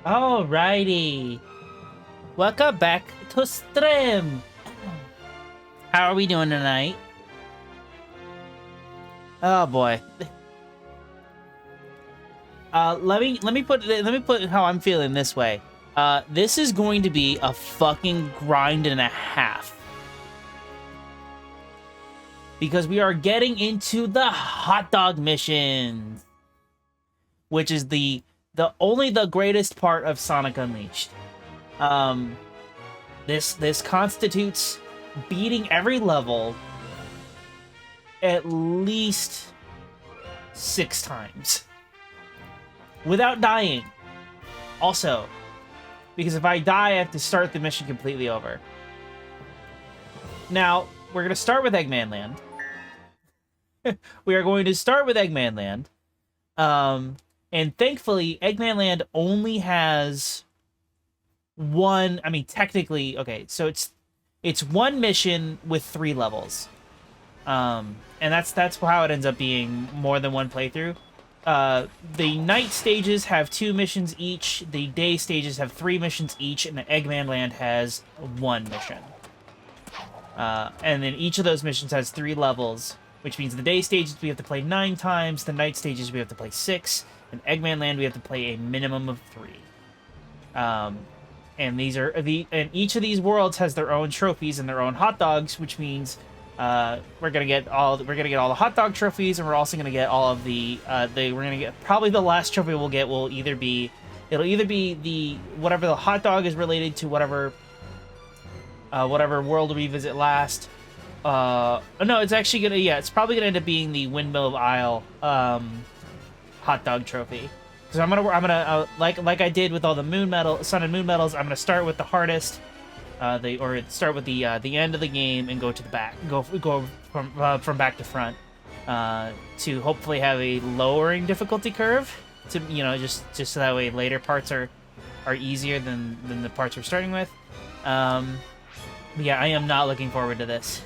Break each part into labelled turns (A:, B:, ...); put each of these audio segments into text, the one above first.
A: Alrighty. Welcome back to stream. How are we doing tonight? Oh boy. Let me put how I'm feeling this way. This is going to be a fucking grind and a half. Because we are getting into the hot dog mission, which is the greatest part of Sonic Unleashed. This constitutes beating every level at least 6 times without dying. Also, because if I die, I have to start the mission completely over. Now, we're going to start with Eggmanland. We are going to start with Eggmanland. And thankfully, Eggmanland only has one... I mean, technically... Okay, so it's one mission with 3 levels. And that's how it ends up being more than one playthrough. The night stages have 2 missions each. The day stages have 3 missions each. And the Eggmanland has 1 mission. And then each of those missions has 3 levels. Which means the day stages we have to play 9 times. The night stages we have to play 6. In Eggmanland, we have to play a minimum of 3. And these are and each of these worlds has their own trophies and their own hot dogs, which means we're gonna get all the hot dog trophies, and we're also gonna get all of we're gonna get probably the last trophy we'll get will either be the whatever the hot dog is related to whatever world we visit last. No, it's actually gonna it's probably gonna end up being the Windmill of Isle hot dog trophy. Because I'm gonna like I did with all the Sun and Moon medals. I'm gonna start with the hardest, start with the end of the game and go to the back, go from back to front, to hopefully have a lowering difficulty curve. To just so that way later parts are easier than the parts we're starting with. Yeah, I am not looking forward to this.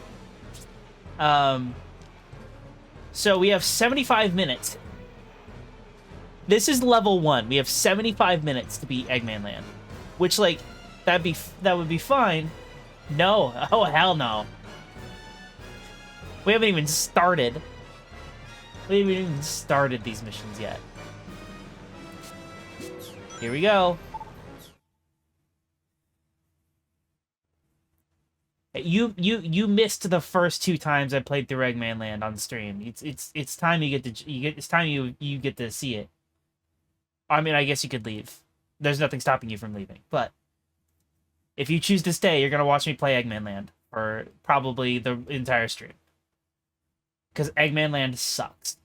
A: So we have 75 minutes. This is level 1. We have 75 minutes to beat Eggmanland. Which, like, that would be fine. No. Oh, hell no. We haven't even started. We haven't even started these missions yet. Here we go. You missed the first 2 times I played through Eggmanland on the stream. It's time you get to see it. I mean, I guess you could leave. There's nothing stopping you from leaving. But if you choose to stay, you're gonna watch me play Eggmanland for probably the entire stream. Because Eggmanland sucks.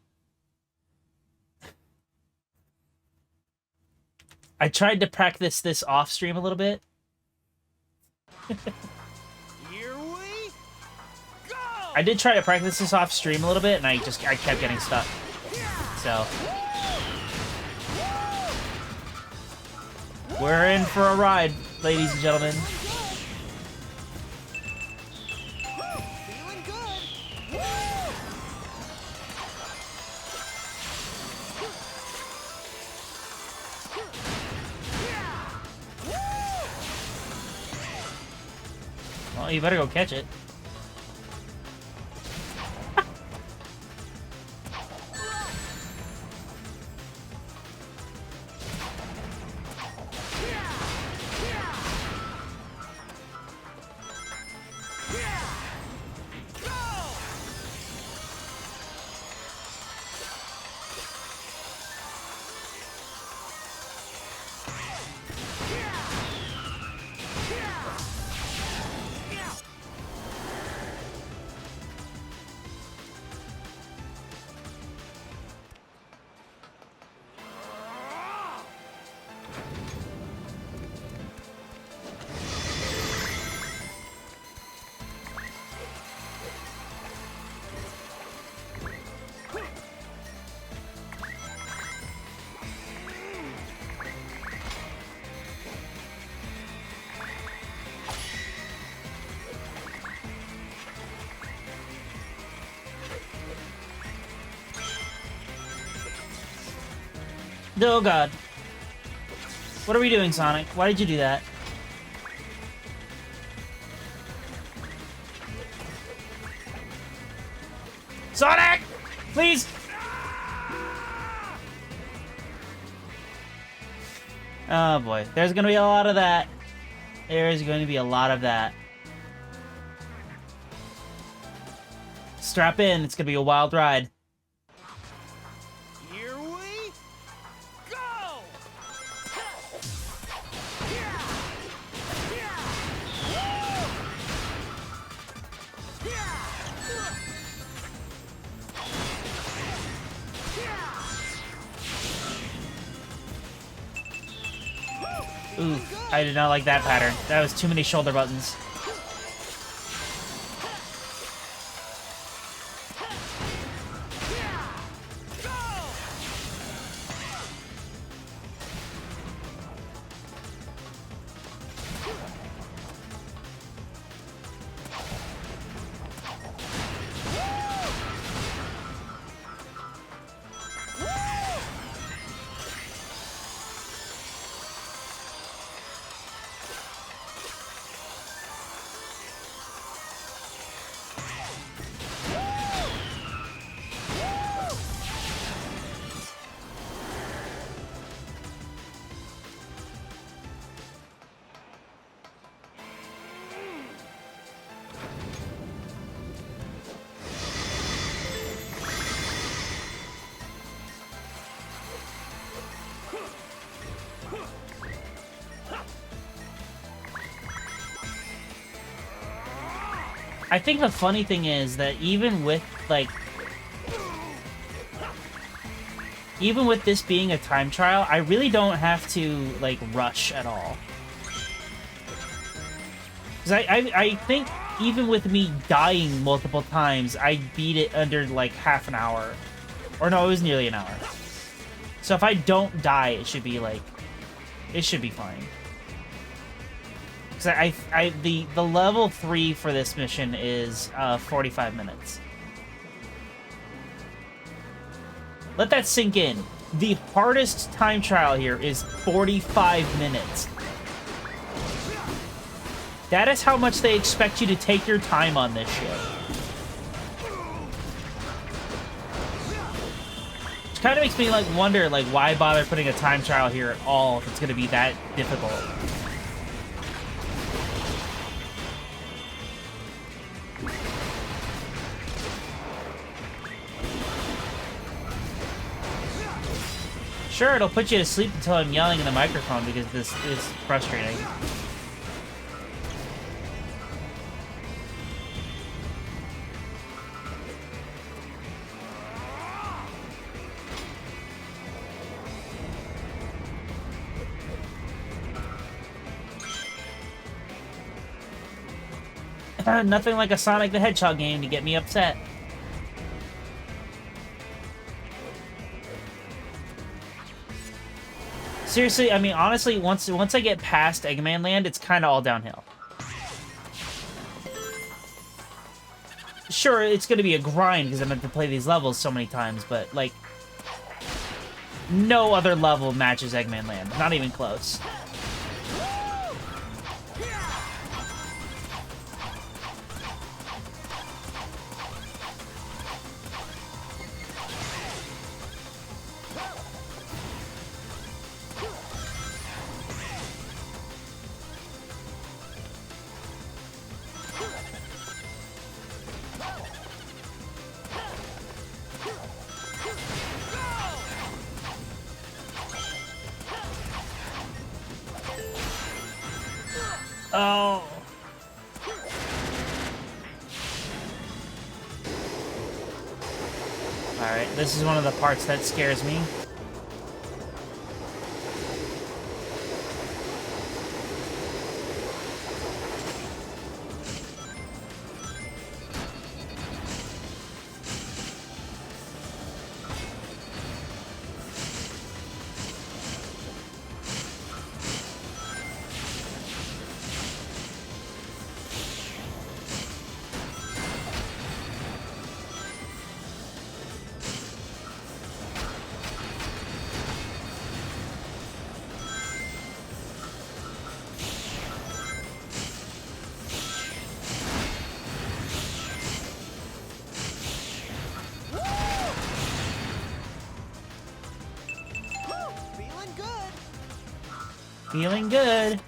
A: I tried to practice this off stream a little bit. I did try to practice this off stream a little bit, and I kept getting stuck. So we're in for a ride, ladies and gentlemen. Well, you better go catch it. Oh god. What are we doing, Sonic? Why did you do that? Sonic! Please! Oh boy, there's gonna be a lot of that. There's going to be a lot of that. Strap in, it's gonna be a wild ride.
B: Here we go!
A: Ooh, I did not like that pattern. That was too many shoulder buttons. I think the funny thing is that even with, like... Even with this being a time trial, I really don't have to, like, rush at all. Because I think even with me dying multiple times, I beat it under, like, half an hour. Or no, it was nearly an hour. So if I don't die, it should be, like... It should be fine. Because the level 3 for this mission is 45 minutes. Let that sink in. The hardest time trial here is 45 minutes. That is how much they expect you to take your time on this shit. Which kind of makes me like wonder, like, why bother putting a time trial here at all if it's going to be that difficult. Sure, it'll put you to sleep until I'm yelling in the microphone because this is frustrating. Nothing like a Sonic the Hedgehog game to get me upset. Seriously, I mean, honestly, once I get past Eggmanland, it's kind of all downhill. Sure, it's going to be a grind because I'm going to play these levels so many times, but, like, no other level matches Eggmanland. Not even close. Oh. Alright, this is one of the parts that scares me. Feeling good.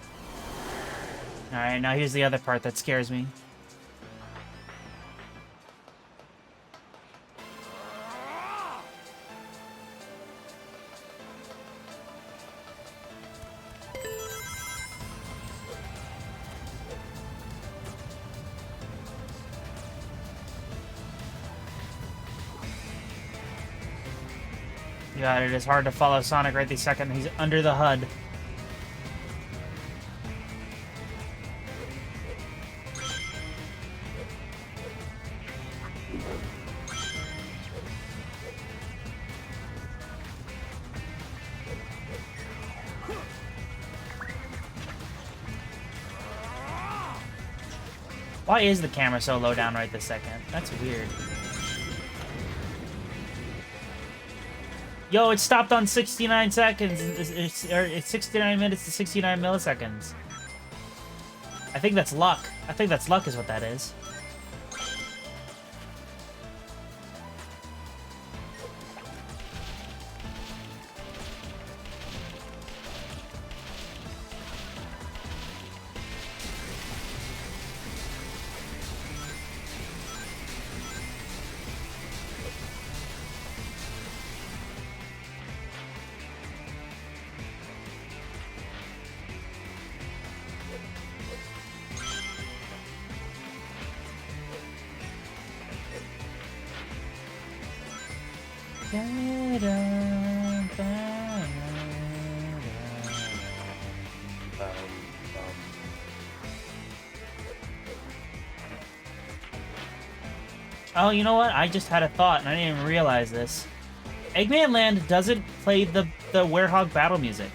A: Alright, now here's the other part that scares me. God, it is hard to follow Sonic right this second. He's under the HUD. Why is the camera so low down right this second? That's weird. Yo, it stopped on 69 seconds. It's 69 minutes to 69 milliseconds. I think that's luck. I think that's luck is what that is. Oh, you know what? I just had a thought, and I didn't even realize this. Eggmanland doesn't play the Werehog battle music.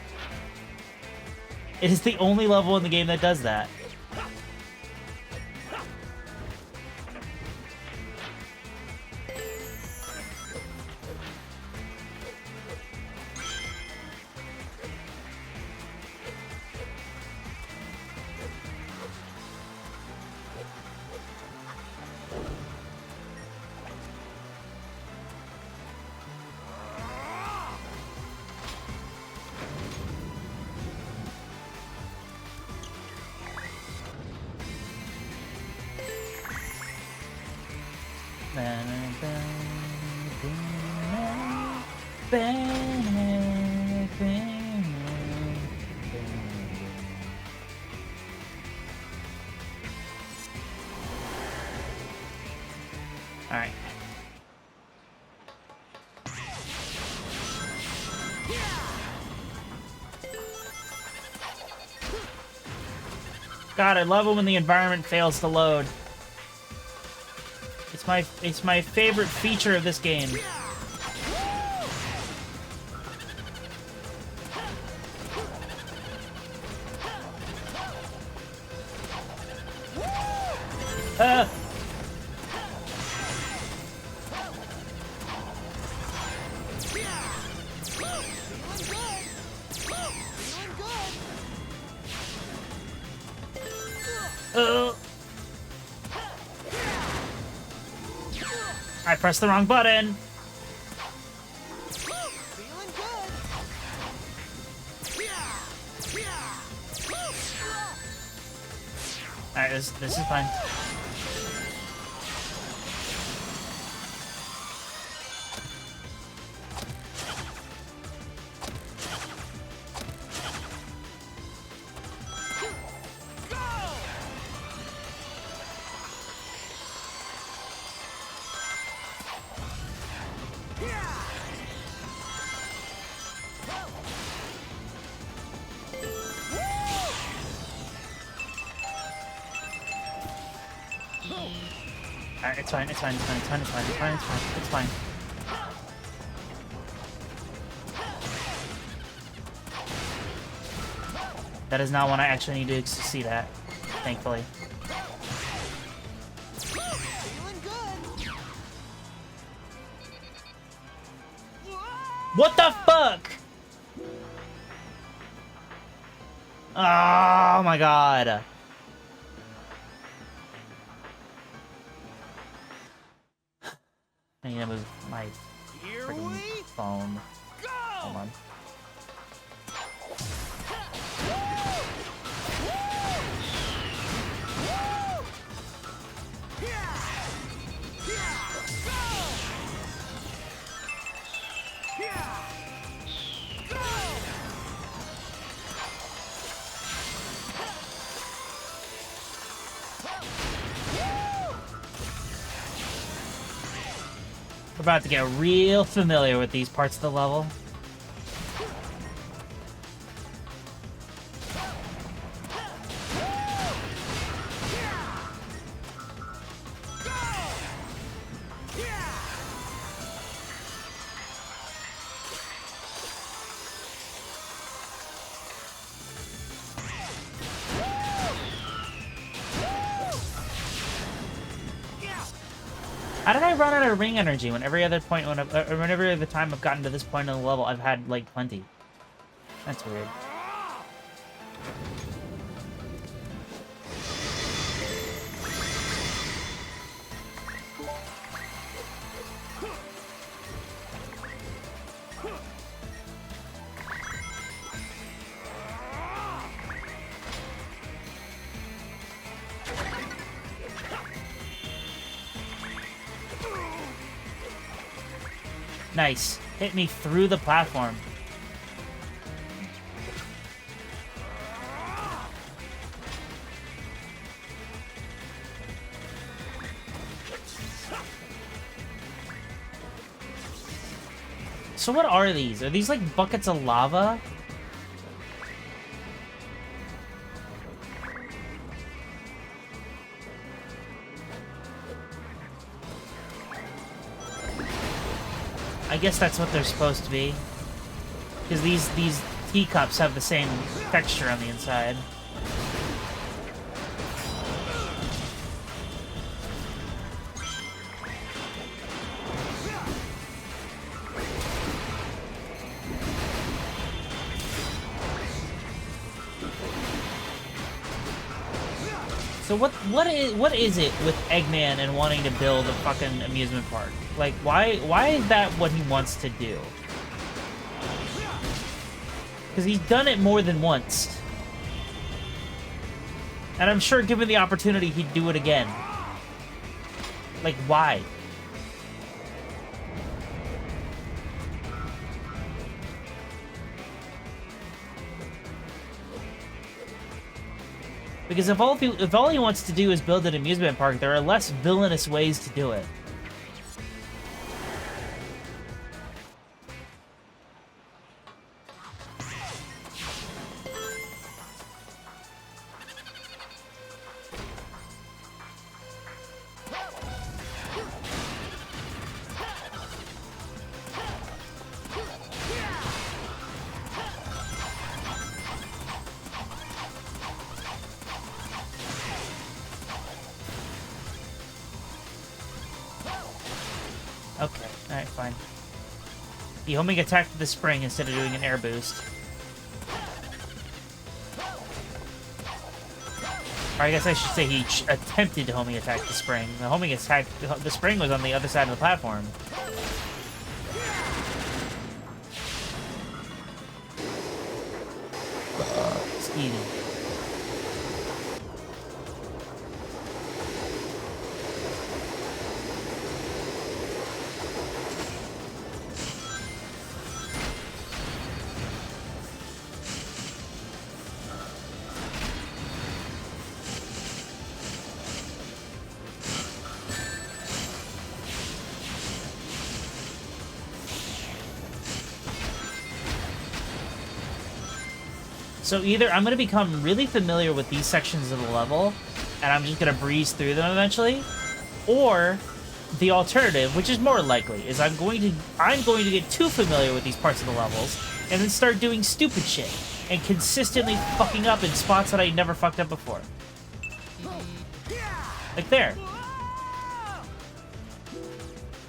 A: It is the only level in the game that does that. Alright. God, I love it when the environment fails to load. It's my favorite feature of this game. I pressed the wrong button. Alright, this is fine. Alright, it's fine, it's fine, it's fine, it's fine, it's fine, it's fine, it's fine, it's fine. That is not one I actually need to succeed at, thankfully. What the fuck? Oh my god. I need to move my freaking phone. Hold on. about to get real familiar with these parts of the level. How did I run out of ring energy when every other point, whenever other time I've gotten to this point in the level, I've had, like, plenty? That's weird. Nice. Hit me through the platform. So what are these? Are these like buckets of lava? I guess that's what they're supposed to be. Because these teacups have the same texture on the inside. So what is it with Eggman and wanting to build a fucking amusement park? Like, why is that what he wants to do? Because he's done it more than once. And I'm sure given the opportunity, he'd do it again. Like, why? Because if all he wants to do is build an amusement park, there are less villainous ways to do it. Okay, alright, fine. The homing attacked the spring instead of doing an air boost. Or I guess I should say he attempted to homing attack the spring. The homing attack, the spring was on the other side of the platform. It's eating. So either I'm going to become really familiar with these sections of the level, and I'm just going to breeze through them eventually, or the alternative, which is more likely, is I'm going to get too familiar with these parts of the levels, and then start doing stupid shit, and consistently fucking up in spots that I never fucked up before. Like there.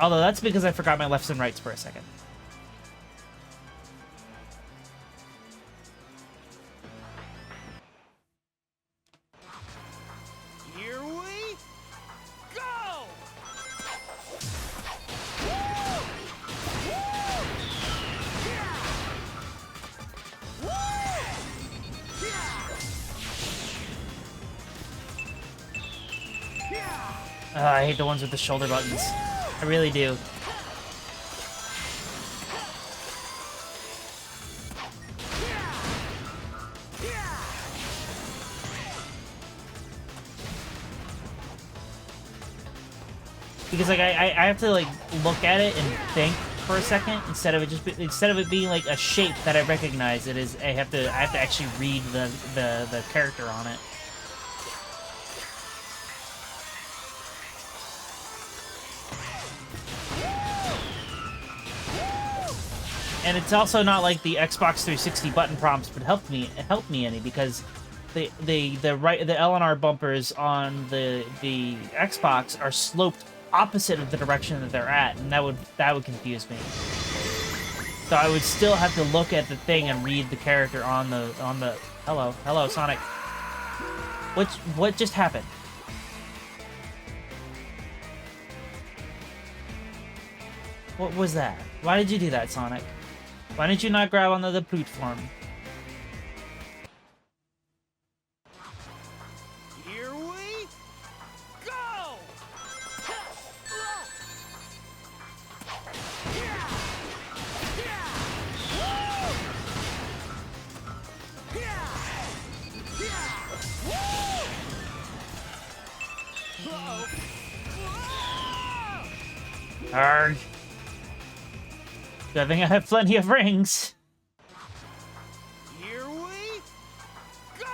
A: Although that's because I forgot my lefts and rights for a second. I hate the ones with the shoulder buttons. I really do. because like I have to like look at it and think for a second instead of it being like a shape that I recognize. I have to actually read the character on it. And it's also not like the Xbox 360 button prompts would help me any, because the L and R bumpers on the Xbox are sloped opposite of the direction that they're at, and that would confuse me. So I would still have to look at the thing and read the character on the hello Sonic. What just happened? What was that? Why did you do that, Sonic? Why didn't you not grab onto the platform?
B: Here we go!
A: Arrgh. Good thing I have plenty of rings.
B: Here we go!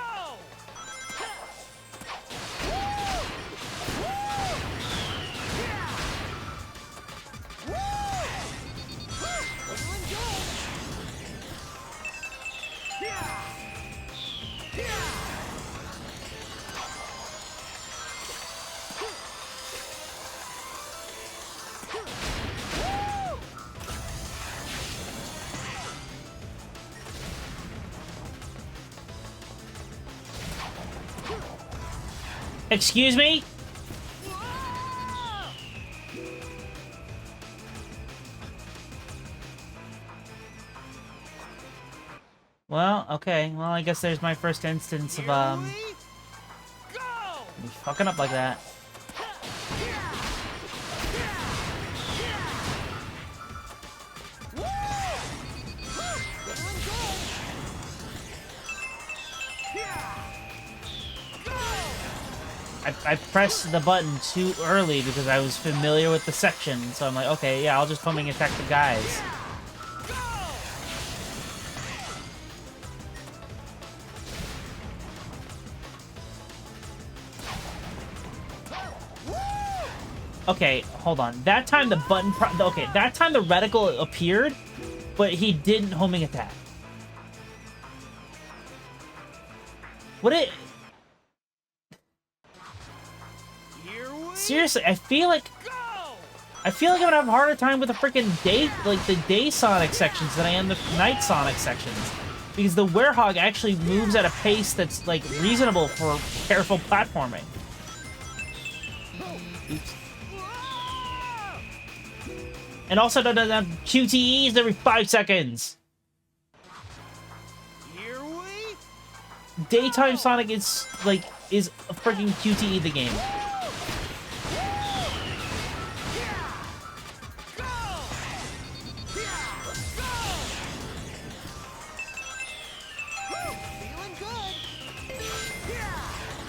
A: Excuse me? Well, okay. Well, I guess there's my first instance of, fucking up like that. I pressed the button too early because I was familiar with the section, so I'm like, okay, yeah, I'll just homing attack the guys. Okay, hold on. That time the button okay, that time the reticle appeared, but he didn't homing attack. What it... Seriously, I feel like I'm gonna have a harder time with the freaking day Sonic sections than I am the night Sonic sections, because the Werehog actually moves at a pace that's like reasonable for careful platforming. Oops. And also don't have QTEs every 5 seconds.
B: Here we
A: Daytime Sonic is a freaking QTE the game.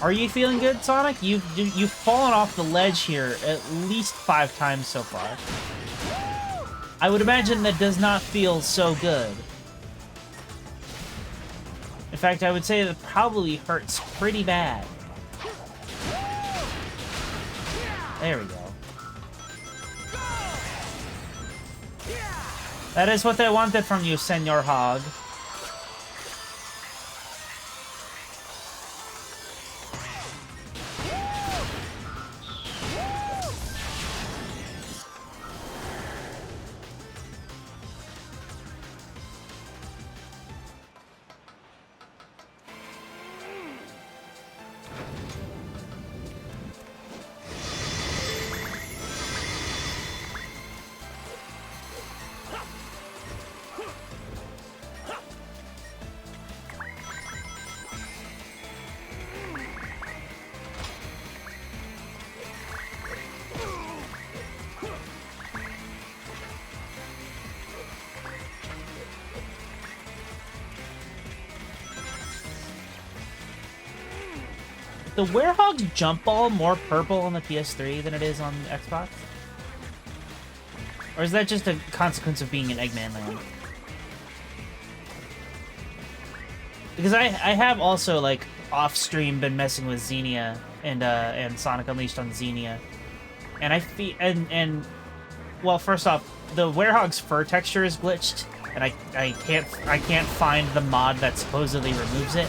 A: Are you feeling good, Sonic? You've fallen off the ledge here at least 5 times so far. I would imagine that does not feel so good. In fact, I would say that probably hurts pretty bad. There we go. That is what I wanted from you, Senor Hog. The Werehog's jump ball more purple on the PS3 than it is on the Xbox? Or is that just a consequence of being in Eggmanland? Because I have also, like, off-stream been messing with Xenia and Sonic Unleashed on Xenia. And I feel... And well, first off, the Werehog's fur texture is glitched, and I can't find the mod that supposedly removes it.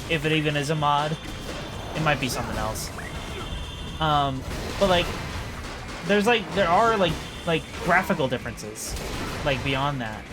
A: If it even is a mod. It might be something else. But like, there are like graphical differences, like beyond that.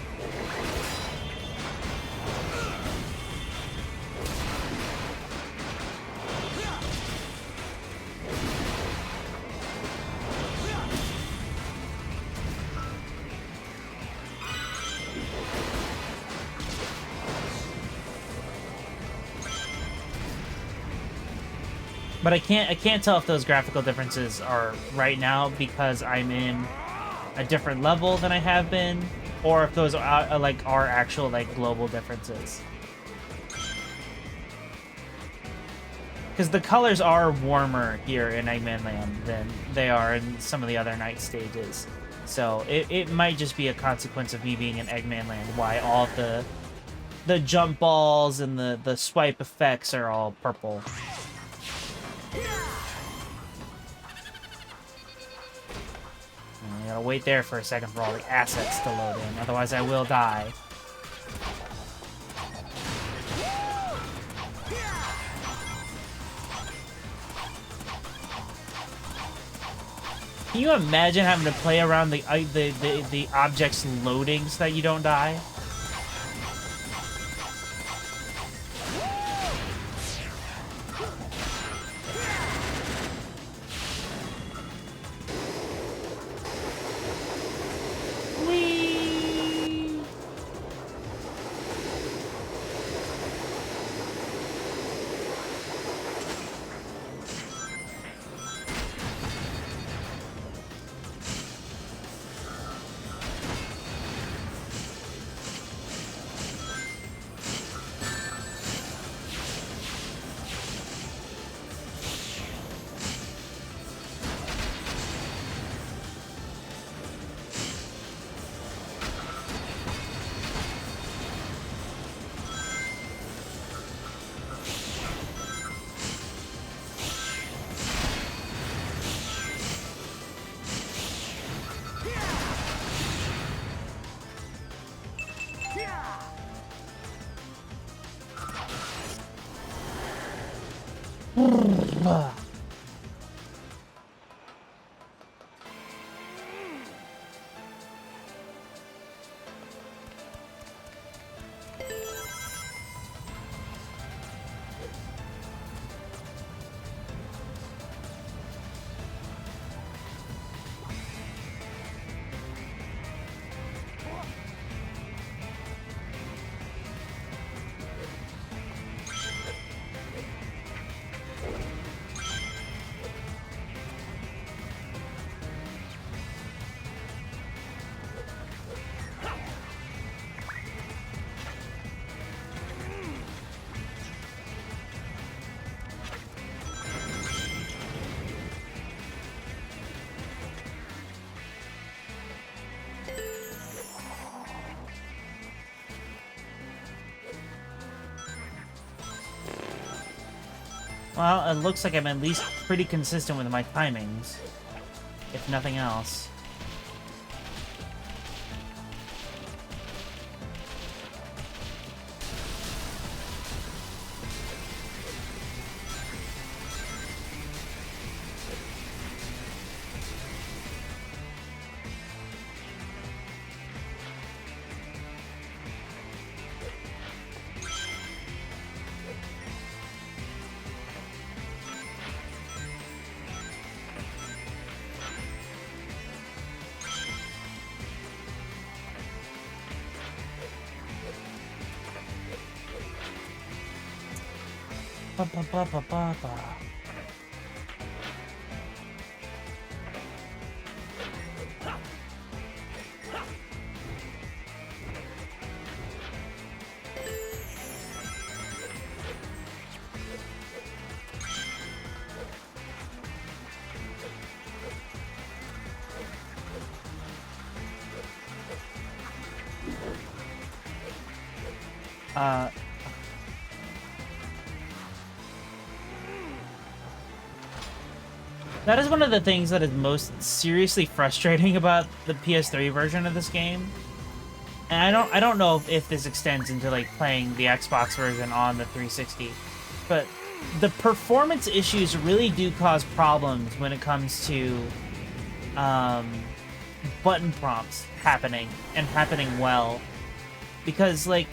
A: But I can't tell if those graphical differences are right now because I'm in a different level than I have been, or if those are like actual like global differences. Because the colors are warmer here in Eggmanland than they are in some of the other night stages. So it might just be a consequence of me being in Eggmanland, why all of the jump balls and the swipe effects are all purple. I gotta wait there for a second for all the assets to load in, otherwise I will die. Can you imagine having to play around the objects loading so that you don't die? Well, it looks like I'm at least pretty consistent with my timings, if nothing else. Ba, ba, ba, ba, ba, ba. Uh, that is one of the things that is most seriously frustrating about the PS3 version of this game. And I don't know if this extends into like playing the Xbox version on the 360, but the performance issues really do cause problems when it comes to button prompts happening and happening well, because like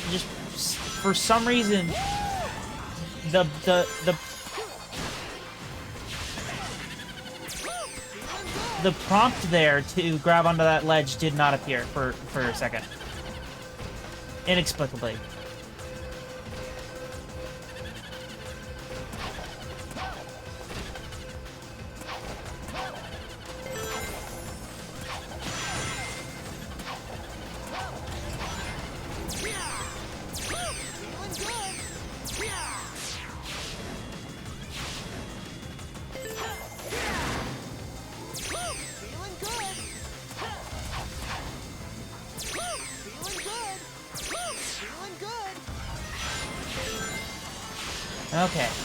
A: just for some reason the prompt there to grab onto that ledge did not appear for a second. Inexplicably. Okay.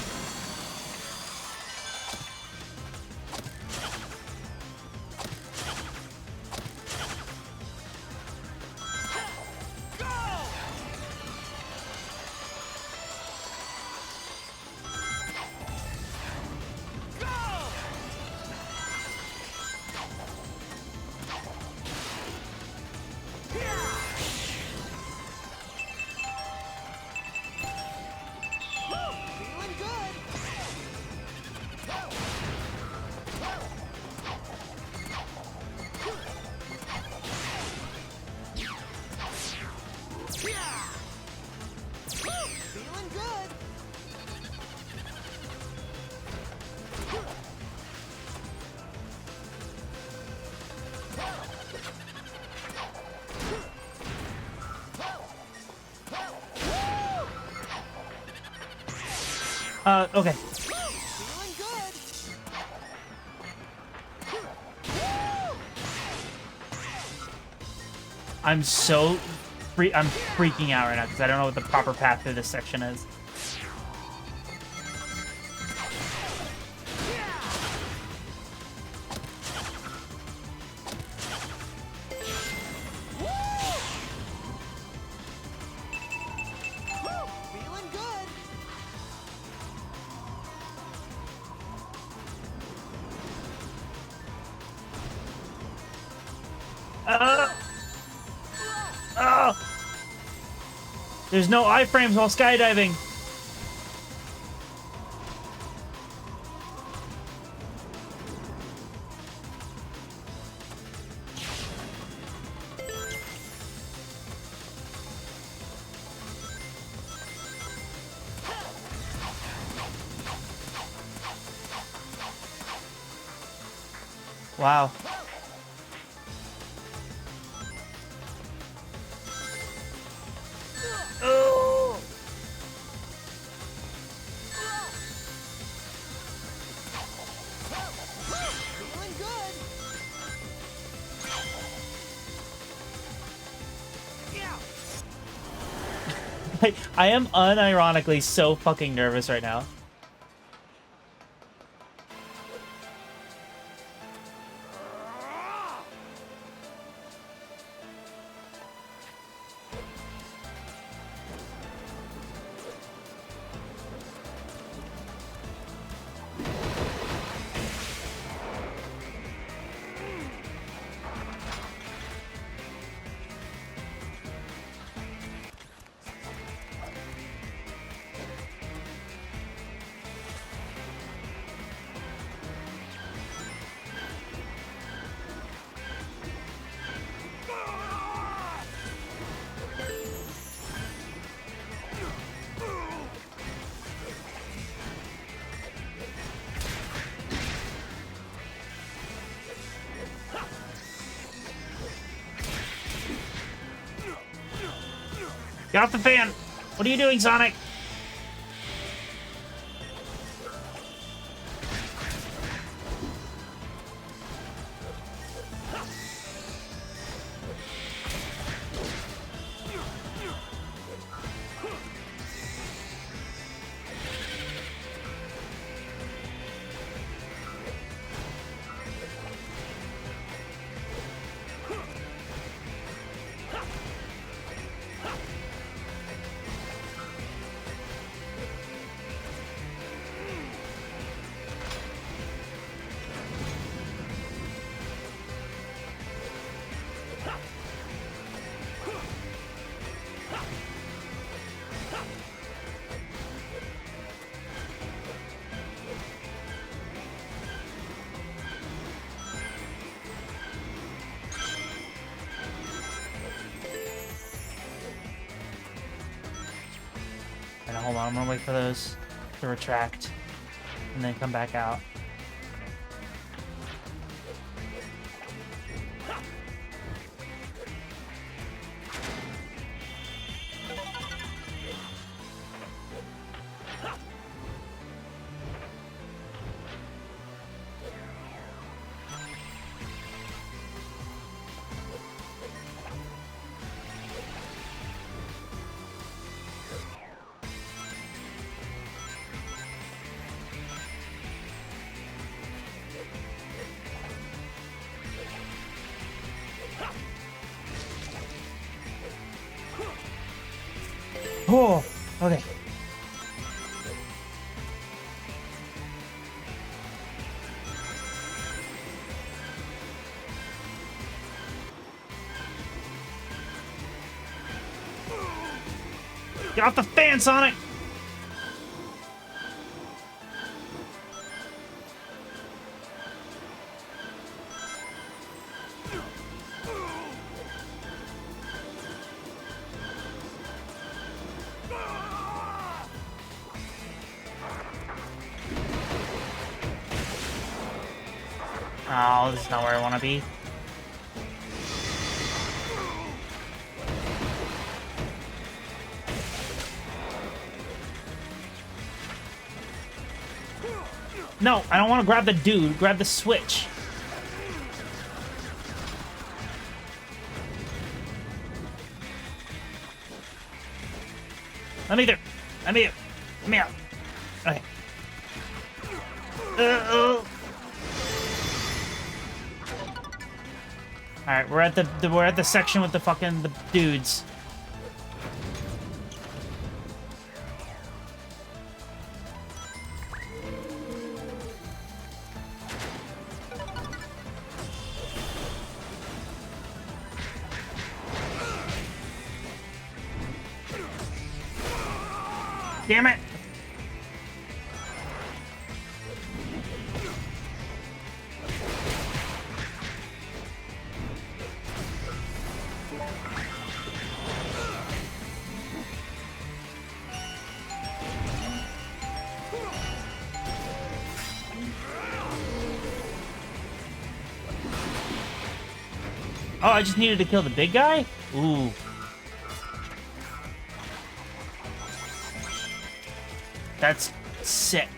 A: Okay. I'm freaking out right now because I don't know what the proper path through this section is. There's no iframes while skydiving. Wow. Oh. I am unironically so fucking nervous right now. Get off the fan! What are you doing, Sonic? hold on. I'm gonna wait for those to retract and then come back out. Oh, okay. Get off the fan, Sonic! Oh, this is not where I want to be. No, I don't want to grab the dude. Grab the switch. Let me there. Let me there. Let me out. Okay. All right, we're at the section with the fucking dudes. Damn it! Oh, I just needed to kill the big guy? Ooh. That's sick.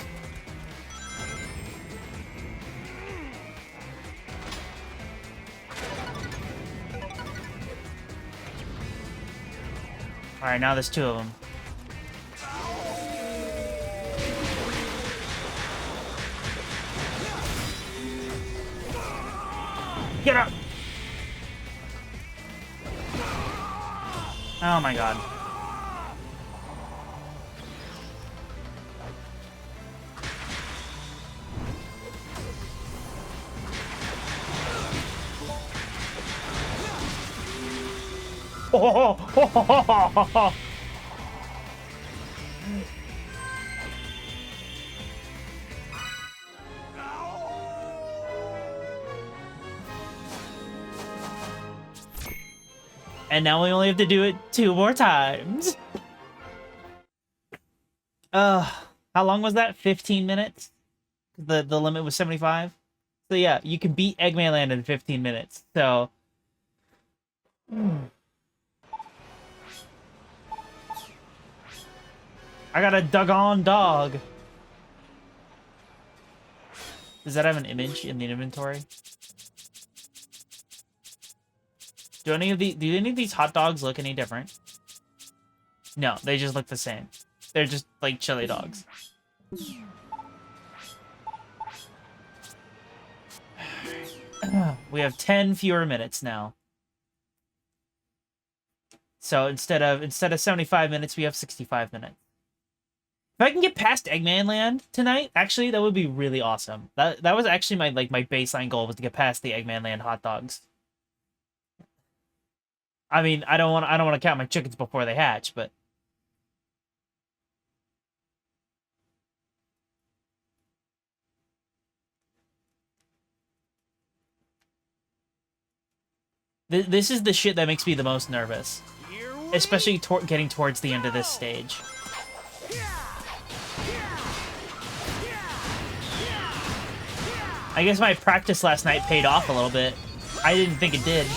A: Alright, now there's two of them. Get up! Oh my god. Oh, and now we only have to do it 2 more times. How long was that? 15 minutes? The limit was 75? So yeah, you can beat Eggmanland in 15 minutes. So... I got a doggone dog. Does that have an image in the inventory? Do any of these hot dogs look any different? No, they just look the same. They're just like chili dogs. We have 10 fewer minutes now. So instead of 75 minutes, we have 65 minutes. If I can get past Eggmanland tonight, actually, that would be really awesome. That was actually my baseline goal, was to get past the Eggmanland hot dogs. I mean, I don't want to count my chickens before they hatch, but this is the shit that makes me the most nervous, especially getting towards the end of this stage. I guess my practice last night paid off a little bit. I didn't think it did.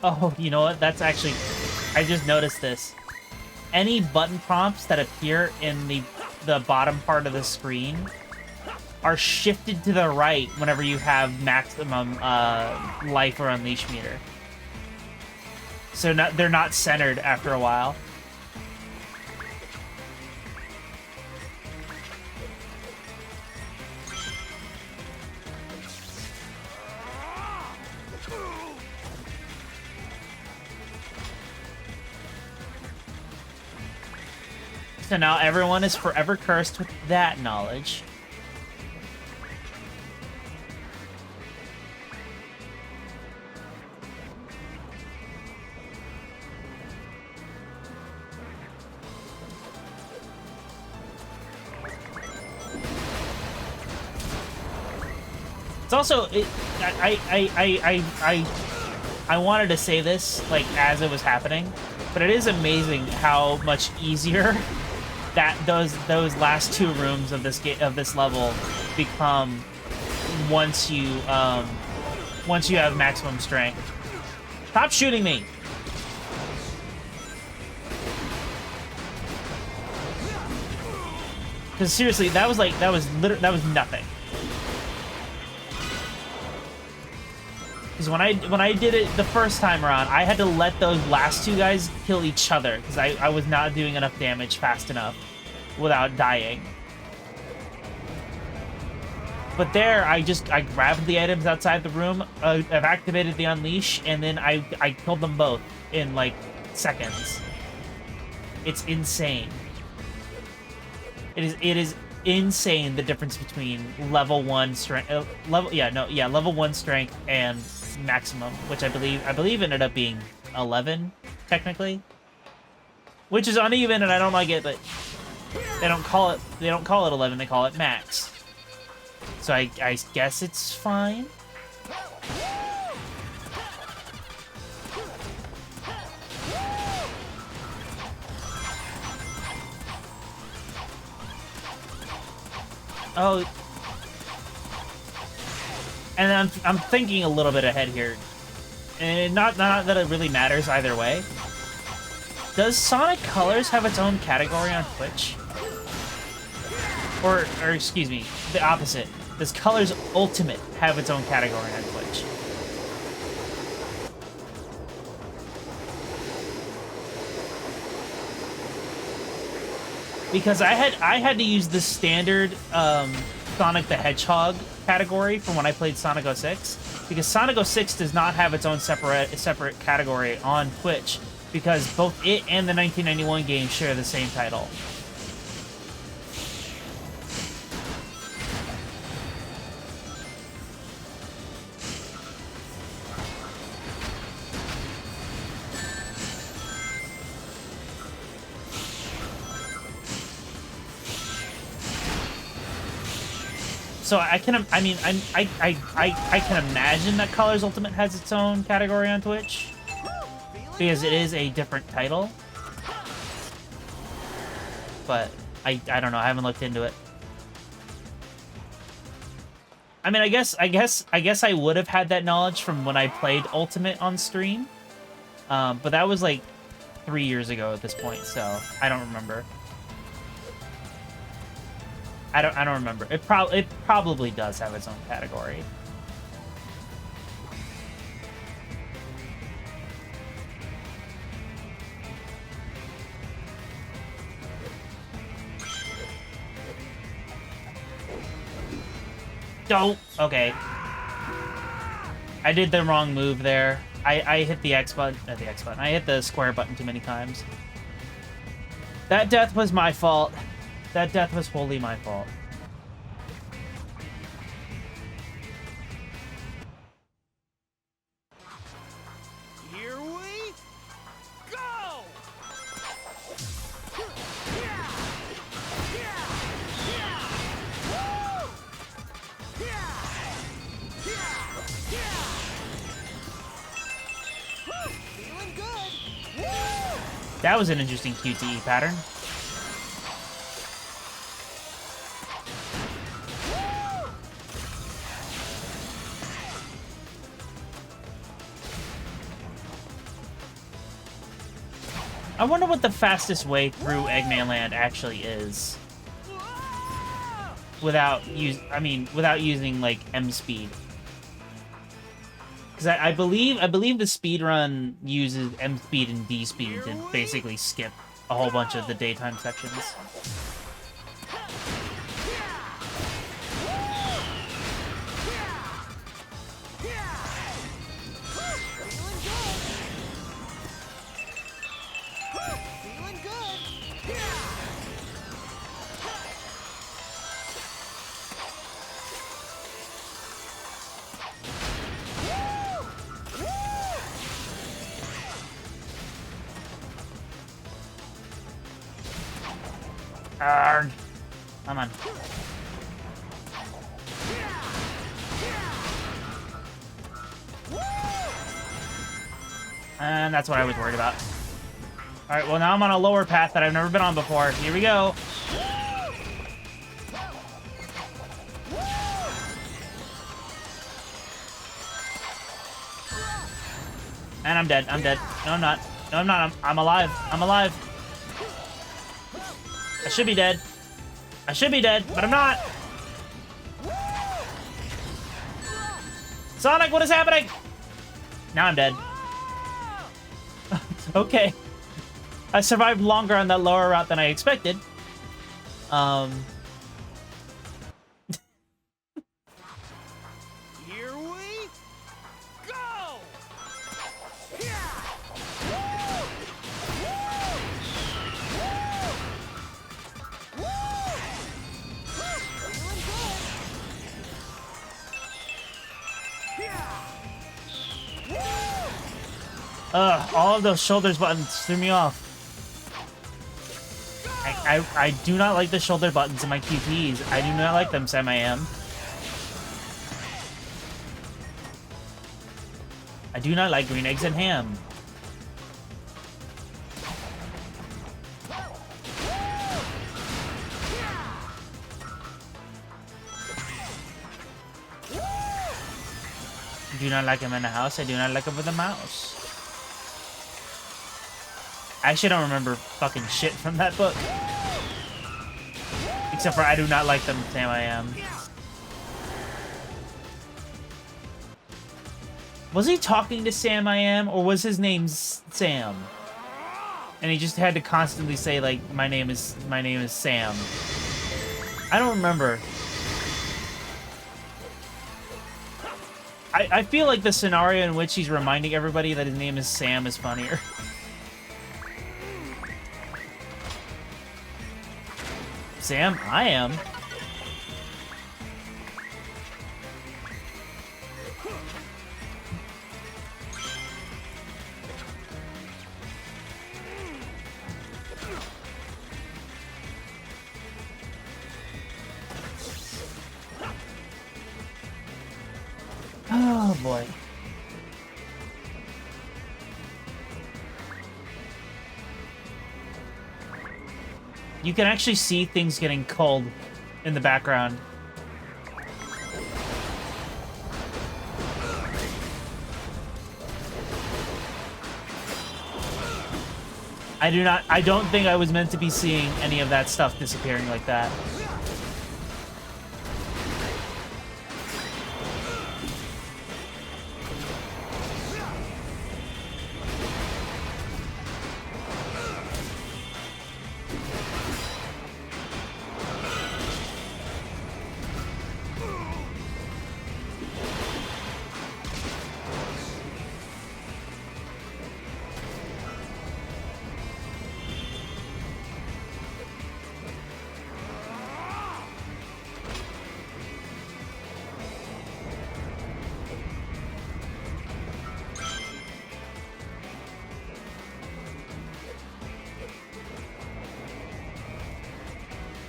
A: Oh, you know what? That's actually... I just noticed this. Any button prompts that appear in the bottom part of the screen are shifted to the right whenever you have maximum life or unleash meter. So they're not centered after a while. So now everyone is forever cursed with that knowledge. It's also I wanted to say this like as it was happening, but it is amazing how much easier that those last two rooms of this level become once you have maximum strength. Stop shooting me! Because seriously, that was nothing. Because when I did it the first time around, I had to let those last two guys kill each other because I was not doing enough damage fast enough without dying. But there, I grabbed the items outside the room, I've activated the unleash, and then I killed them both in like seconds. It's insane. It is insane the difference between level 1 strength, level 1 strength and maximum, which I believe ended up being 11 technically, which is uneven and I don't like it, but they don't call it 11, they call it max. So I guess it's fine. Oh, and I'm thinking a little bit ahead here, and not that it really matters either way. Does Sonic Colors have its own category on Twitch? Or excuse me, the opposite. Does Colors Ultimate have its own category on Twitch? Because I had to use the standard Sonic the Hedgehog category from when I played Sonic 06, because Sonic 06 does not have its own separate category on Twitch, because both it and the 1991 game share the same title. So I can imagine that Colors Ultimate has its own category on Twitch, because it is a different title. But I don't know. I haven't looked into it. I mean, I guess I would have had that knowledge from when I played Ultimate on stream, but that was like 3 years ago at this point, so I don't remember. I don't remember. It probably does have its own category. Don't. Okay. I did the wrong move there. I hit the X button. The X button. I hit the square button too many times. That death was my fault. That death was wholly my fault.
B: Here we go! Feeling good! Woo!
A: That was an interesting QTE pattern. I wonder what the fastest way through Eggmanland actually is. Without using like M speed. Because I believe the speed run uses M speed and D speed to basically skip a whole bunch of the daytime sections.
B: Feeling good!
A: Arrgh. Come on. And that's what I was worried about. Alright, well now I'm on a lower path that I've never been on before. Here we go. And I'm dead. I'm dead. No, I'm not. No, I'm not. I'm alive. I'm alive. I should be dead. I should be dead, but I'm not. Sonic, what is happening? Now I'm dead. Okay. I survived longer on that lower route than I expected.
B: Here we go!
A: Ugh, all of those shoulders buttons threw me off. I do not like the shoulder buttons in my QTs. I do not like them, Sam I am. I do not like green eggs and ham. I do not like him in the house. I do not like him with a mouse. I actually don't remember fucking shit from that book. Except for I do not like them, Sam I am. Was he talking to Sam I am, or was his name Sam? And he just had to constantly say, like, my name is Sam. I don't remember. I feel like the scenario in which he's reminding everybody that his name is Sam is funnier. Sam, I am. Oh boy. You can actually see things getting cold in the background. I don't think I was meant to be seeing any of that stuff disappearing like that.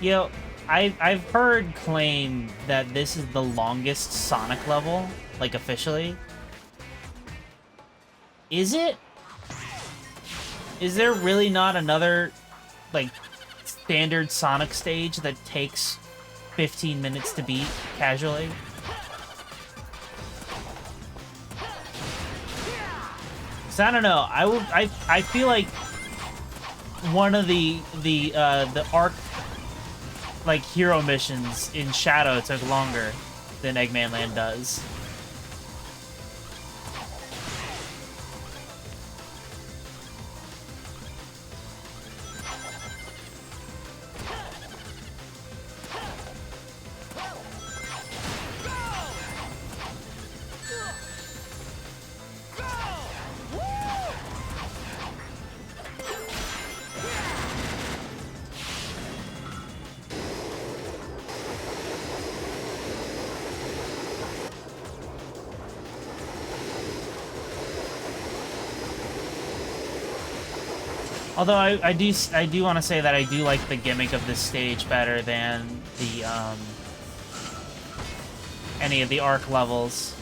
A: You know, I've heard claim that this is the longest Sonic level, like officially. Is it? Is there really not another, like, standard Sonic stage that takes 15 minutes to beat casually? So I don't know. I feel like one of the arc, like, hero missions in Shadow took longer than Eggmanland does. Although I do want to say that I do like the gimmick of this stage better than the any of the arc levels.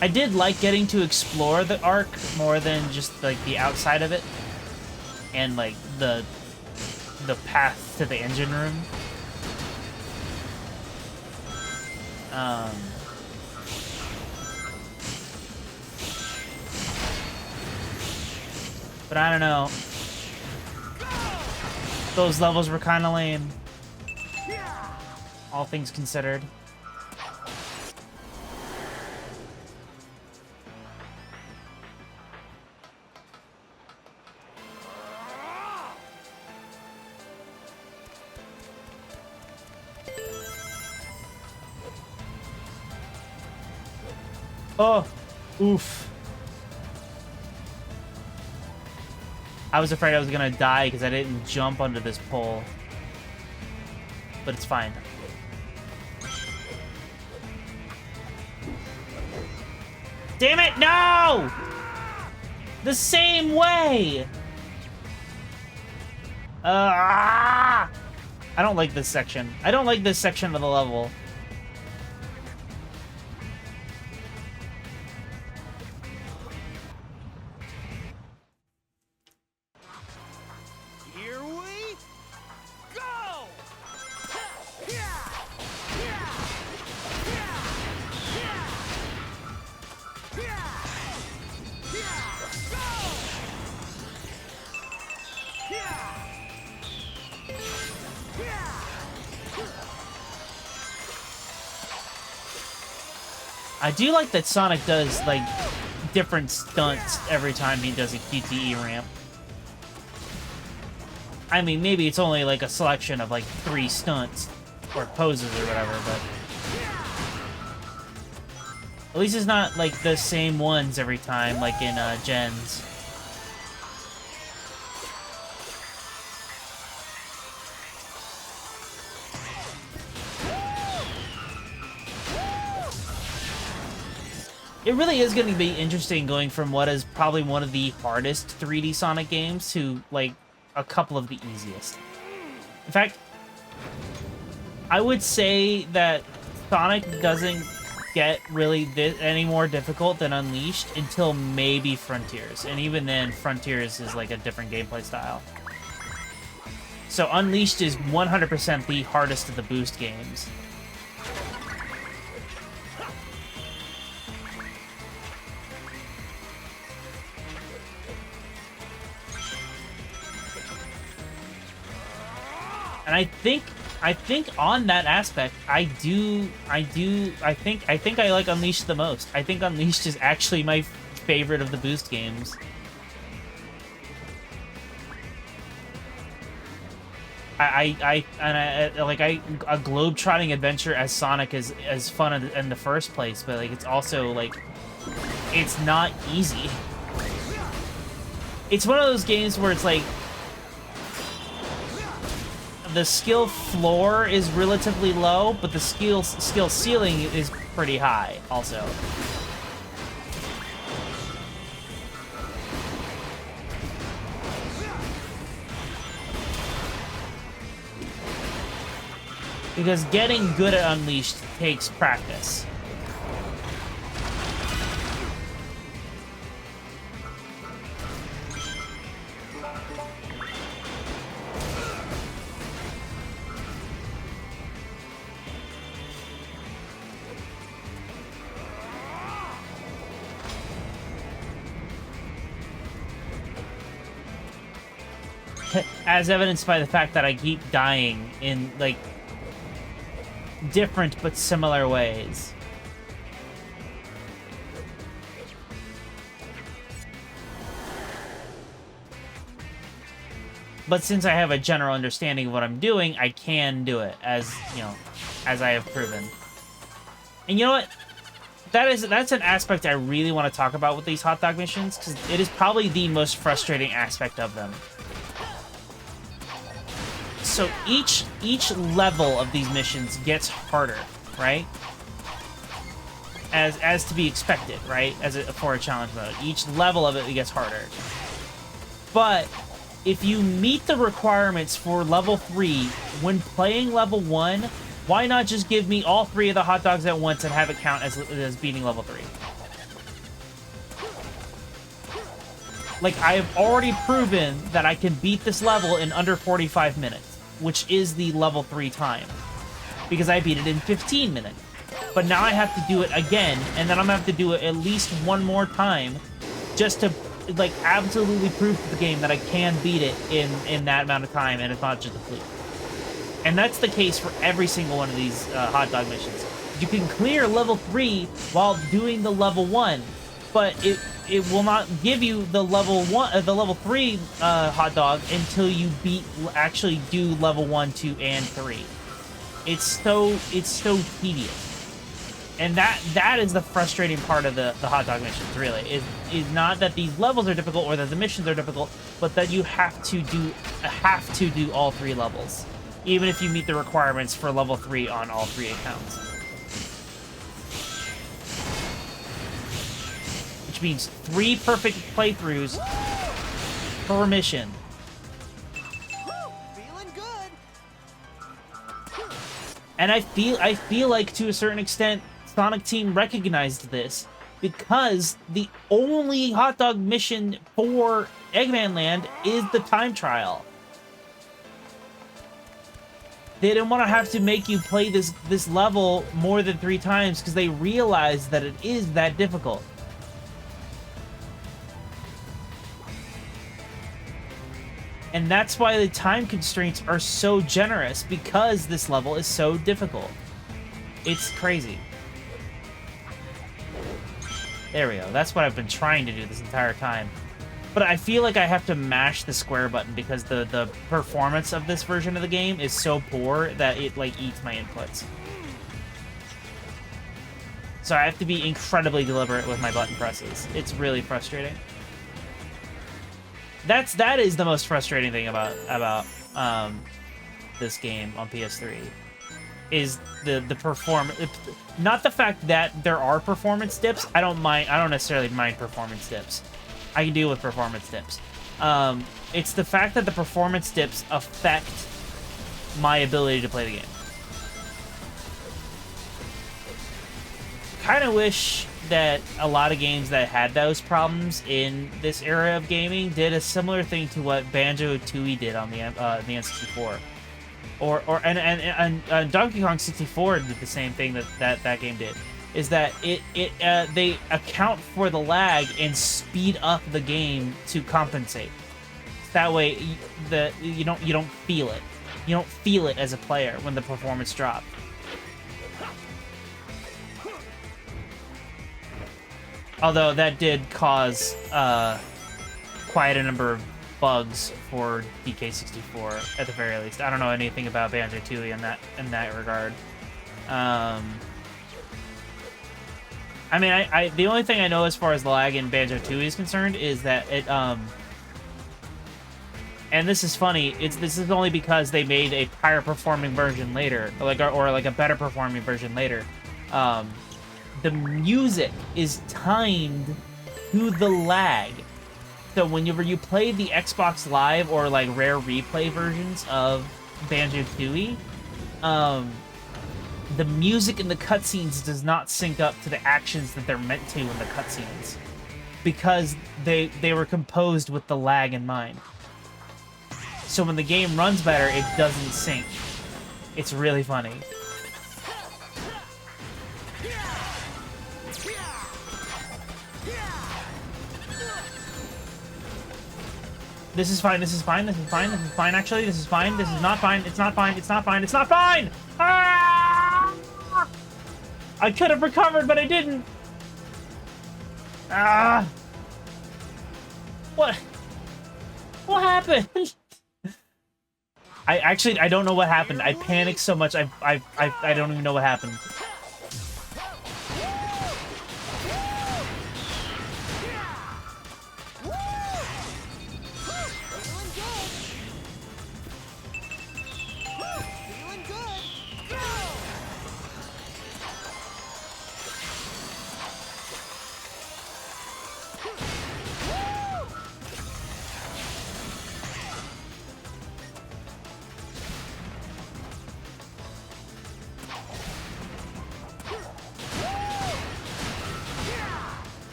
A: I did like getting to explore the arc more than just like the outside of it and like the path to the engine room. But I don't know. Those levels were kind of lame. All things considered. Oh, oof. I was afraid I was gonna die because I didn't jump under this pole. But it's fine. Damn it, no! The same way! I don't like this section. I don't like this section of the level. I do like that Sonic does, like, different stunts every time he does a QTE ramp. I mean, maybe it's only, like, a selection of, like, 3 stunts or poses or whatever, but... At least it's not, like, the same ones every time, like in, Gens. It really is going to be interesting going from what is probably one of the hardest 3D Sonic games to, like, a couple of the easiest. In fact, I would say that Sonic doesn't get really any more difficult than Unleashed until maybe Frontiers. And even then, Frontiers is, like, a different gameplay style. So Unleashed is 100% the hardest of the boost games. And I think on that aspect, I think I like Unleashed the most. I think Unleashed is actually my favorite of the boost games. A globe-trotting adventure as Sonic is as fun in the first place, but like it's also like it's not easy. It's one of those games where it's like the skill floor is relatively low, but the skill ceiling is pretty high, also. Because getting good at Unleashed takes practice. As evidenced by the fact that I keep dying in, like, different but similar ways. But since I have a general understanding of what I'm doing, I can do it, as, you know, as I have proven. And you know what? That's an aspect I really want to talk about with these hot dog missions, because it is probably the most frustrating aspect of them. So each level of these missions gets harder, right? As to be expected, right? For a challenge mode, each level of it gets harder. But if you meet the requirements for level 3 when playing level 1, why not just give me all 3 of the hot dogs at once and have it count as beating level 3? Like, I have already proven that I can beat this level in under 45 minutes, which is the level 3 time, because I beat it in 15 minutes. But now I have to do it again, and then I'm gonna have to do it at least one more time just to, like, absolutely prove to the game that I can beat it in that amount of time, and it's not just a fluke. And that's the case for every single one of these hot dog missions. You can clear level 3 while doing the level 1, but it will not give you the level 3 hot dog until you actually do level 1, 2, and 3. It's so tedious. And that is the frustrating part of the hot dog missions, really. Is not that these levels are difficult or that the missions are difficult, but that you have to do all 3 levels, even if you meet the requirements for level 3 on all 3 accounts. Which means 3 perfect playthroughs per mission.
B: Feeling good.
A: And I feel like, to a certain extent, Sonic Team recognized this, because the only hot dog mission for Eggmanland is the time trial. They didn't want to have to make you play this level more than 3 times, because they realized that it is that difficult. And that's why the time constraints are so generous, because this level is so difficult. It's crazy. There we go. That's what I've been trying to do this entire time. But I feel like I have to mash the square button because the performance of this version of the game is so poor that it, like, eats my inputs. So I have to be incredibly deliberate with my button presses. It's really frustrating. That is the most frustrating thing about this game on PS3, is the performance. Not the fact that there are performance dips. I don't necessarily mind performance dips. I can deal with performance dips. It's the fact that the performance dips affect my ability to play the game. Kind of wish that a lot of games that had those problems in this era of gaming did a similar thing to what Banjo-Tooie did on the N64, and Donkey Kong 64 did the same thing that game did. Is that they account for the lag and speed up the game to compensate. That way, you don't feel it. You don't feel it as a player when the performance drops. Although that did cause quite a number of bugs for DK64 at the very least. I don't know anything about Banjo-Tooie in that regard. I mean, the only thing I know as far as the lag in Banjo-Tooie is concerned is that it and this is funny. This is only because they made a higher performing version later, or a better performing version later. The music is timed to the lag. So whenever you play the Xbox Live or like rare replay versions of Banjo-Tooie, the music in the cutscenes does not sync up to the actions that they're meant to in the cutscenes, because they were composed with the lag in mind. So when the game runs better, it doesn't sync. It's really funny. This is fine, this is fine, this is fine, this is fine, actually, this is fine, this is not fine, it's not fine, it's not fine, it's not fine! Ah! I could have recovered, but I didn't! Ah! What? What happened? I don't know what happened. I panicked so much, I don't even know what happened.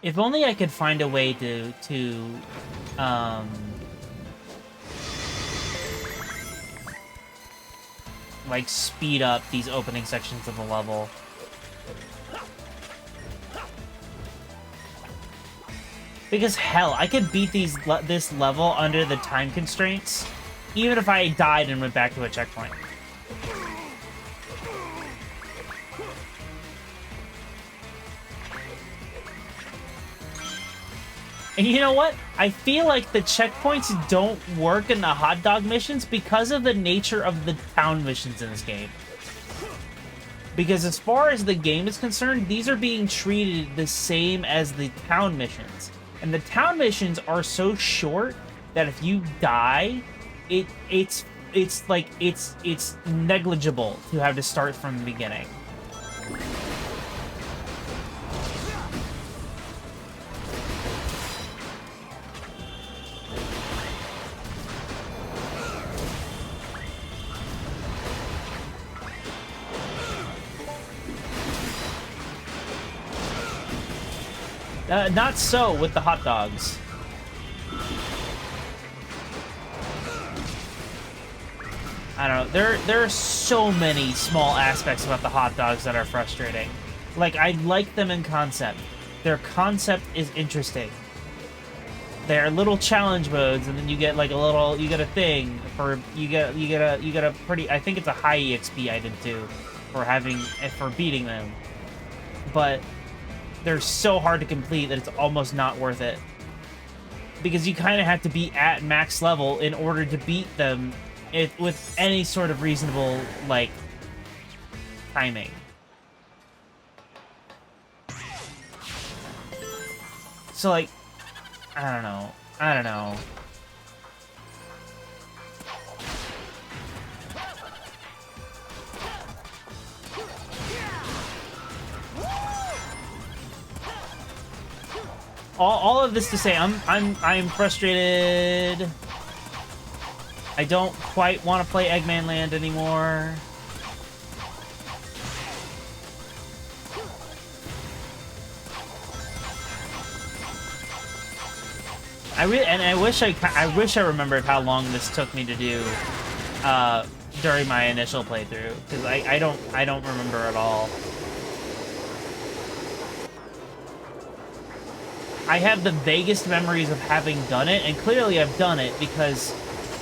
A: If only I could find a way to like speed up these opening sections of the level. Because hell, I could beat this level under the time constraints, even if I died and went back to a checkpoint. And you know what? I feel like the checkpoints don't work in the hot dog missions because of the nature of the town missions in this game. Because as far as the game is concerned, these are being treated the same as the town missions. And the town missions are so short that if you die, it's negligible to have to start from the beginning. Not so with the hot dogs. I don't know. There are so many small aspects about the hot dogs that are frustrating. Like, I like them in concept. Their concept is interesting. They're little challenge modes, and then you get like you get a thing for you get a pretty, I think it's a high EXP item too, for beating them. But they're so hard to complete that it's almost not worth it. Because you kind of have to be at max level in order to beat them with any sort of reasonable, like, timing. So, like, I don't know. All of this to say, I'm frustrated. I don't quite want to play Eggmanland anymore. I wish I remembered how long this took me to do during my initial playthrough, because I don't remember at all. I have the vaguest memories of having done it, and clearly I've done it because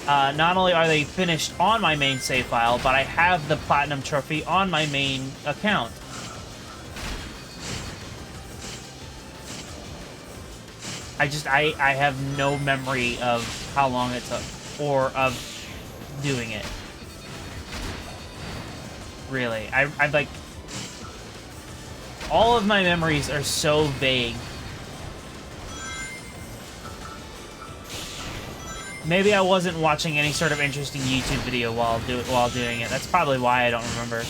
A: not only are they finished on my main save file, but I have the Platinum Trophy on my main account. I have no memory of how long it took, or of doing it. Really. I'm like... All of my memories are so vague. Maybe I wasn't watching any sort of interesting YouTube video while doing it. That's probably why I don't remember.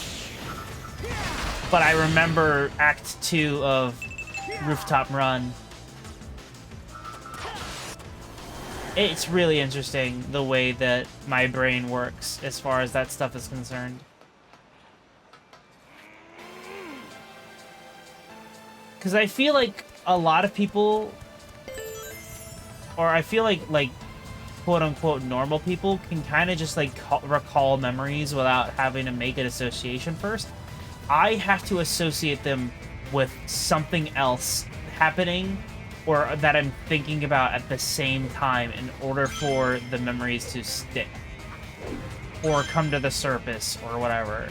A: But I remember Act 2 of Rooftop Run. It's really interesting the way that my brain works as far as that stuff is concerned. Because I feel like a lot of people, or I feel like quote-unquote normal people can kind of just, like, recall memories without having to make an association first. I have to associate them with something else happening or that I'm thinking about at the same time in order for the memories to stick or come to the surface or whatever.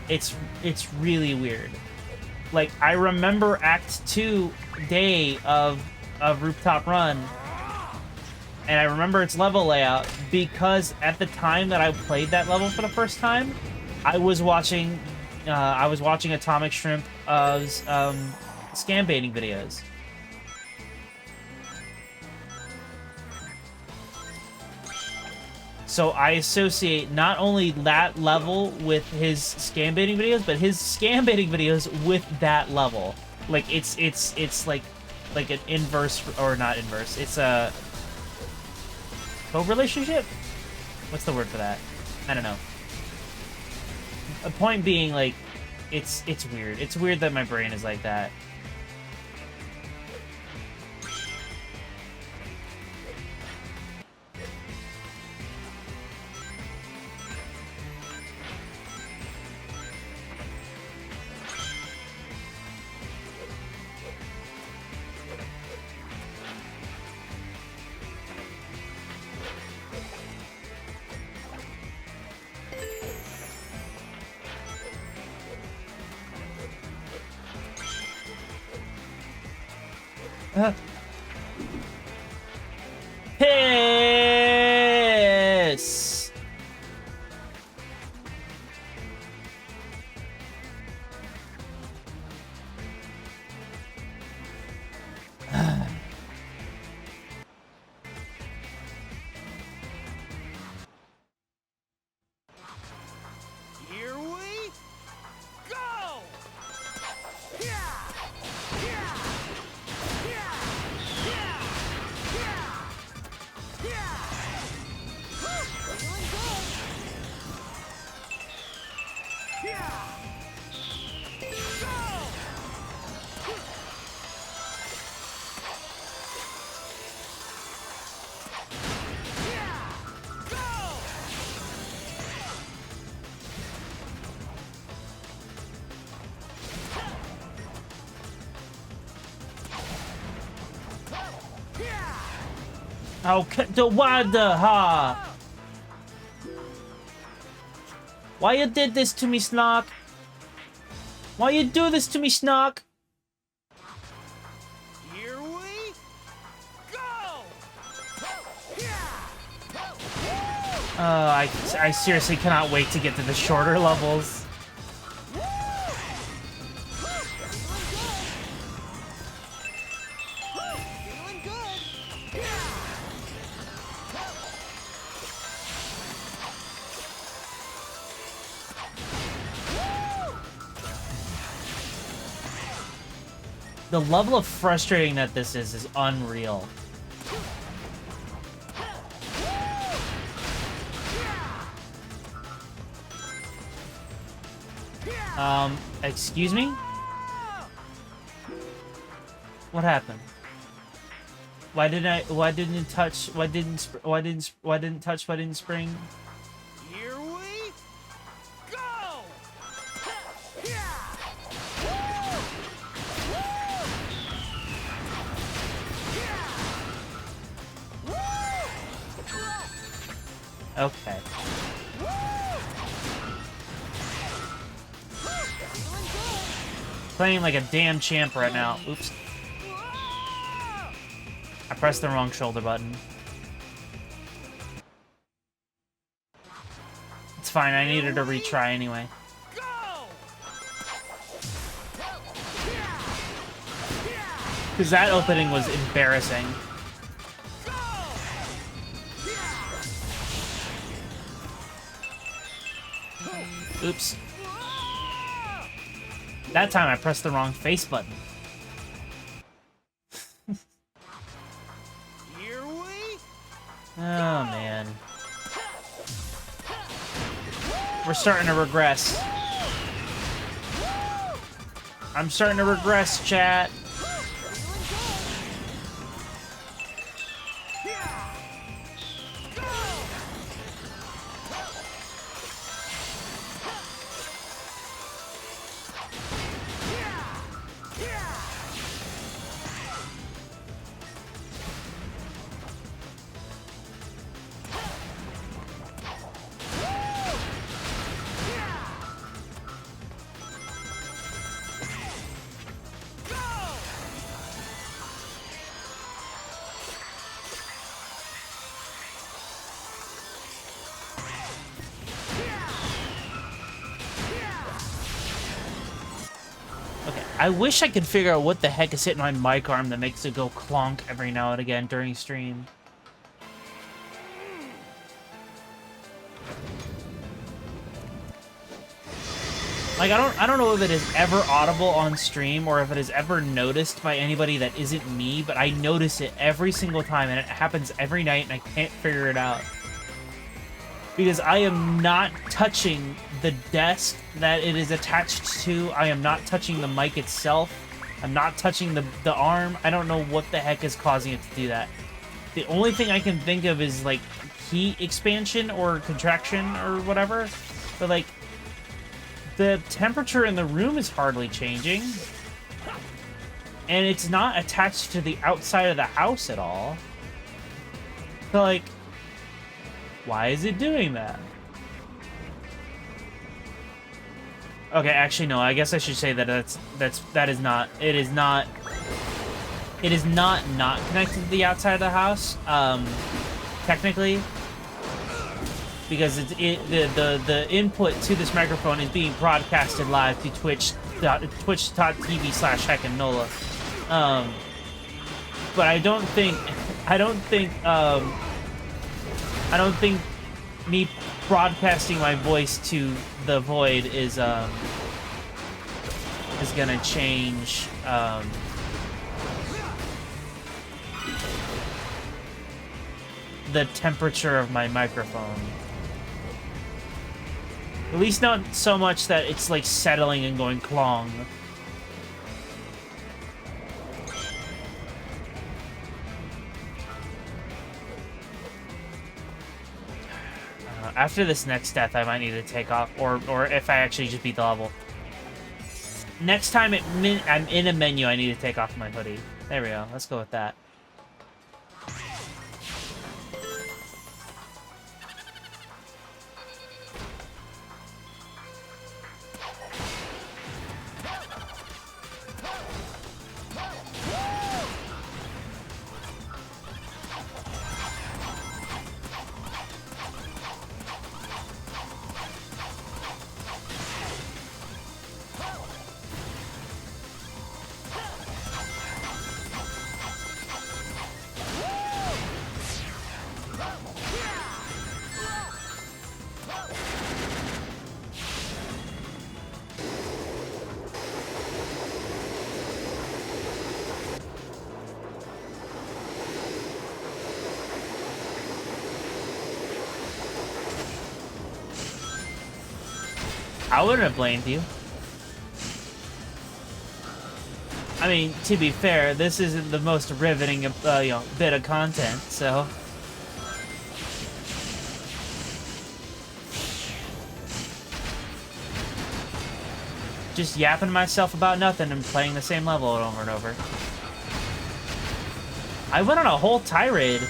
A: It's really weird. Like, I remember Act 2 day of Rooftop Run, and I remember its level layout because at the time that I played that level for the first time, I was watching Atomic Shrimp's scam baiting videos. So I associate not only that level with his scam baiting videos, but his scam baiting videos with that level. Like it's like an inverse, or not inverse. It's a co-relationship? What's the word for that? I don't know. A point being, like, it's weird. It's weird that my brain is like that. Piss!
B: Here we go! Yeah! Yeah! Yeah! Yeah! Yeah! Yeah! Feeling good! Yeah! Go! Yeah! Go!
A: Okay, what the ha? Why you did this to me, Snock? Why you do this to me, Snock?
B: Here we go!
A: I seriously cannot wait to get to the shorter levels.
B: Feeling good!
A: The level of frustrating that this is unreal. Excuse me? What happened? Why didn't spring?
B: Here we go!
A: Okay. Playing like a damn champ right now. Oops. I pressed the wrong shoulder button. It's fine, I needed to retry anyway. Because that opening was embarrassing. Oops. That time I pressed the wrong face button.
B: Here we
A: Oh, man. We're starting to regress. I'm starting to regress, chat. I wish I could figure out what the heck is hitting my mic arm that makes it go clonk every now and again during stream. Like, I don't know if it is ever audible on stream or if it is ever noticed by anybody that isn't me, but I notice it every single time, and it happens every night, and I can't figure it out. Because I am not touching the desk that it is attached to. I am not touching the mic itself. I'm not touching the arm. I don't know what the heck is causing it to do that. The only thing I can think of is, like, heat expansion or contraction or whatever. But, like, the temperature in the room is hardly changing. And it's not attached to the outside of the house at all. So, like, why is it doing that? Okay, actually, no. I guess I should say that that is not connected to the outside of the house. Technically, because the input to this microphone is being broadcasted live to twitch.tv/HeckandNola. But I don't think me broadcasting my voice to the void is gonna change the temperature of my microphone. At least not so much that it's like settling and going clong. After this next death, I might need to take off, or if I actually just beat the level. Next time I'm in a menu, I need to take off my hoodie. There we go. Let's go with that. I wouldn't have blamed you. I mean, to be fair, this isn't the most riveting, bit of content, so. Just yapping to myself about nothing and playing the same level over and over. I went on a whole tirade.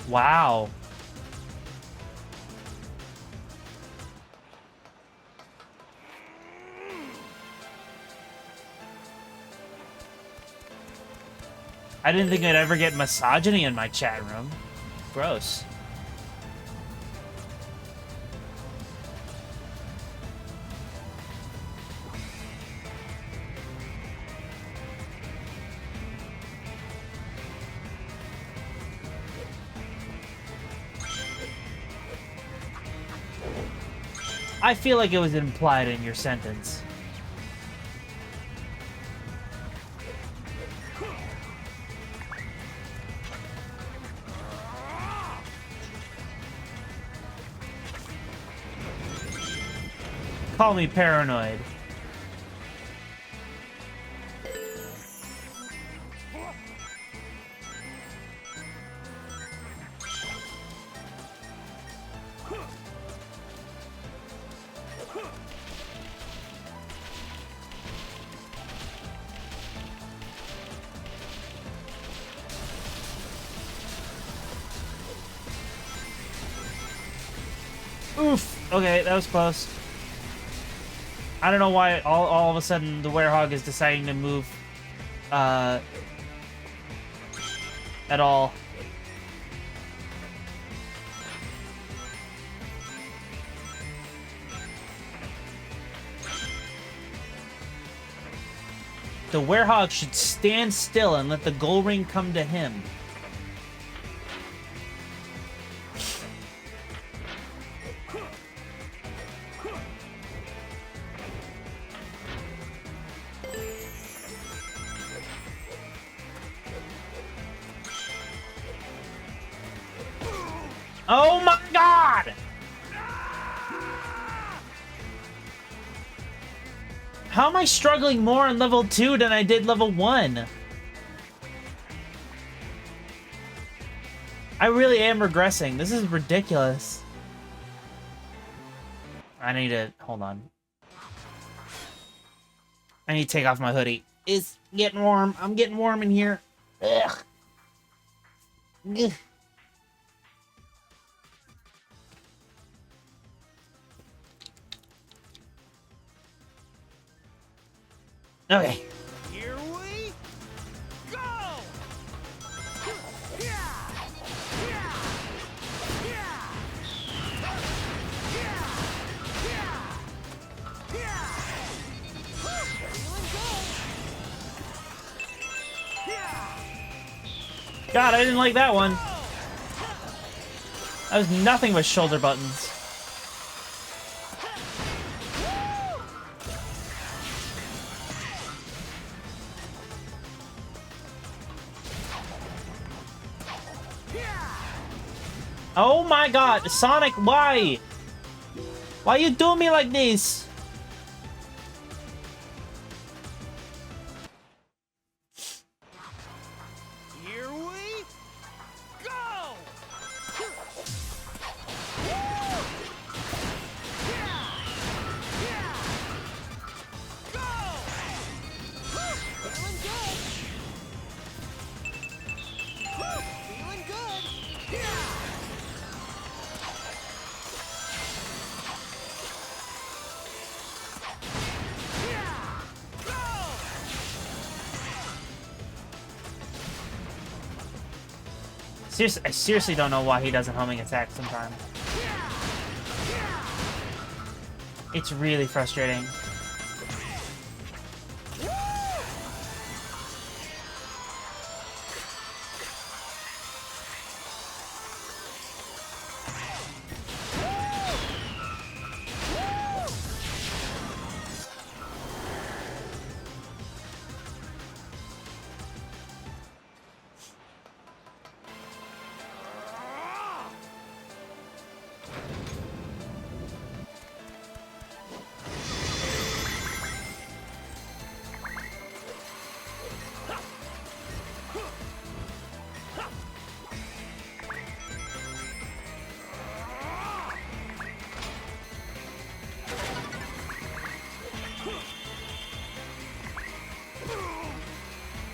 A: Wow. I didn't think I'd ever get misogyny in my chat room. Gross. I feel like it was implied in your sentence. Call me paranoid. Oof. Okay, that was close. I don't know why all of a sudden the werehog is deciding to move at all. The werehog should stand still and let the gold ring come to him. Oh my god! How am I struggling more on level 2 than I did level 1? I really am regressing. This is ridiculous. I need to... Hold on. I need to take off my hoodie. It's getting warm. I'm getting warm in here. Ugh. Ugh. Okay.
B: Here we go! Yeah! Yeah! Yeah! Yeah! Yeah! Feeling good! Yeah!
A: God, I didn't like that one. That was nothing but shoulder buttons. Oh my god, Sonic, why? Why you do me like this?
B: Here we go! Feeling good! Feeling good! Yeah!
A: I seriously don't know why he doesn't homing attack sometimes. It's really frustrating.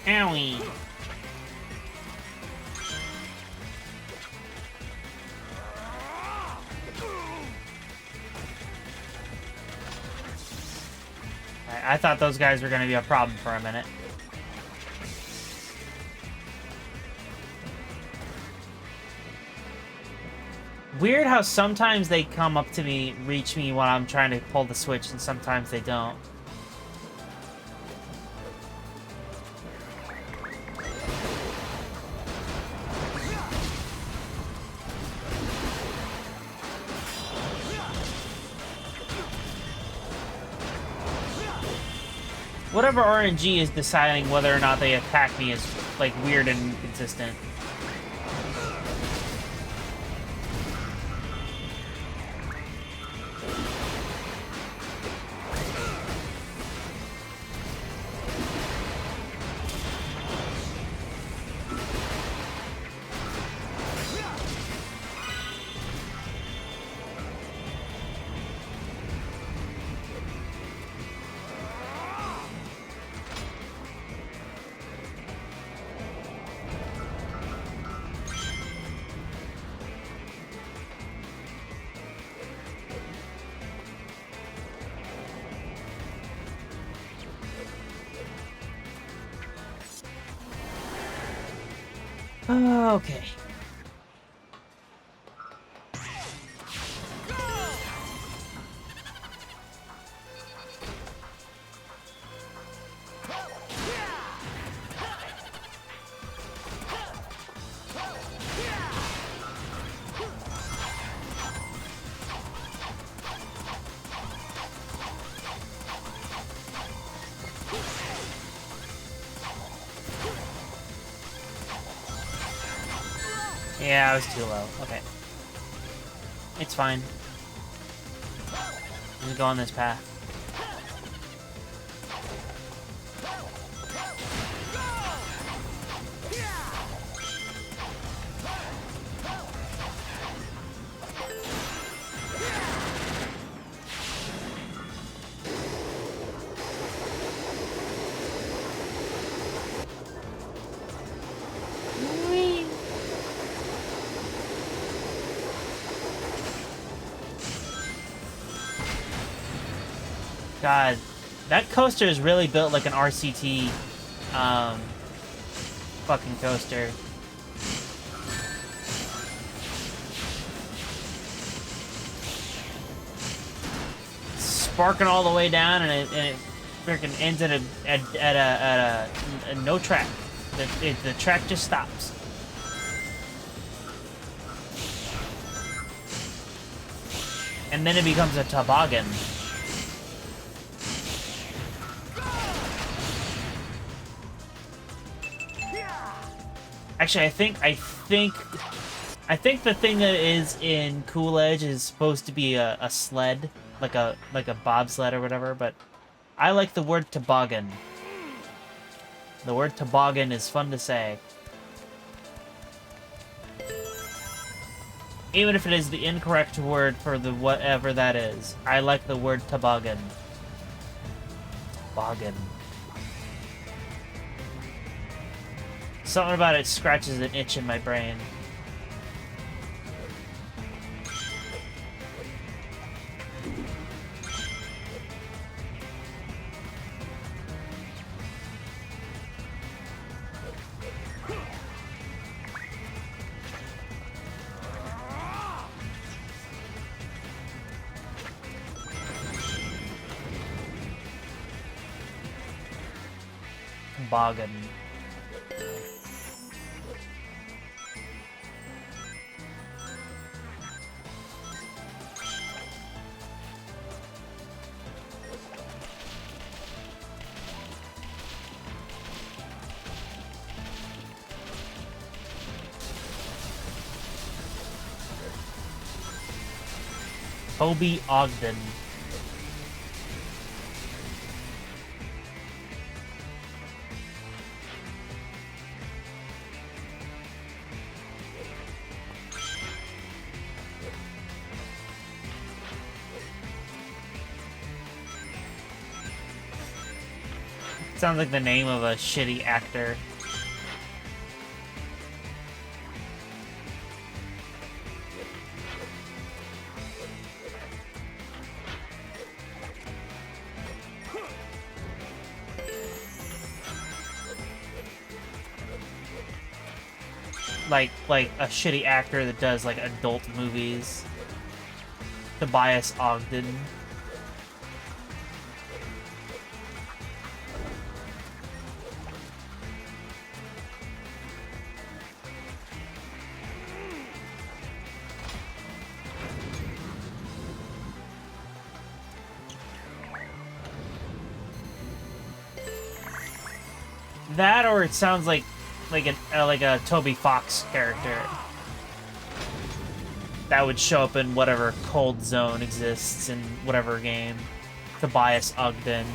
A: Owie. I thought those guys were going to be a problem for a minute. Weird how sometimes they come up to me, reach me when I'm trying to pull the switch, and sometimes they don't. Whatever RNG is deciding whether or not they attack me is, like, weird and inconsistent. Okay. Yeah, I was too low. Okay. It's fine. Just go on this path. God, that coaster is really built like an RCT, fucking coaster. Sparking all the way down, and it freaking ends at a no track. The track just stops. And then it becomes a toboggan. Actually, I think the thing that is in Cool Edge is supposed to be a sled, like a bobsled or whatever, but I like the word toboggan. The word toboggan is fun to say. Even if it is the incorrect word for the whatever that is. I like the word toboggan. Toboggan. Something about it scratches an itch in my brain. Toboggan. Toby Ogden. Sounds like the name of a shitty actor. Like a shitty actor that does like adult movies. Tobias Ogden. That, or it sounds like a Toby Fox character that would show up in whatever cold zone exists in whatever game. Tobias Ogden.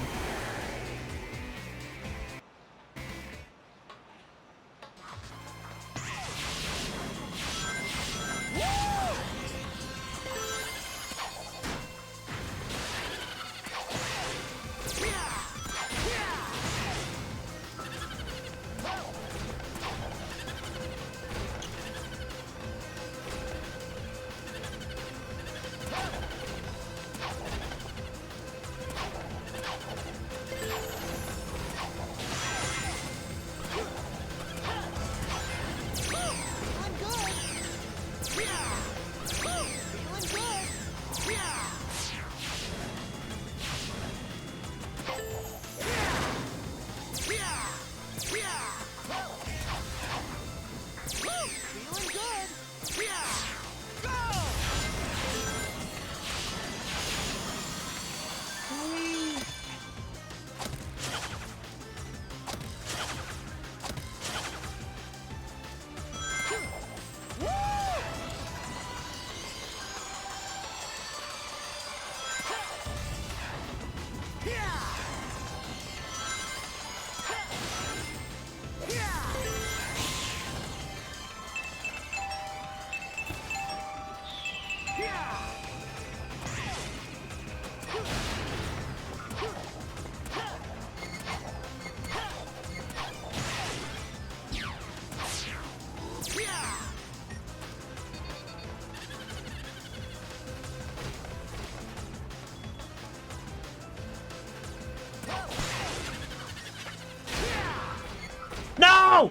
A: No!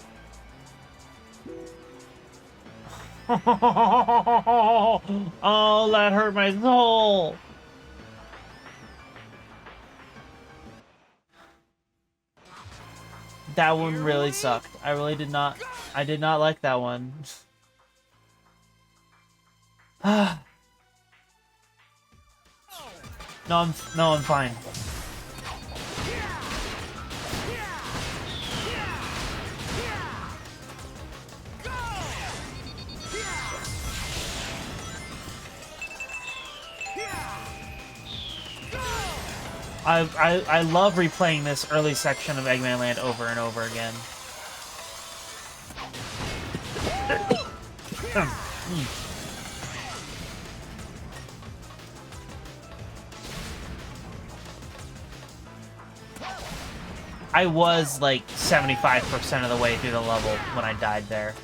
A: Oh, that hurt my soul. That one really sucked. I really did not. I did not like that one. No, I'm fine. I love replaying this early section of Eggmanland over and over again. I was like 75% of the way through the level when I died there.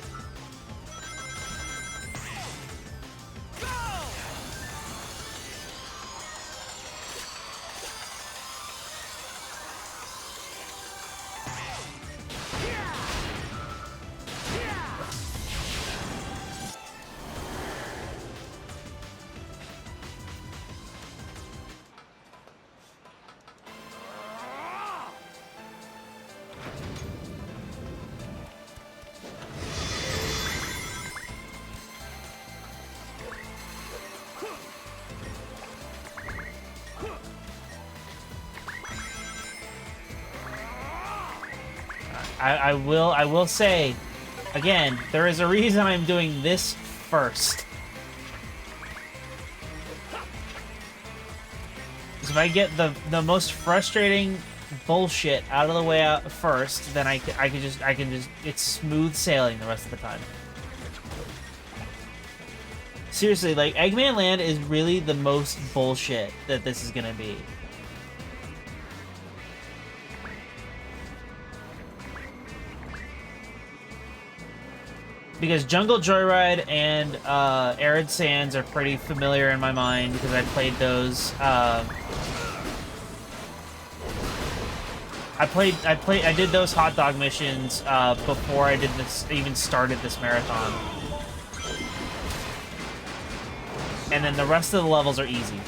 A: I will say, again, there is a reason I'm doing this first. Because if I get the most frustrating bullshit out of the way out first, then I can just it's smooth sailing the rest of the time. Seriously, like Eggmanland is really the most bullshit that this is gonna be. Because Jungle Joyride and Arid Sands are pretty familiar in my mind because I played those. I did those hot dog missions before I did this, even started this marathon. And then the rest of the levels are easy.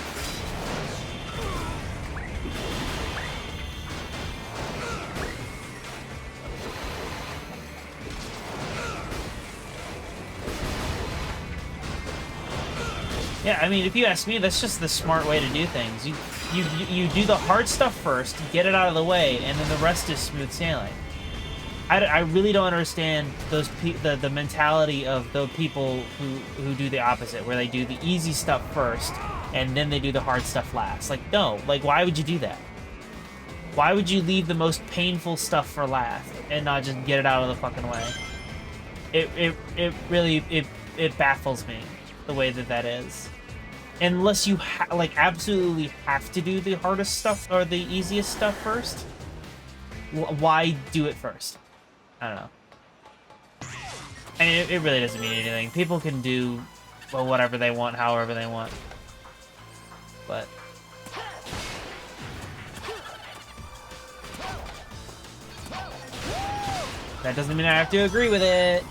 A: Yeah, I mean, if you ask me, that's just the smart way to do things. You do the hard stuff first, get it out of the way, and then the rest is smooth sailing. I really don't understand the mentality of the people who do the opposite, where they do the easy stuff first and then they do the hard stuff last. Like, no, like, why would you do that? Why would you leave the most painful stuff for last and not just get it out of the fucking way? It really baffles me the way that is. Unless you like absolutely have to do the hardest stuff or the easiest stuff first, why do it first? I don't know. I mean, it really doesn't mean anything. People can do, well, whatever they want, however they want. But that doesn't mean I have to agree with it.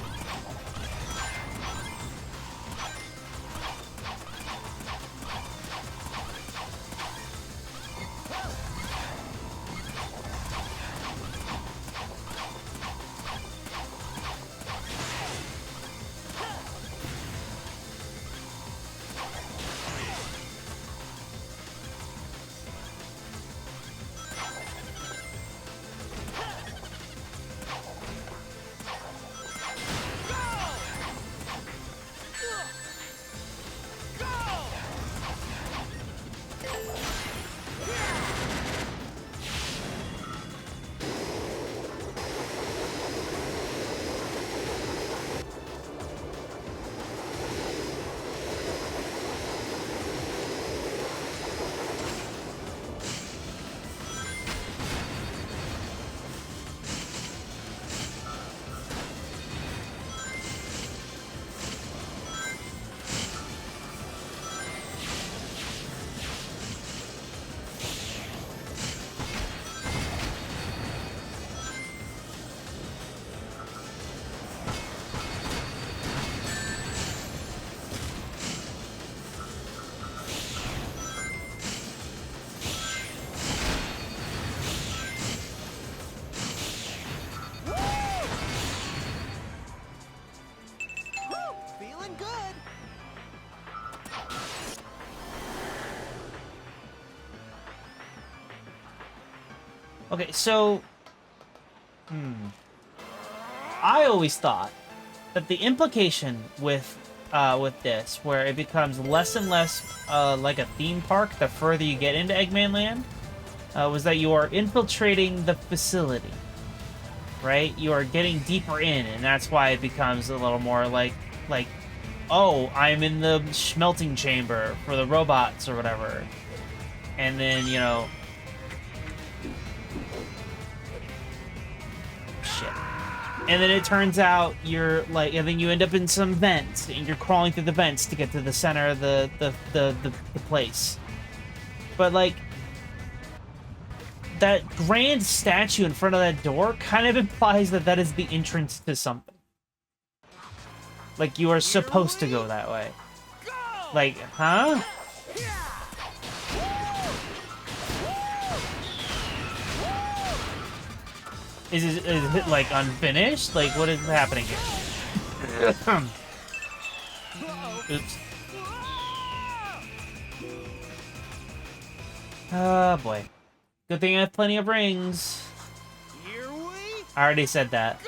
B: Feeling good.
A: Okay, so I always thought that the implication with this, where it becomes less and less like a theme park the further you get into Eggmanland, was that you are infiltrating the facility, right? You are getting deeper in, and that's why it becomes a little more like, oh, I'm in the smelting chamber for the robots or whatever. And then, you know... Shit. And then it turns out you're, like... And then you end up in some vents, and you're crawling through the vents to get to the center of the place. But, like... That grand statue in front of that door kind of implies that that is the entrance to something. Like, you are supposed to go that way. Like, huh? Is it, like, unfinished? Like, what is happening here? Oops. Oh, boy. Good thing I have plenty of rings. I already said that.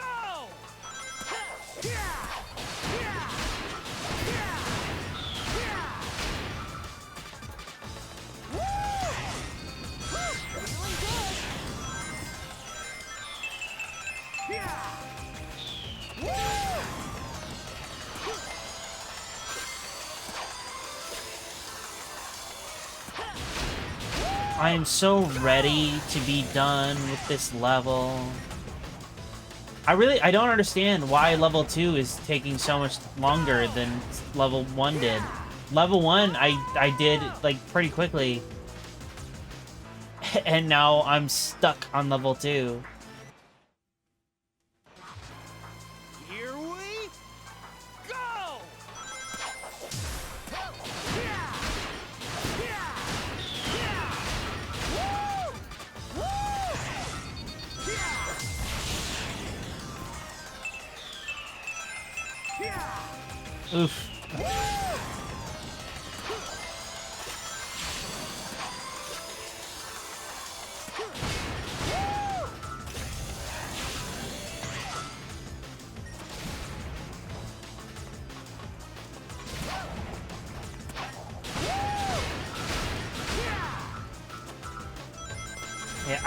A: I am so ready to be done with this level. I don't understand why level 2 is taking so much longer than level 1 did. Level 1, I did, like, pretty quickly. And now I'm stuck on level 2.
B: Here we go!
A: Oof.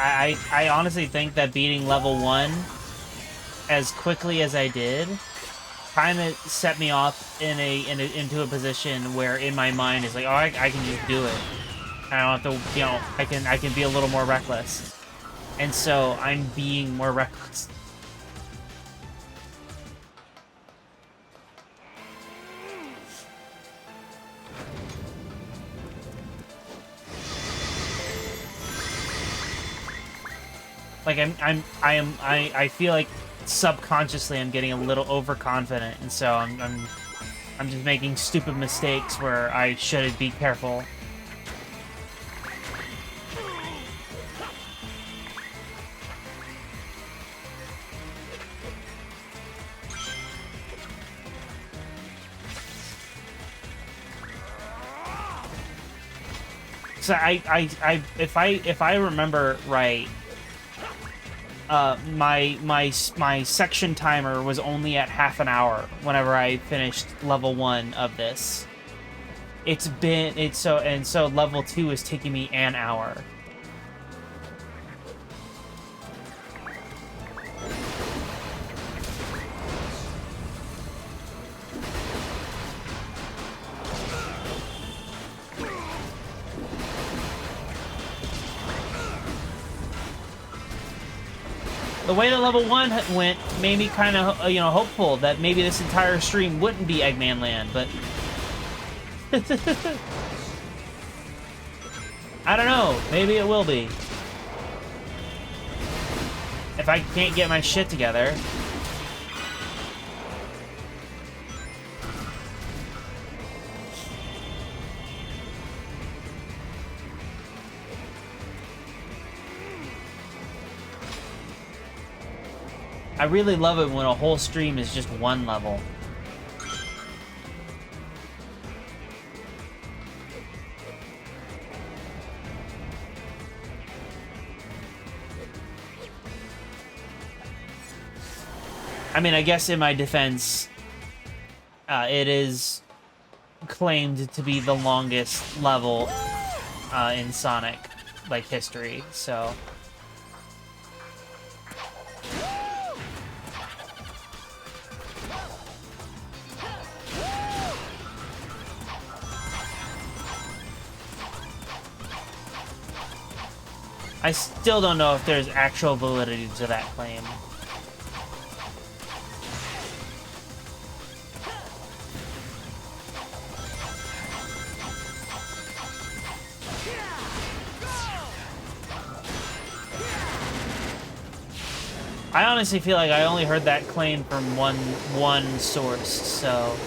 A: I honestly think that beating level 1 as quickly as I did kind of set me off into a position where in my mind is like, oh, I can just do it. I don't have to, you know, I can be a little more reckless. And so I'm being more reckless. Like I feel like subconsciously I'm getting a little overconfident, and so I'm just making stupid mistakes where I should be careful. So if I remember right, my section timer was only at half an hour whenever I finished level 1 of this. So level 2 is taking me an hour. The way that level 1 went made me kind of, you know, hopeful that maybe this entire stream wouldn't be Eggmanland, but... I don't know. Maybe it will be. If I can't get my shit together. I really love it when a whole stream is just one level. I mean, I guess in my defense, it is claimed to be the longest level in Sonic, like, history, so... I still don't know if there's actual validity to that claim. I honestly feel like I only heard that claim from one source, so...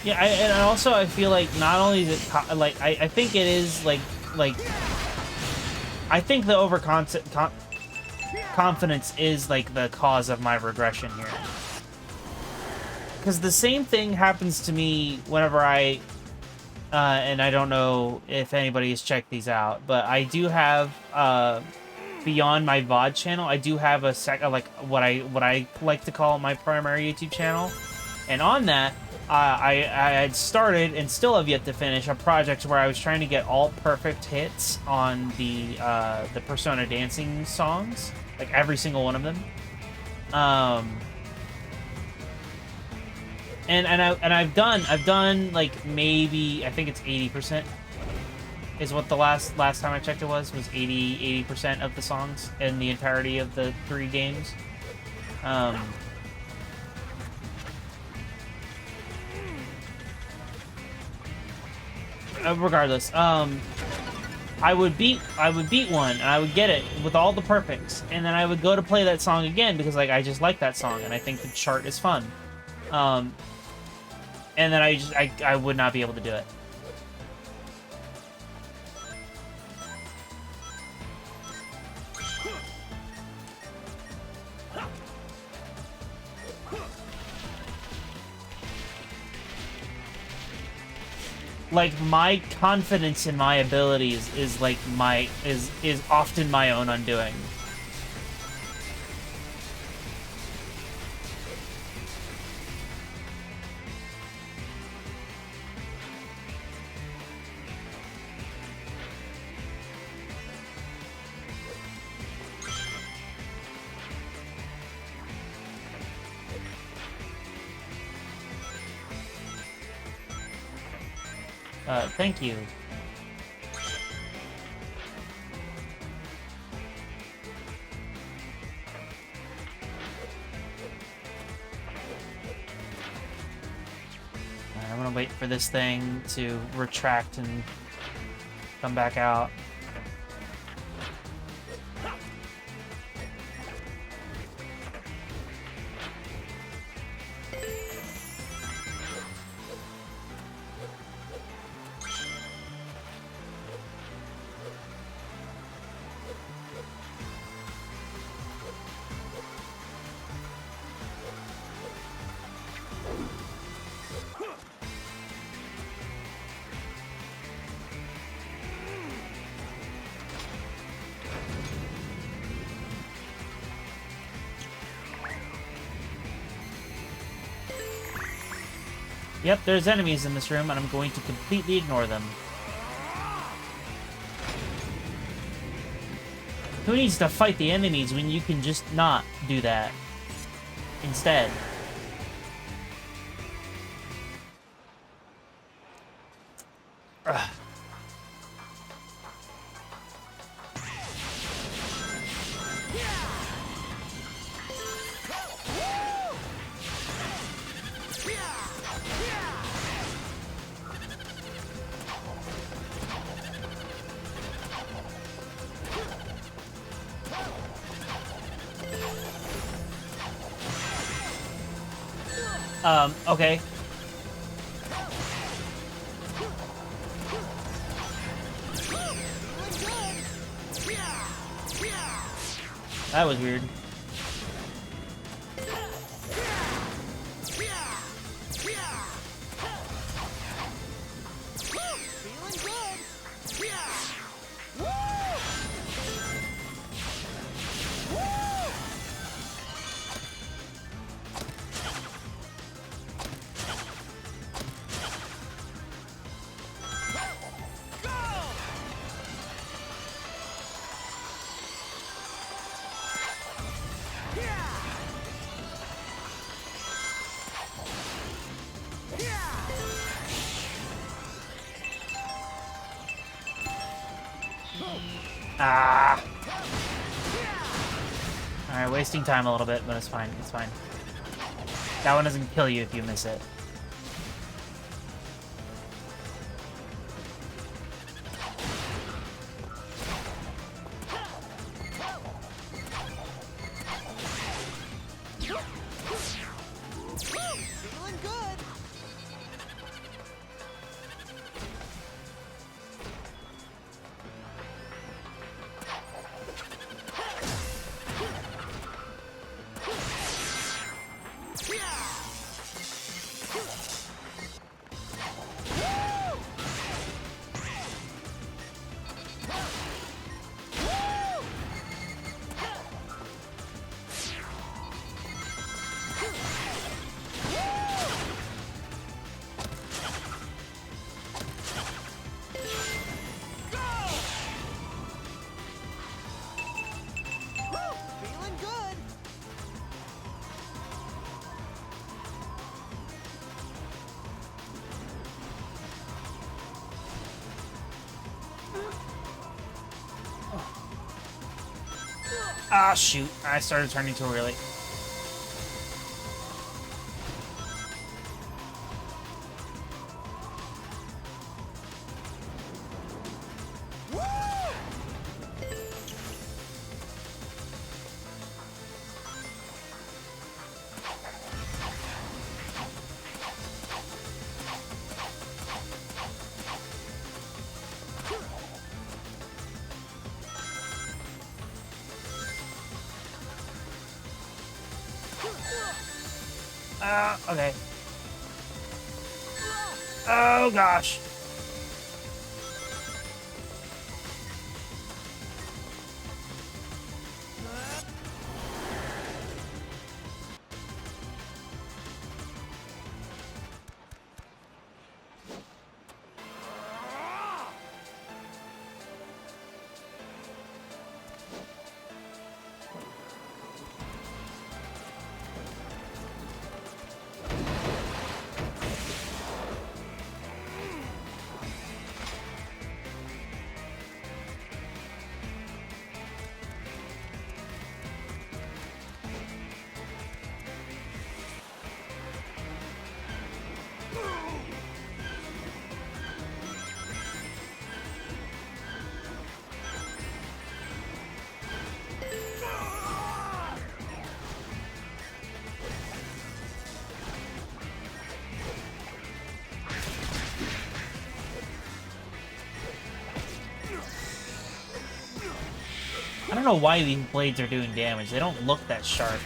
A: Yeah, and also I feel like not only is it like I think it is like I think the confidence is like the cause of my regression here, because the same thing happens to me whenever I and I don't know if anybody has checked these out, but I do have beyond my VOD channel, I do have a like what I like to call my primary YouTube channel, and on that. I had started and still have yet to finish a project where I was trying to get all perfect hits on the Persona dancing songs, like every single one of them. I've done like maybe I think it's 80% is what the last time I checked it was 80% of the songs in the entirety of the 3 games. Regardless, I would beat one and I would get it with all the perfects, and then I would go to play that song again because like I just like that song and I think the chart is fun. and then I would not be able to do it. Like, my confidence in my abilities is like is often my own undoing. Thank you. Alright, I'm gonna wait for this thing to retract and come back out. Yep, there's enemies in this room, and I'm going to completely ignore them. Who needs to fight the enemies when you can just not do that instead? Ugh. Okay. That was weird. Ah! Alright, wasting time a little bit, but it's fine. It's fine. That one doesn't kill you if you miss it. Ah, shoot. I started turning too early. Okay. Oh, gosh. I don't know why these blades are doing damage. They don't look that sharp.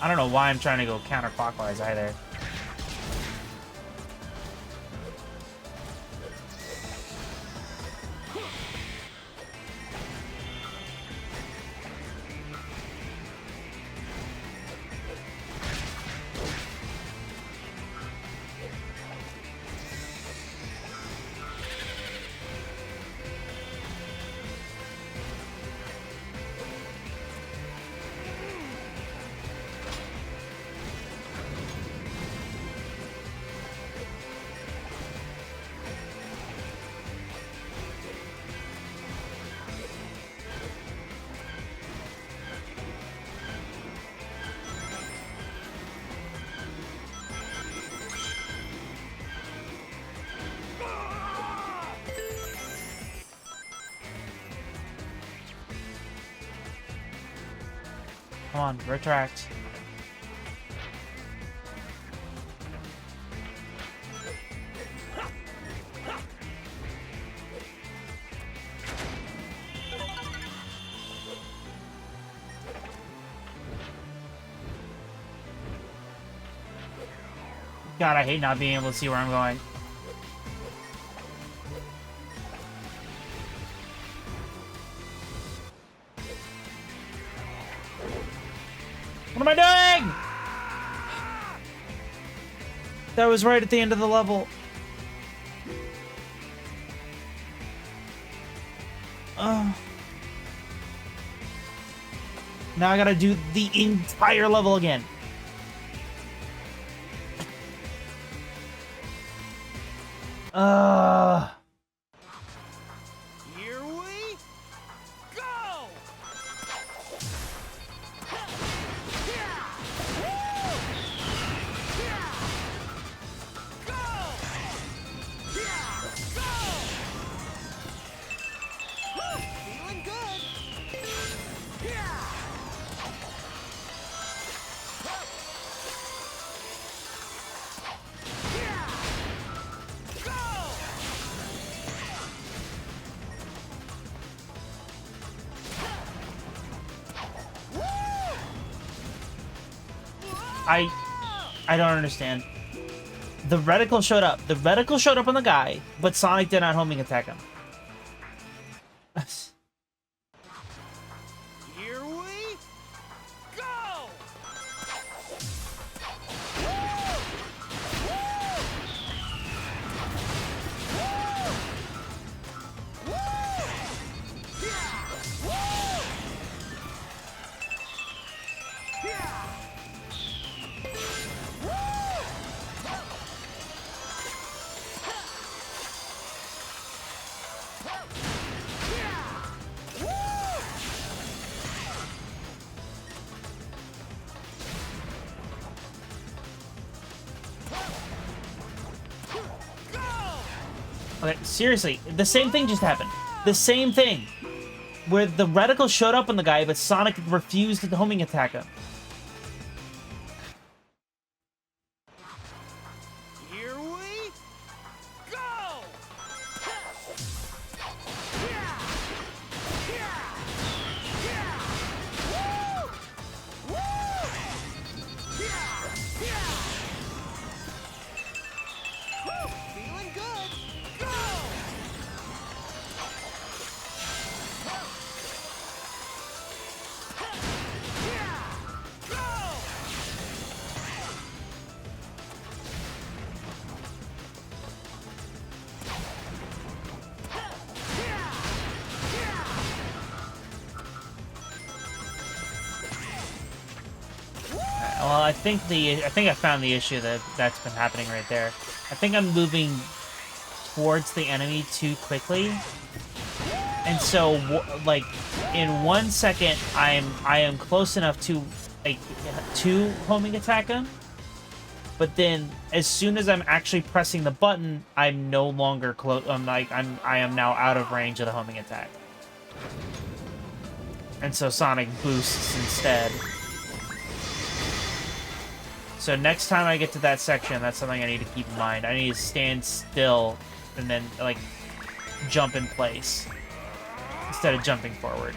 A: I don't know why I'm trying to go counterclockwise either. Come on, retract. God, I hate not being able to see where I'm going. What am I doing? That was right at the end of the level. Now I gotta do the entire level again.
B: Here we go! Feeling good.
A: I don't understand. The reticle showed up. The reticle showed up on the guy, but Sonic did not homing attack him.
B: Here we go!
A: Okay, seriously, the same thing just happened. The same thing. Where the reticle showed up on the guy, but Sonic refused to homing attack him.
B: Here we go!
A: Well, I think I found the issue that's been happening right there. I think I'm moving towards the enemy too quickly, and so like in 1 second I am close enough to like to homing attack him, but then as soon as I'm actually pressing the button, I'm no longer close. I am now out of range of the homing attack, and so Sonic boosts instead. So next time I get to that section, that's something I need to keep in mind. I need to stand still and then, like, jump in place instead of jumping forward.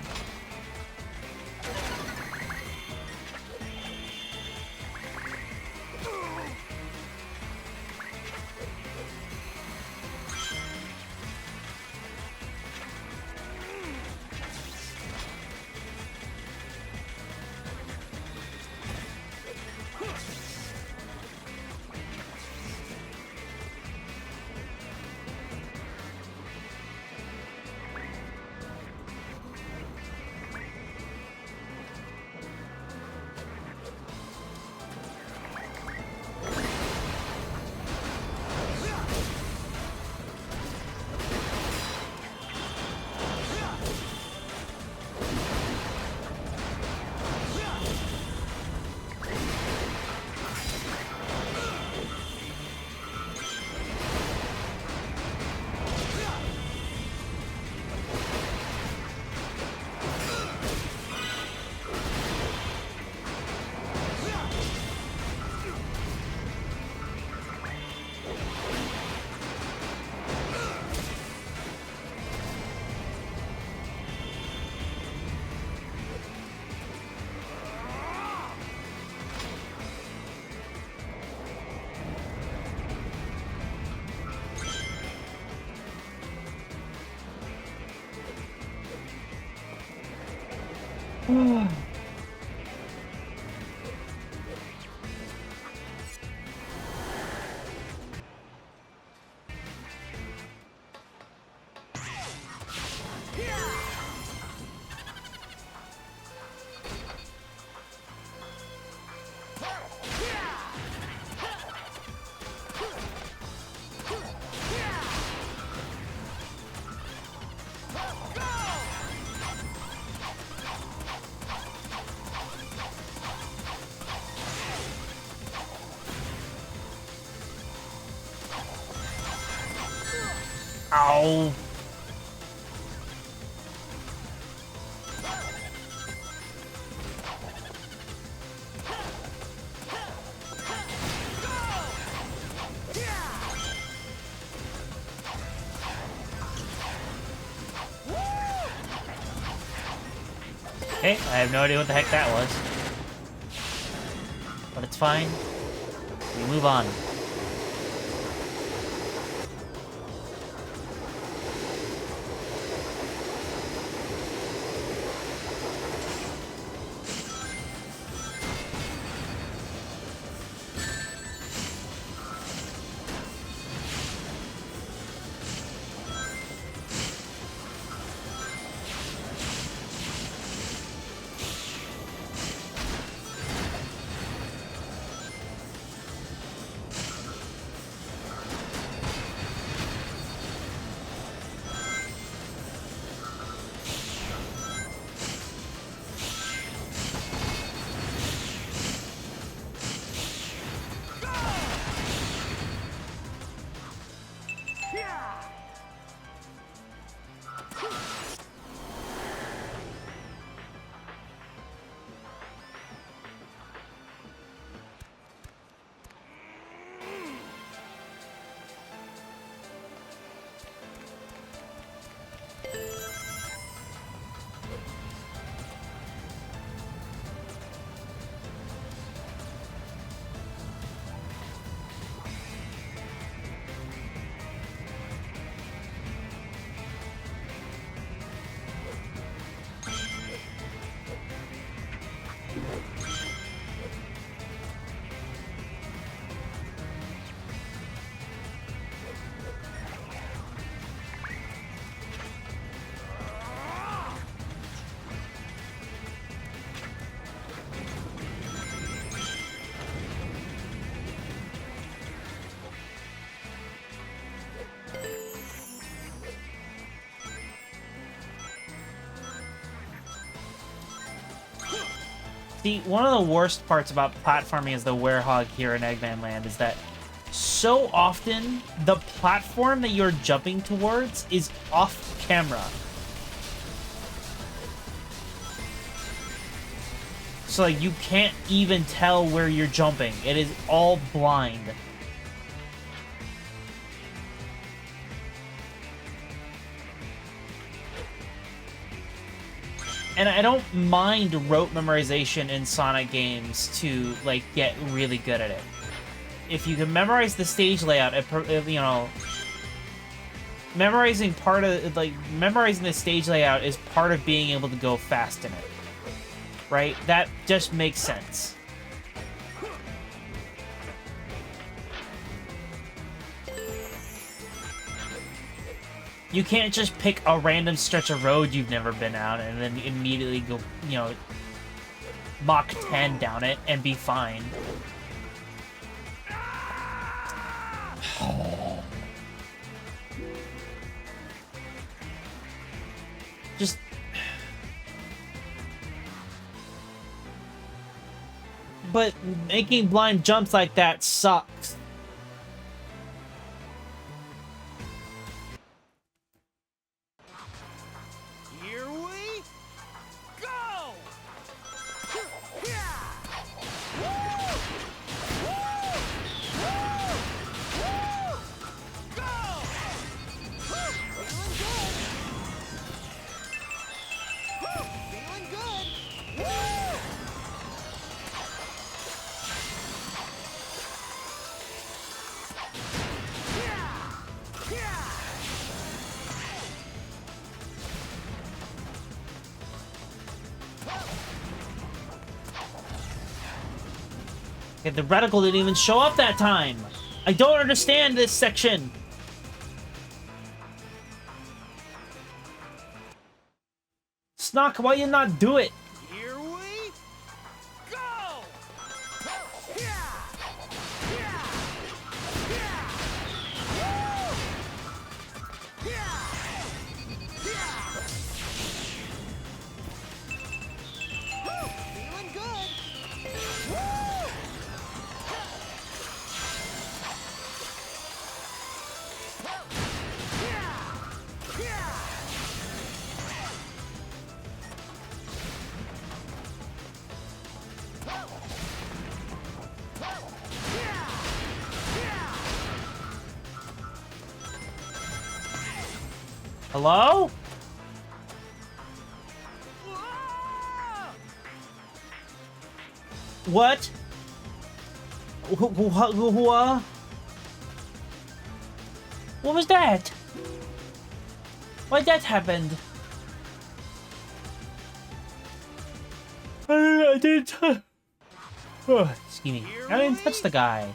A: Ow. Okay, I have no idea what the heck that was. But it's fine. We move on. See, one of the worst parts about platforming as the werehog here in Eggmanland is that so often the platform that you're jumping towards is off camera. So like you can't even tell where you're jumping. It is all blind. And I don't mind rote memorization in Sonic games to, like, get really good at it. If you can memorize the stage layout, you know, memorizing the stage layout is part of being able to go fast in it. Right? That just makes sense. You can't just pick a random stretch of road you've never been on and then immediately go, you know, Mach 10 down it and be fine. Just... But making blind jumps like that sucks.
B: Here we go! Feeling good!
A: Okay, the reticle didn't even show up that time. I don't understand this section. Snock, why you not do it?
B: Here we go! Feeling good!
A: Hello? What? What was that? Why that happened? I didn't touch... Oh, excuse me. I didn't touch the guy.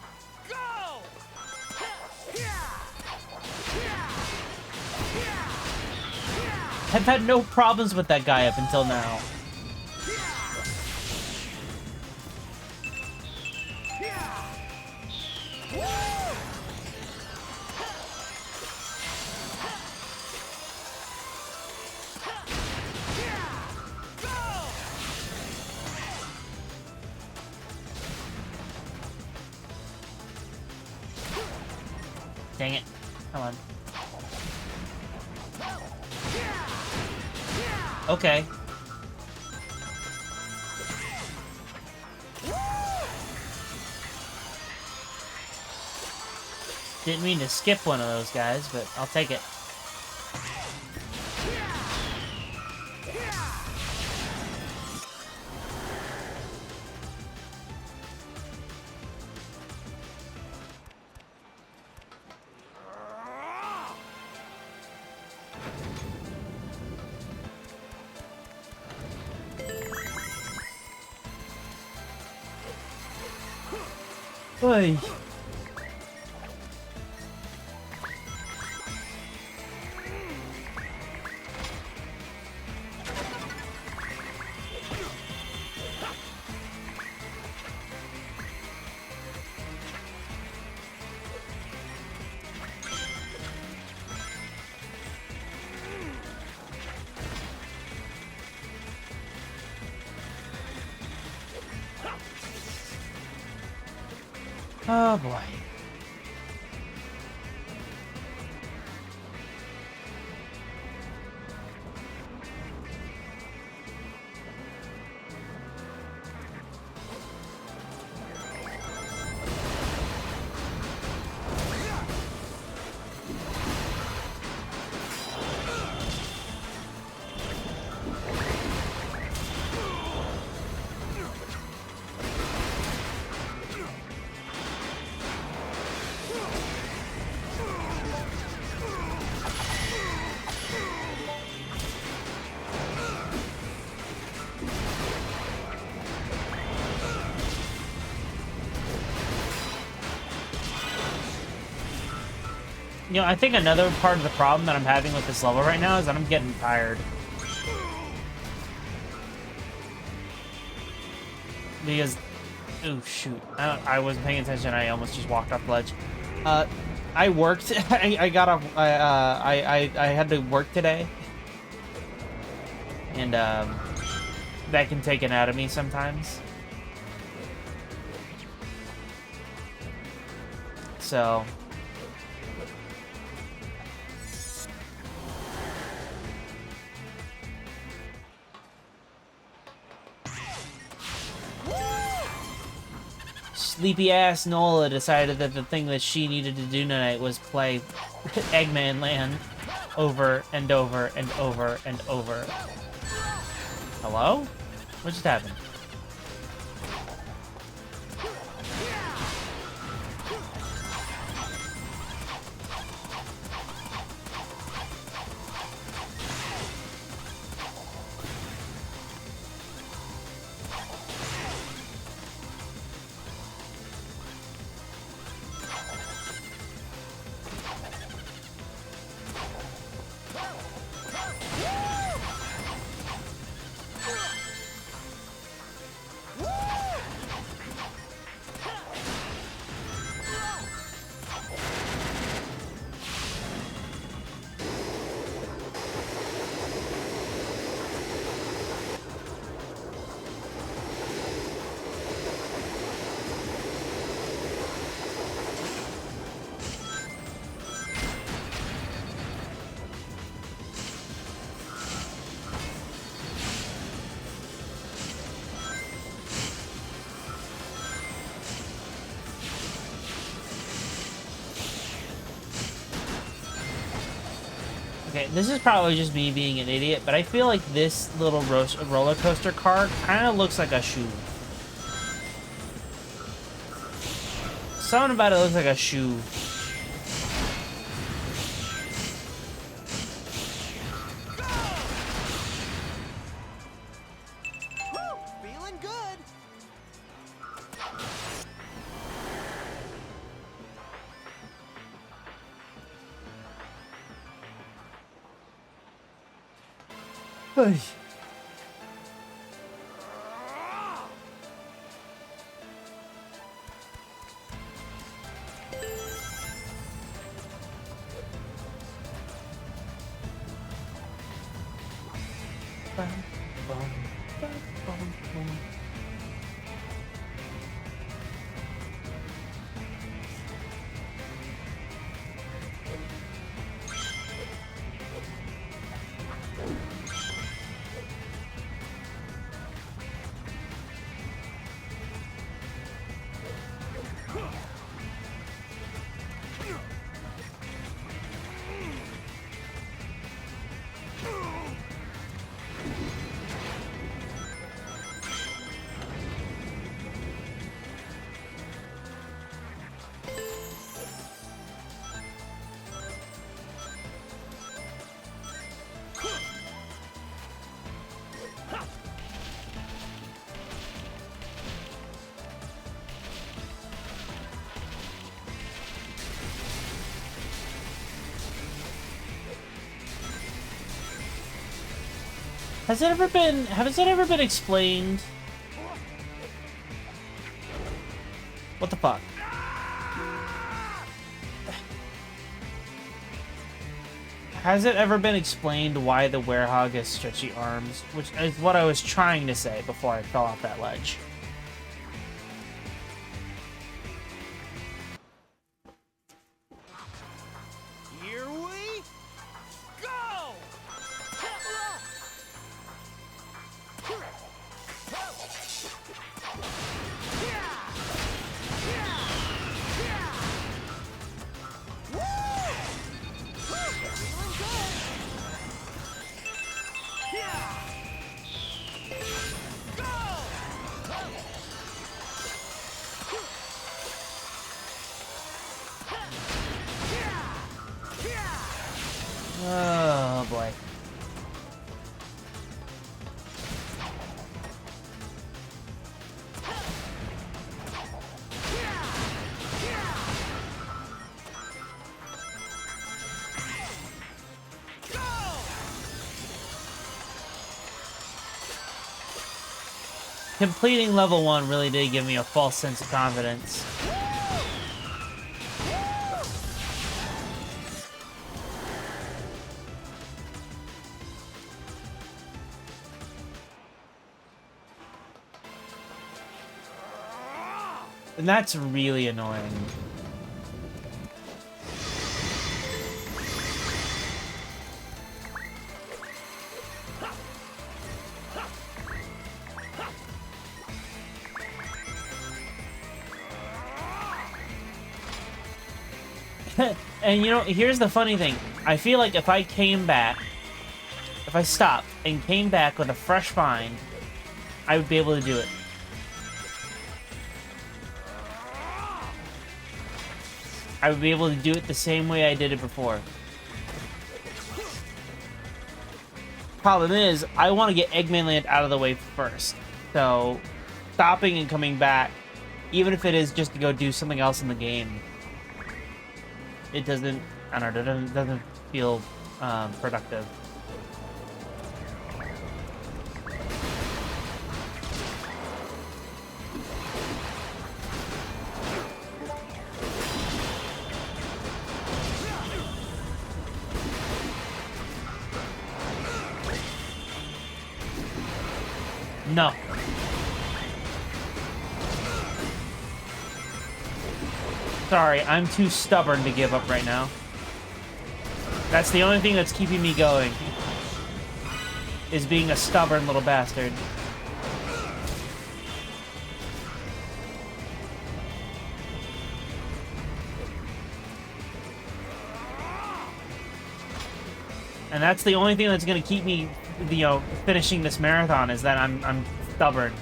A: I've had no problems with that guy up until now. Dang it. Come on. Okay. Didn't mean to skip one of those guys, but I'll take it. Oy. Oh boy. You know, I think another part of the problem that I'm having with this level right now is that I'm getting tired. Because, oh shoot, I wasn't paying attention. I almost just walked off the ledge. I worked. I got off. I had to work today, and that can take it out of me sometimes. So. Sleepy ass Nola decided that the thing that she needed to do tonight was play Eggmanland over and over and over and over. Hello? What just happened? Okay, this is probably just me being an idiot, but I feel like this little roller coaster car kind of looks like a shoe. Something about it looks like a shoe.
B: Feeling good.
A: Hey. Has it ever been explained? What the fuck? Has it ever been explained why the werehog has stretchy arms? Which is what I was trying to say before I fell off that ledge. completing level 1 really did give me a false sense of confidence. And that's really annoying. And you know, here's the funny thing. I feel like if I came back, if I stopped and came back with a fresh find, I would be able to do it. I would be able to do it the same way I did it before. Problem is, I want to get Eggmanland out of the way first. So, stopping and coming back, even if it is just to go do something else in the game, it doesn't, I don't know, it doesn't feel productive. No. Sorry, I'm too stubborn to give up right now. That's the only thing that's keeping me going. Is being a stubborn little bastard. And that's the only thing that's gonna keep me, you know, finishing this marathon, is that I'm stubborn.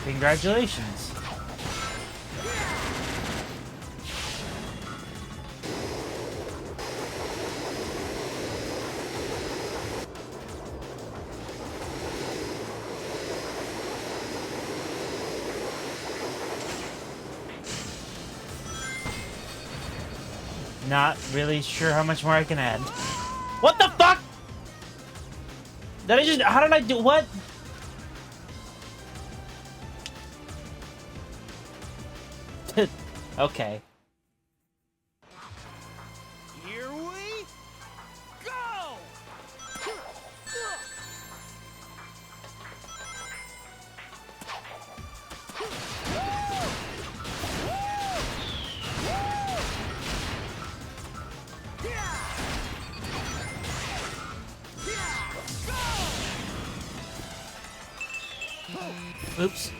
A: Congratulations. Not really sure how much more I can add. What the fuck? Did I just... How did I do... What? Okay.
B: Here we go!
A: Oops.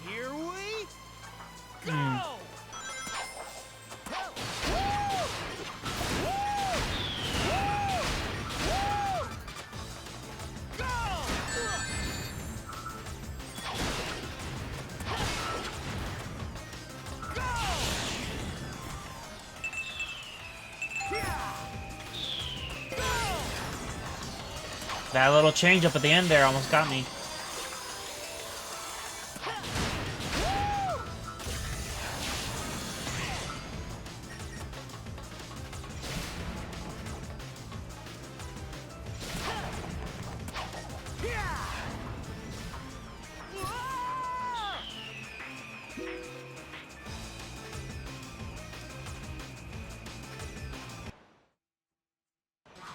B: Here we go!
A: That little change up at the end there almost got me.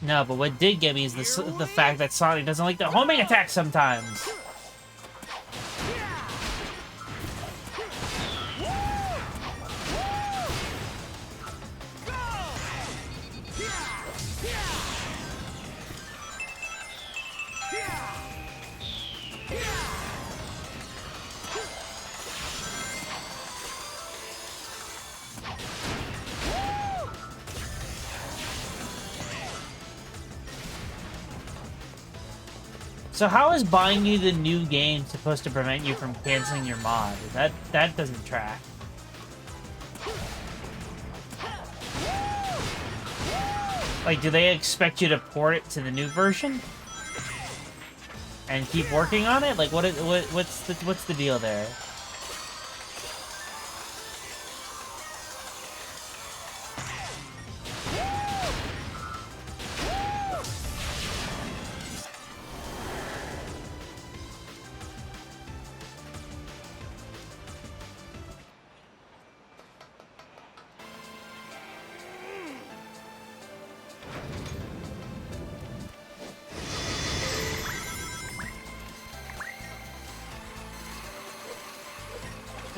A: No, but what did get me is the fact that Sonic doesn't like the homing attack sometimes. So how is buying you the new game supposed to prevent you from canceling your mod? That doesn't track. Like, do they expect you to port it to the new version and keep working on it? Like, what's the deal there?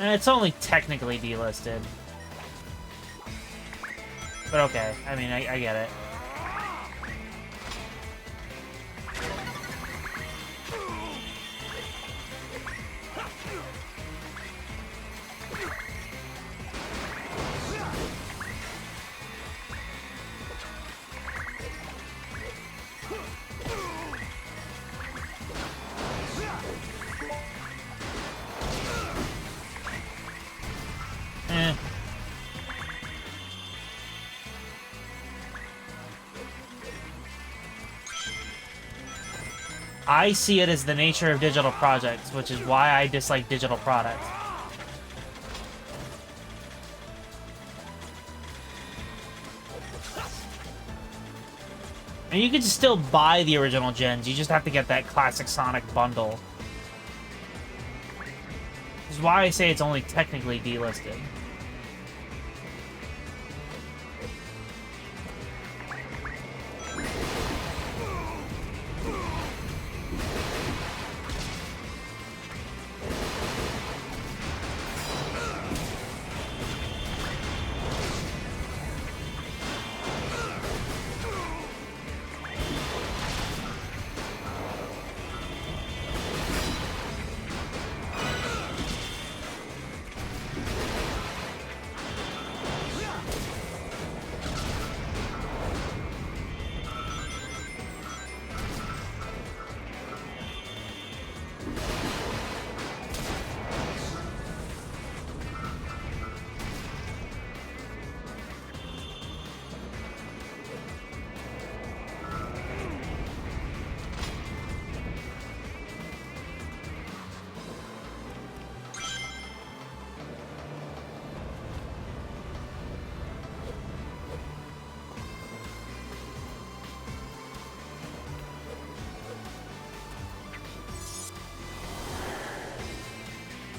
A: And it's only technically delisted. But okay, I mean, I get it. Eh. I see it as the nature of digital projects, which is why I dislike digital products. And you can still buy the original gens, you just have to get that classic Sonic bundle. Which is why I say it's only technically delisted.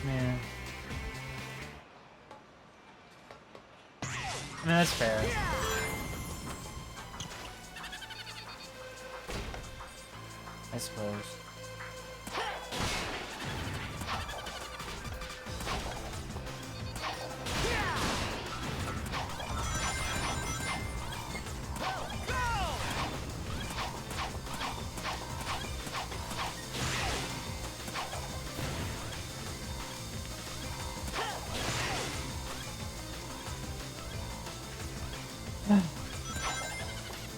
A: Yeah. I mean, that's fair. I suppose.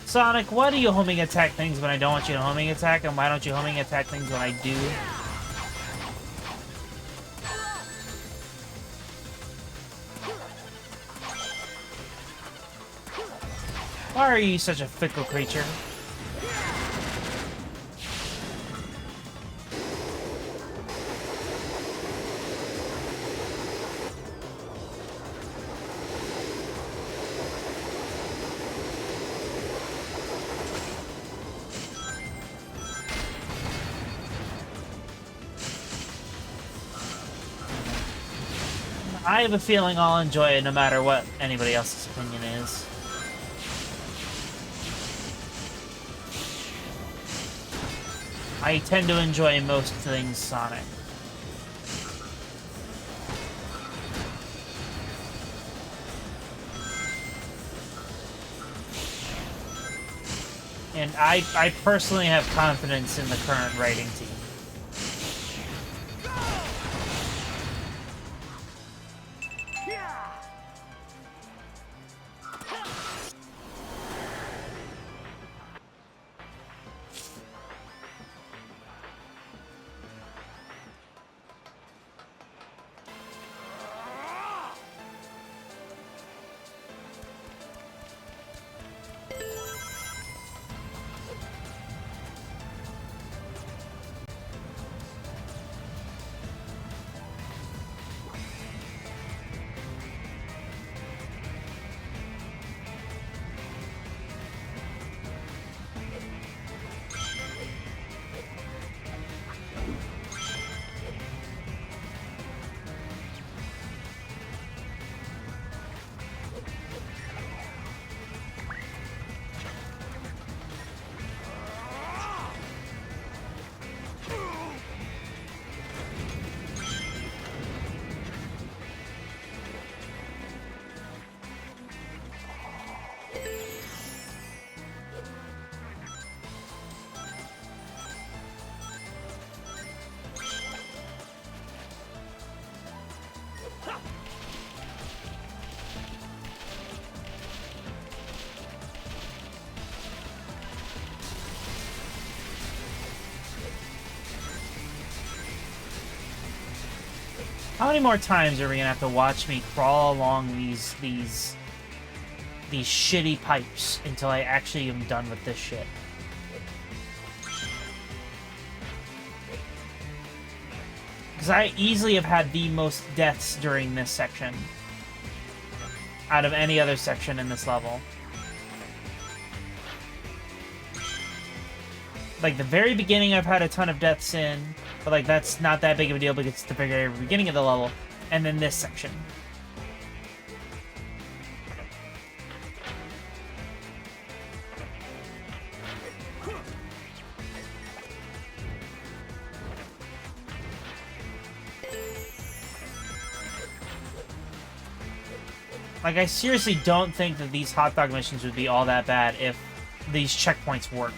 A: Sonic, why do you homing attack things when I don't want you to homing attack, and why don't you homing attack things when I do? Why are you such a fickle creature? I have a feeling I'll enjoy it no matter what anybody else's opinion is. I tend to enjoy most things Sonic. And I personally have confidence in the current writing team. How many more times are we gonna have to watch me crawl along these shitty pipes until I actually am done with this shit? Because I easily have had the most deaths during this section out of any other section in this level. Like, the very beginning I've had a ton of deaths in, but, like, that's not that big of a deal because it's the very beginning of the level. And then this section. Like, I seriously don't think that these hot dog missions would be all that bad if these checkpoints worked.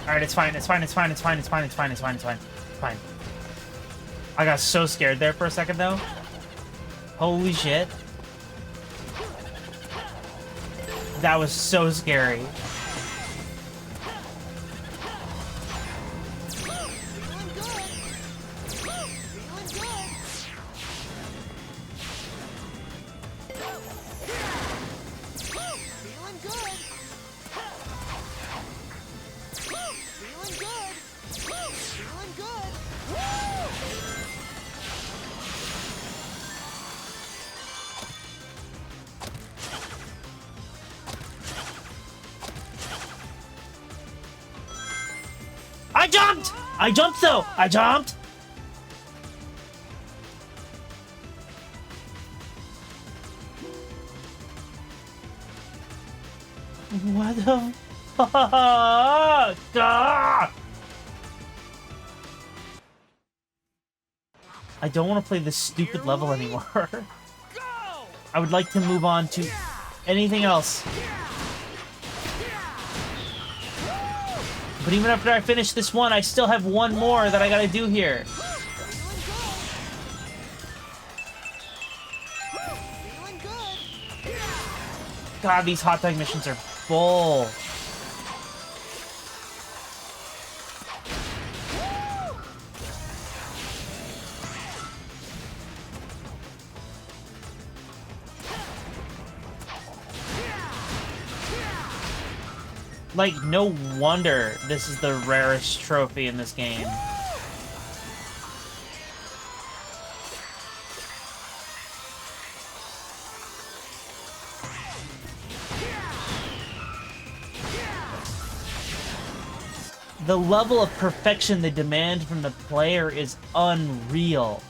A: Alright, it's fine, it's fine, it's fine, it's fine, it's fine, it's fine, it's fine, it's fine. It's fine. I got so scared there for a second, though. Holy shit. That was so scary. I jumped! I jumped, though! I jumped! What the fuck? Ah! I don't want to play this stupid level anymore. I would like to move on to anything else. But even after I finish this one, I still have one more that I gotta do here. God, these hot dog missions are full. Like, no wonder this is the rarest trophy in this game. The level of perfection they demand from the player is unreal.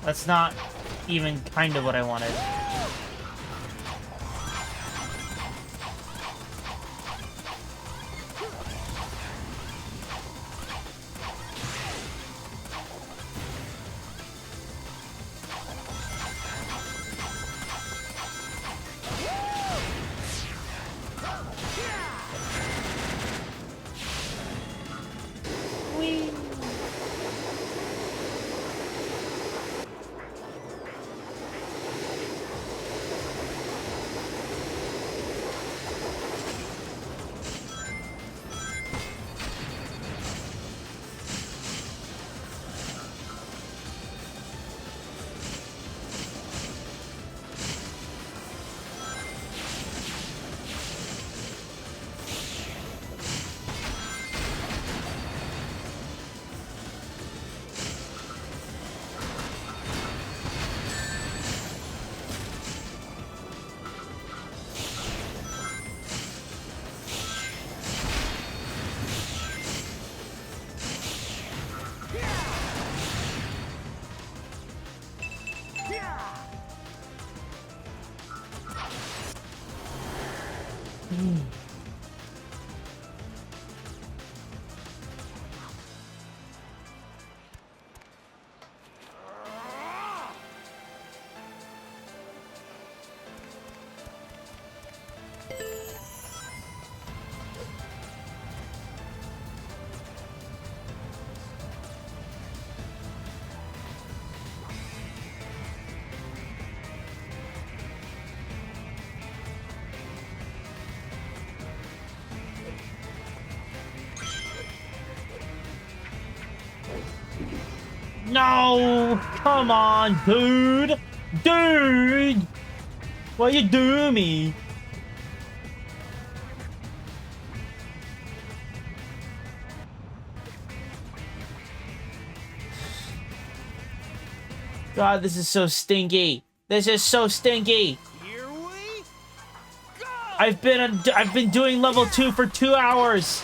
A: That's not even kind of what I wanted. No! Come on, dude! Dude! Why you do me? God, this is so stinky. This is so stinky.
B: Here we go!
A: I've been doing level 2 for 2 hours.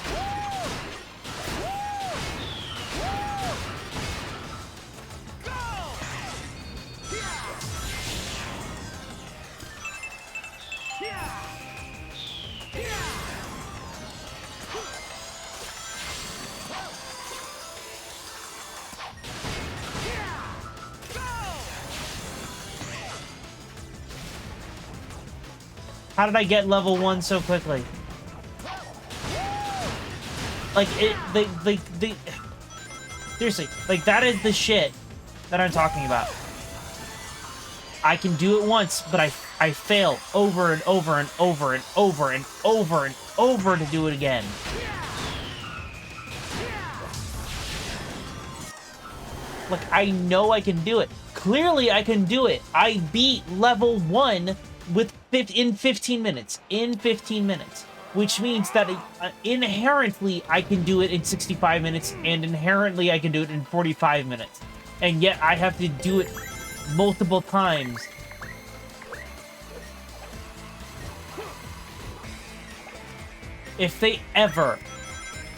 A: How did I get level 1 so quickly? Like, seriously, like, that is the shit that I'm talking about. I can do it once, but I fail over and over and over and over and over and over to do it again. Like, I know I can do it. Clearly, I can do it. I beat level 1 in 15 minutes. In 15 minutes. Which means that inherently, I can do it in 65 minutes, and inherently, I can do it in 45 minutes. And yet, I have to do it multiple times. If they ever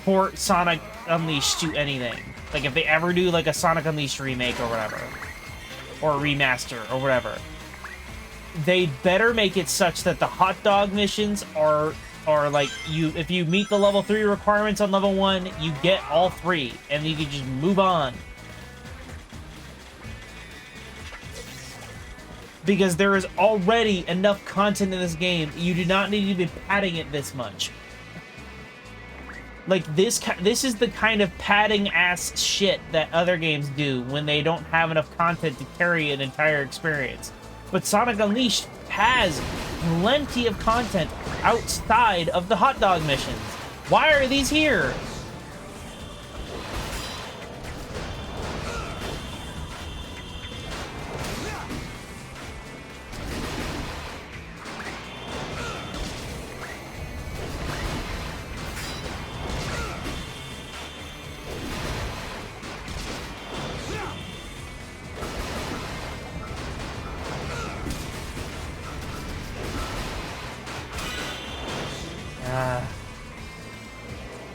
A: port Sonic Unleashed to anything, like if they ever do like a Sonic Unleashed remake or whatever, or a remaster or whatever, they better make it such that the hot dog missions are like, if you meet the level 3 requirements on level 1, you get all 3, and you can just move on. Because there is already enough content in this game, you do not need to be padding it this much. Like, this is the kind of padding-ass shit that other games do when they don't have enough content to carry an entire experience. But Sonic Unleashed has plenty of content outside of the hot dog missions. Why are these here?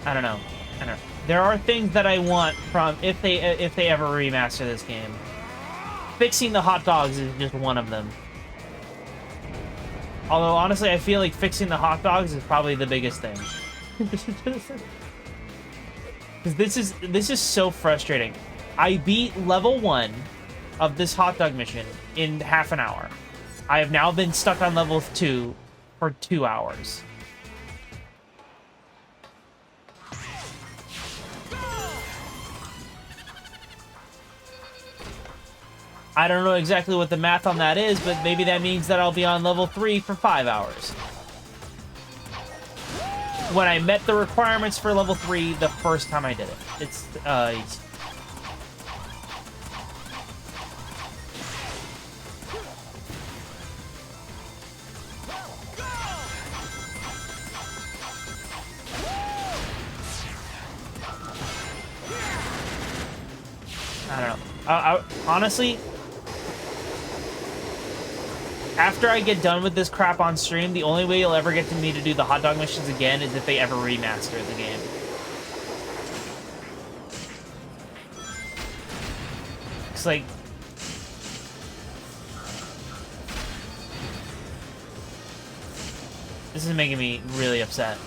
A: I don't know. There are things that I want from if they ever remaster this game. fixing the hot dogs is just one of them. Although, honestly, I feel like fixing the hot dogs is probably the biggest thing. Because this is so frustrating. I beat level 1 of this hot dog mission in half an hour. I have now been stuck on level 2 for 2 hours. I don't know exactly what the math on that is, but maybe that means that I'll be on level 3 for 5 hours. When I met the requirements for level 3 the first time I did it. It's, easy. I don't know. Honestly, after I get done with this crap on stream, the only way you'll ever get to me to do the hot dog missions again is if they ever remaster the game. It's like... This is making me really upset.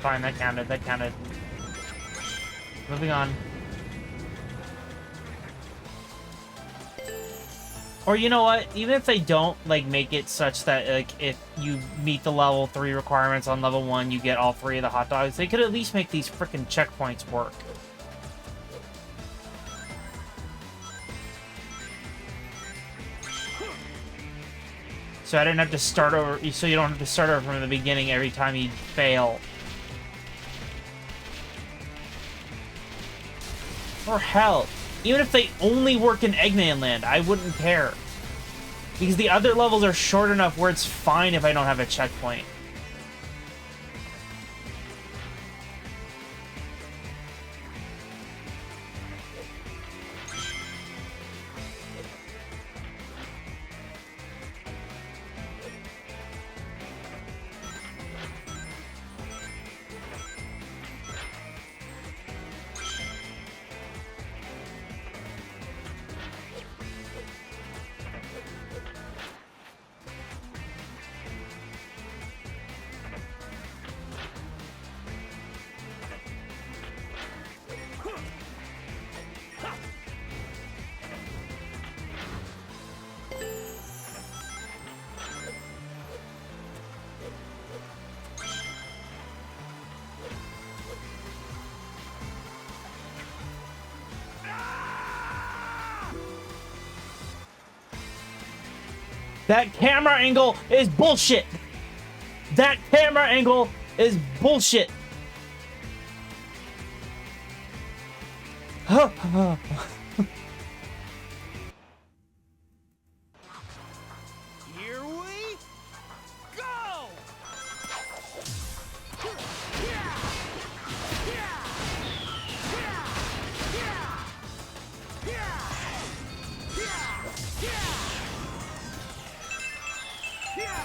A: Fine, that counted, that counted. Moving on. Or you know what? Even if they don't, like, make it such that, like, if you meet the level 3 requirements on level 1, you get all 3 of the hot dogs, they could at least make these frickin' checkpoints work. So I didn't have to start over, so you don't have to start over from the beginning every time you fail. Or hell, even if they only work in Eggmanland, I wouldn't care. Because the other levels are short enough where it's fine if I don't have a checkpoint. That camera angle is bullshit. That camera angle is bullshit.
B: Here we go. Yeah!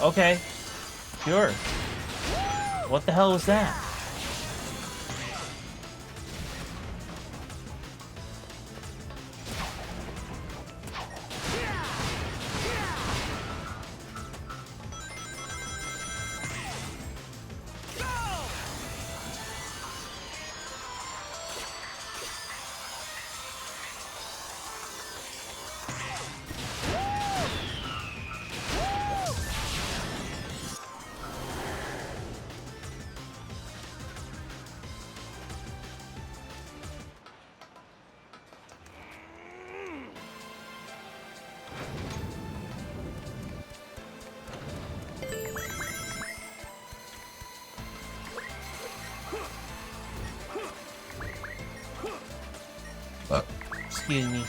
A: Okay. Sure. What the hell was that? Excuse me.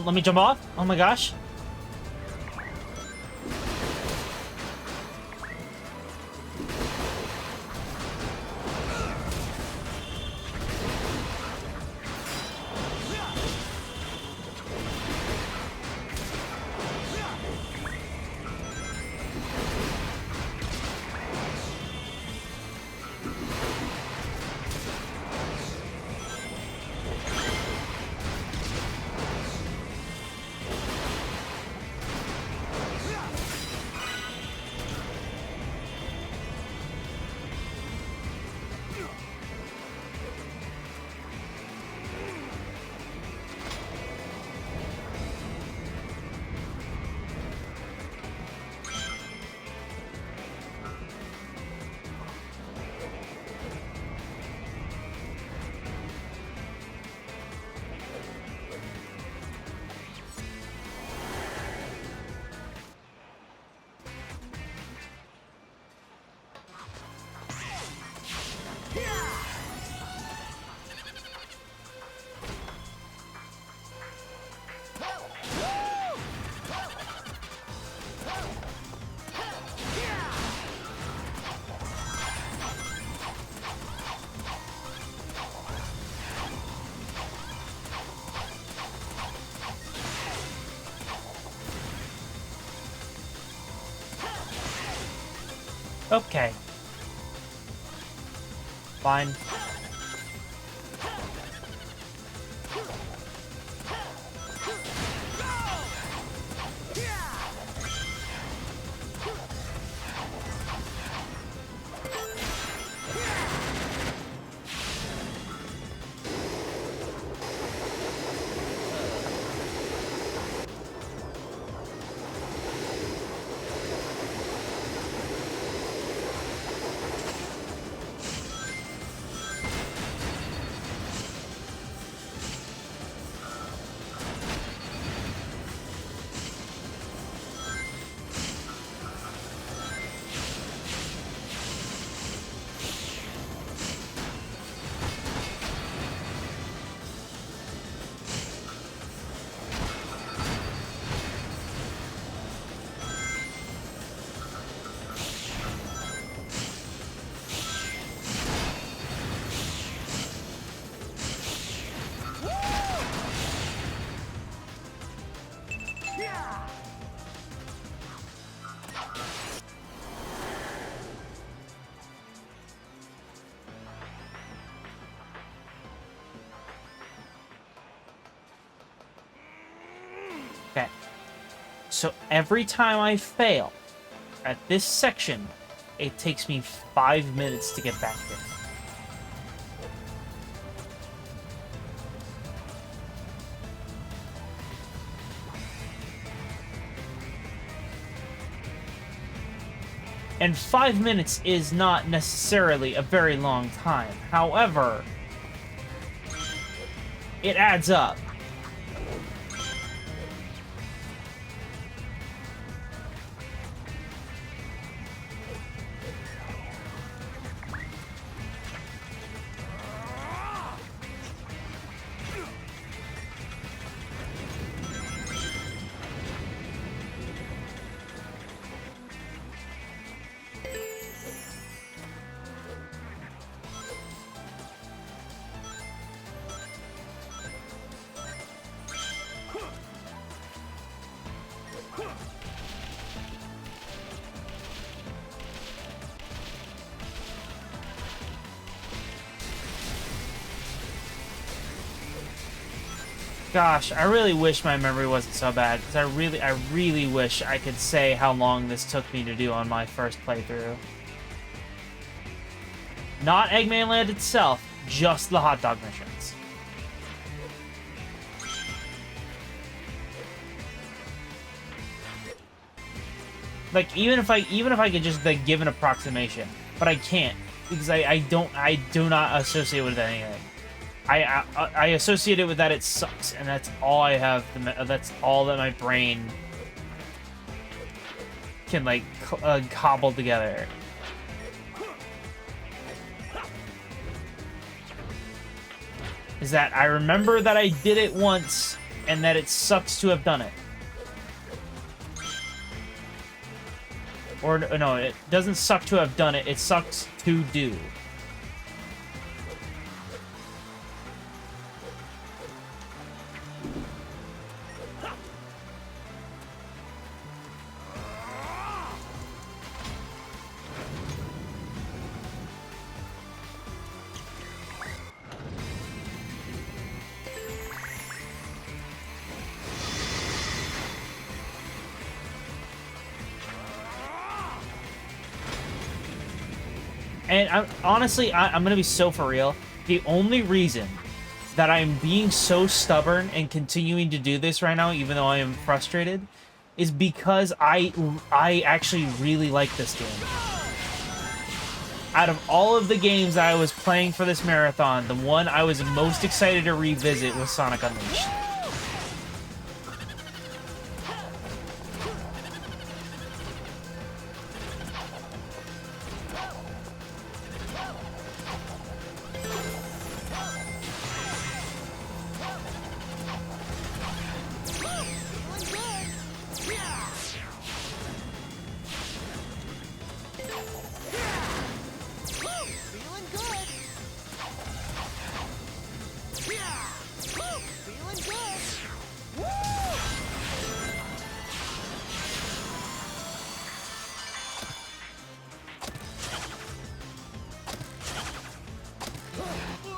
A: Let me jump off. Oh my gosh. Okay. Fine. Okay. So every time I fail at this section, it takes me 5 minutes to get back there. And 5 minutes is not necessarily a very long time. However, it adds up. Gosh, I really wish my memory wasn't so bad, because I really wish I could say how long this took me to do on my first playthrough. Not Eggmanland itself, just the hot dog missions. Like, even if I could just like give an approximation, but I can't, because I do not associate with anything. I associate it with that it sucks, and that's all I have. That's all that my brain can like cobble together. Is that I remember that I did it once, and that it sucks to have done it. Or no, it doesn't suck to have done it. It sucks to do. And I'm gonna be so for real. The only reason that I'm being so stubborn and continuing to do this right now, even though I am frustrated, is because I actually really like this game. Out of all of the games I was playing for this marathon, the one I was most excited to revisit was Sonic Unleashed.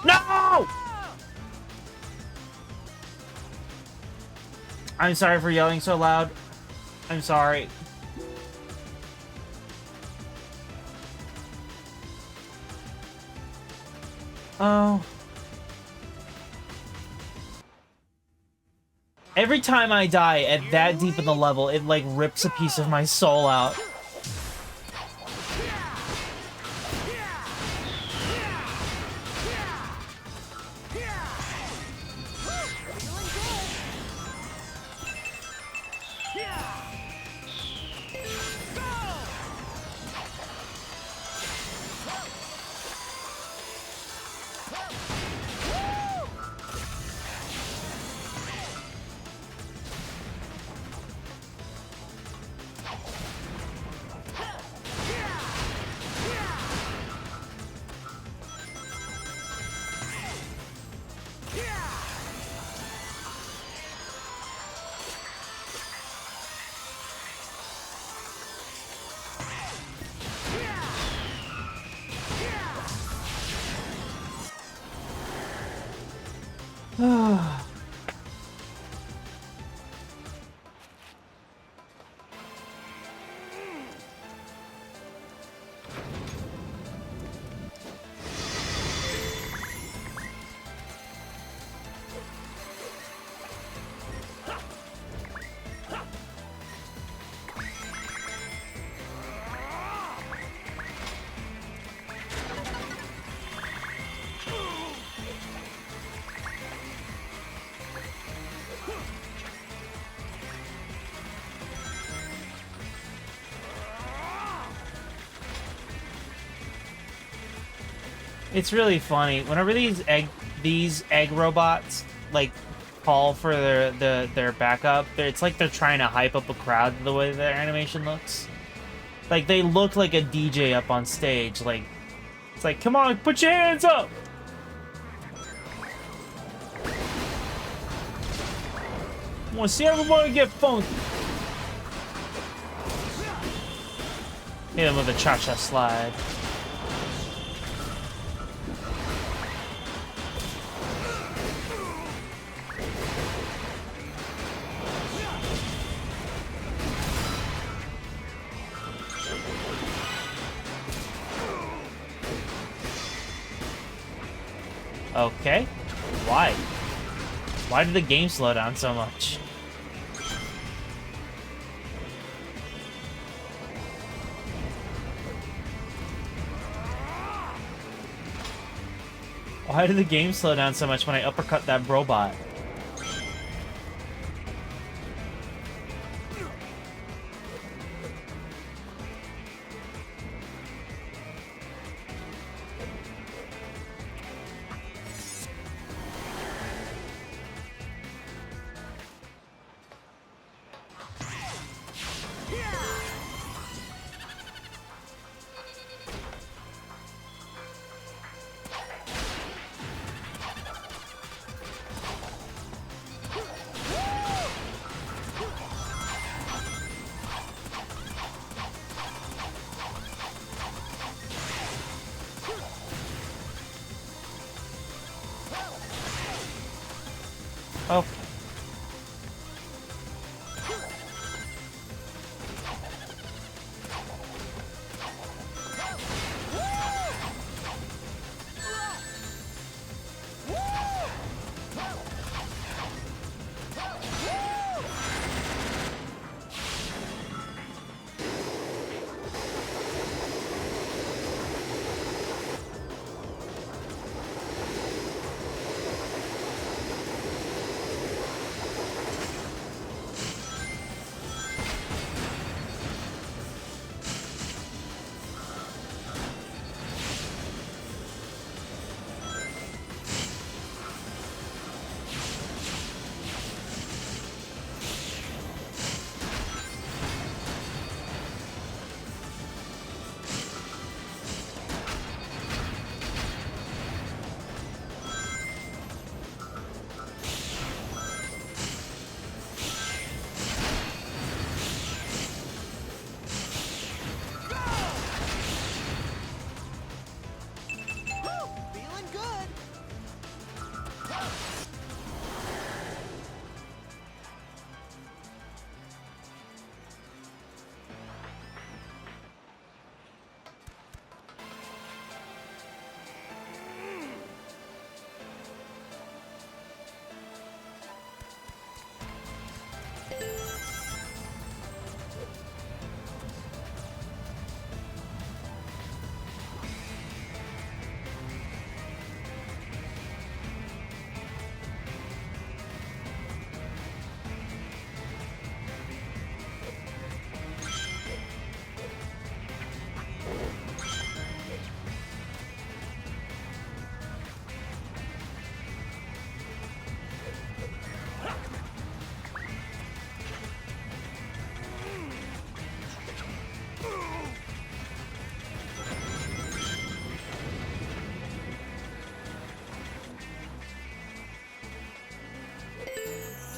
A: No! I'm sorry for yelling so loud. I'm sorry. Oh. Every time I die at that deep in the level, it like rips a piece of my soul out. It's really funny. Whenever these egg robots like call for their backup, it's like they're trying to hype up a crowd the way their animation looks. Like they look like a DJ up on stage. Like it's like, come on, put your hands up. I want to see everybody get funky. Hit him with a cha-cha slide. Okay. Why? Why did the game slow down so much? Why did the game slow down so much when I uppercut that robot? Oh.
B: Feeling good.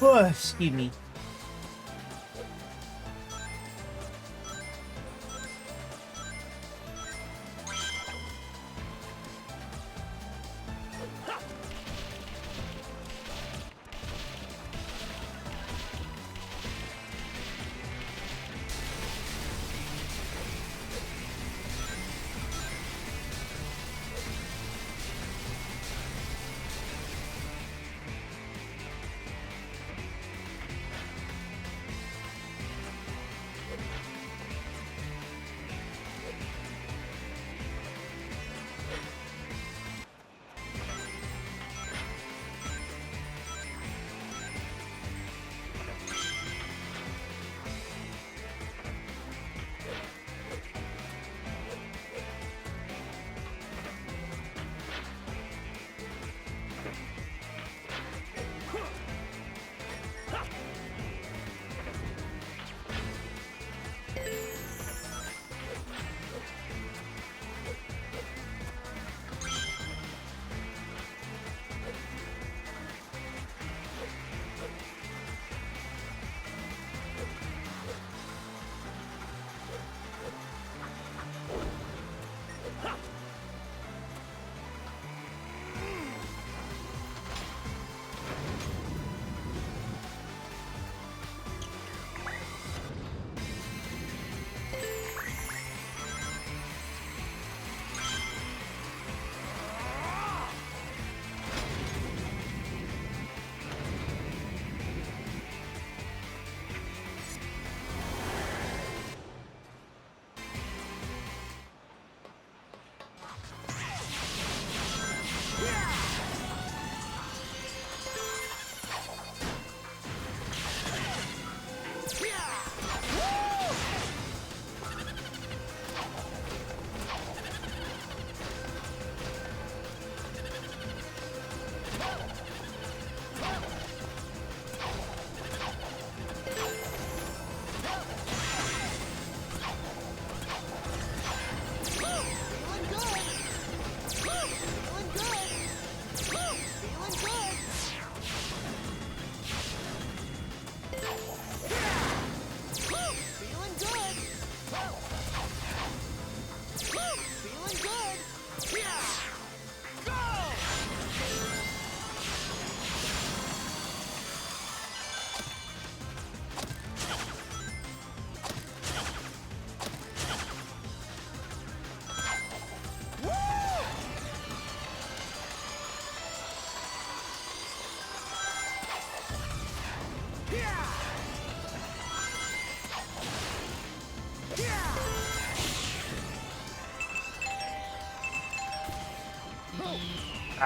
A: Oh, excuse me.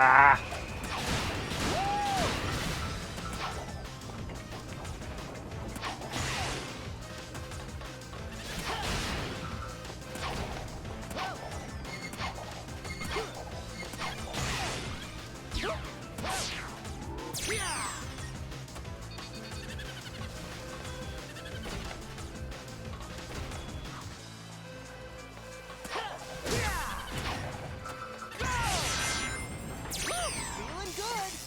A: Ah.
B: Feeling good.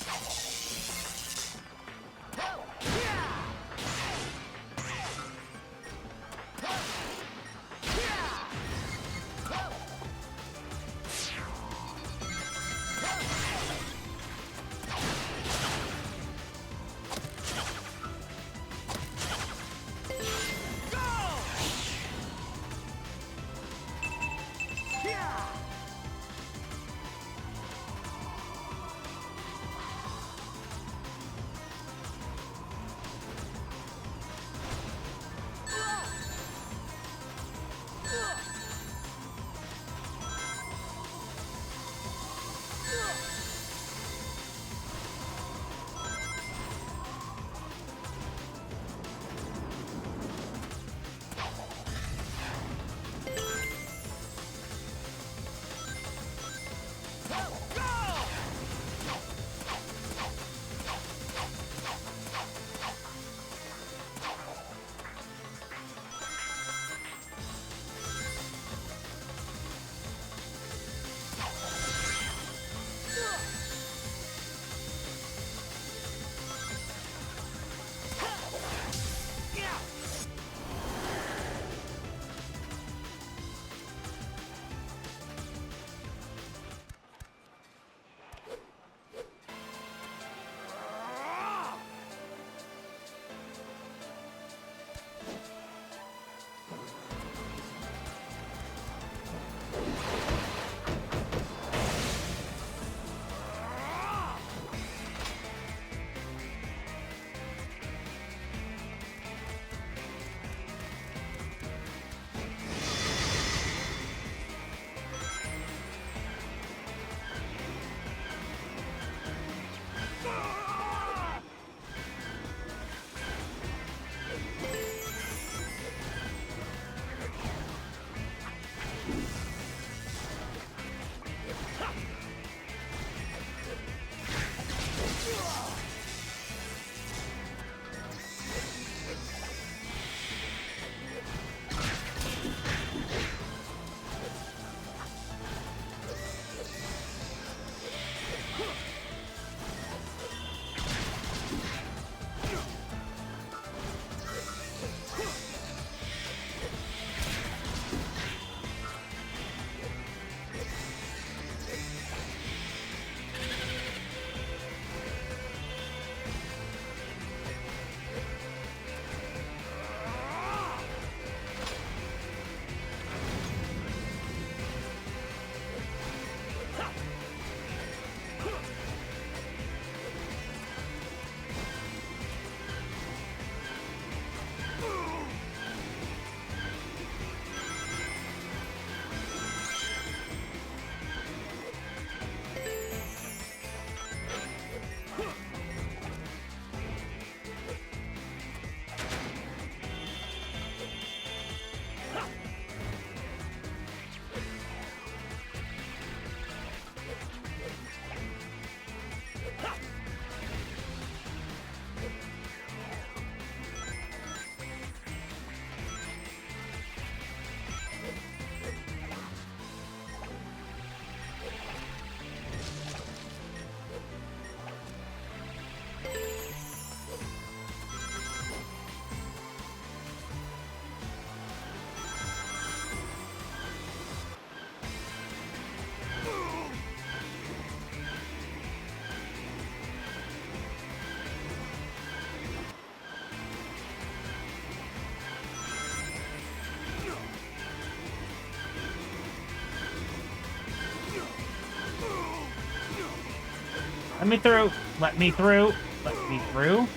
A: Let me through. Let me through. Let me through.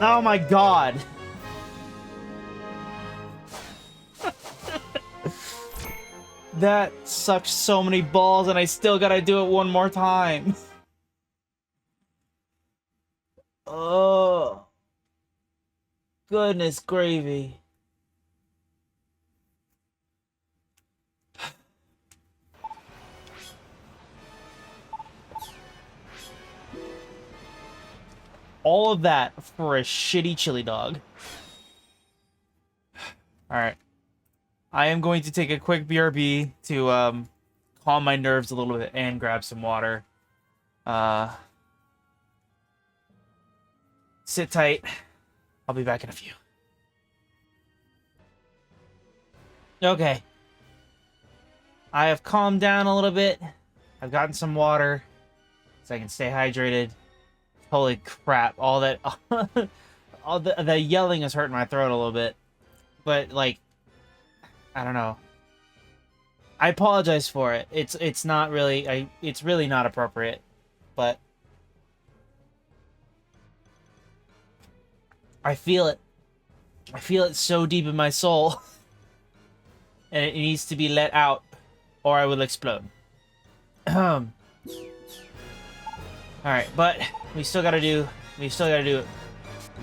A: Oh my god. That sucks so many balls, and I still gotta do it one more time. Oh. Goodness gravy. All of that for a shitty chili dog. Alright. I am going to take a quick BRB to calm my nerves a little bit and grab some water. Sit tight. I'll be back in a few. Okay. I have calmed down a little bit. I've gotten some water so I can stay hydrated. Holy crap, all that all the yelling is hurting my throat a little bit. But like, I don't know. I apologize for it. It's not really it's really not appropriate. But I feel it. I feel it so deep in my soul. And it needs to be let out or I will explode. Alright, but we still gotta do it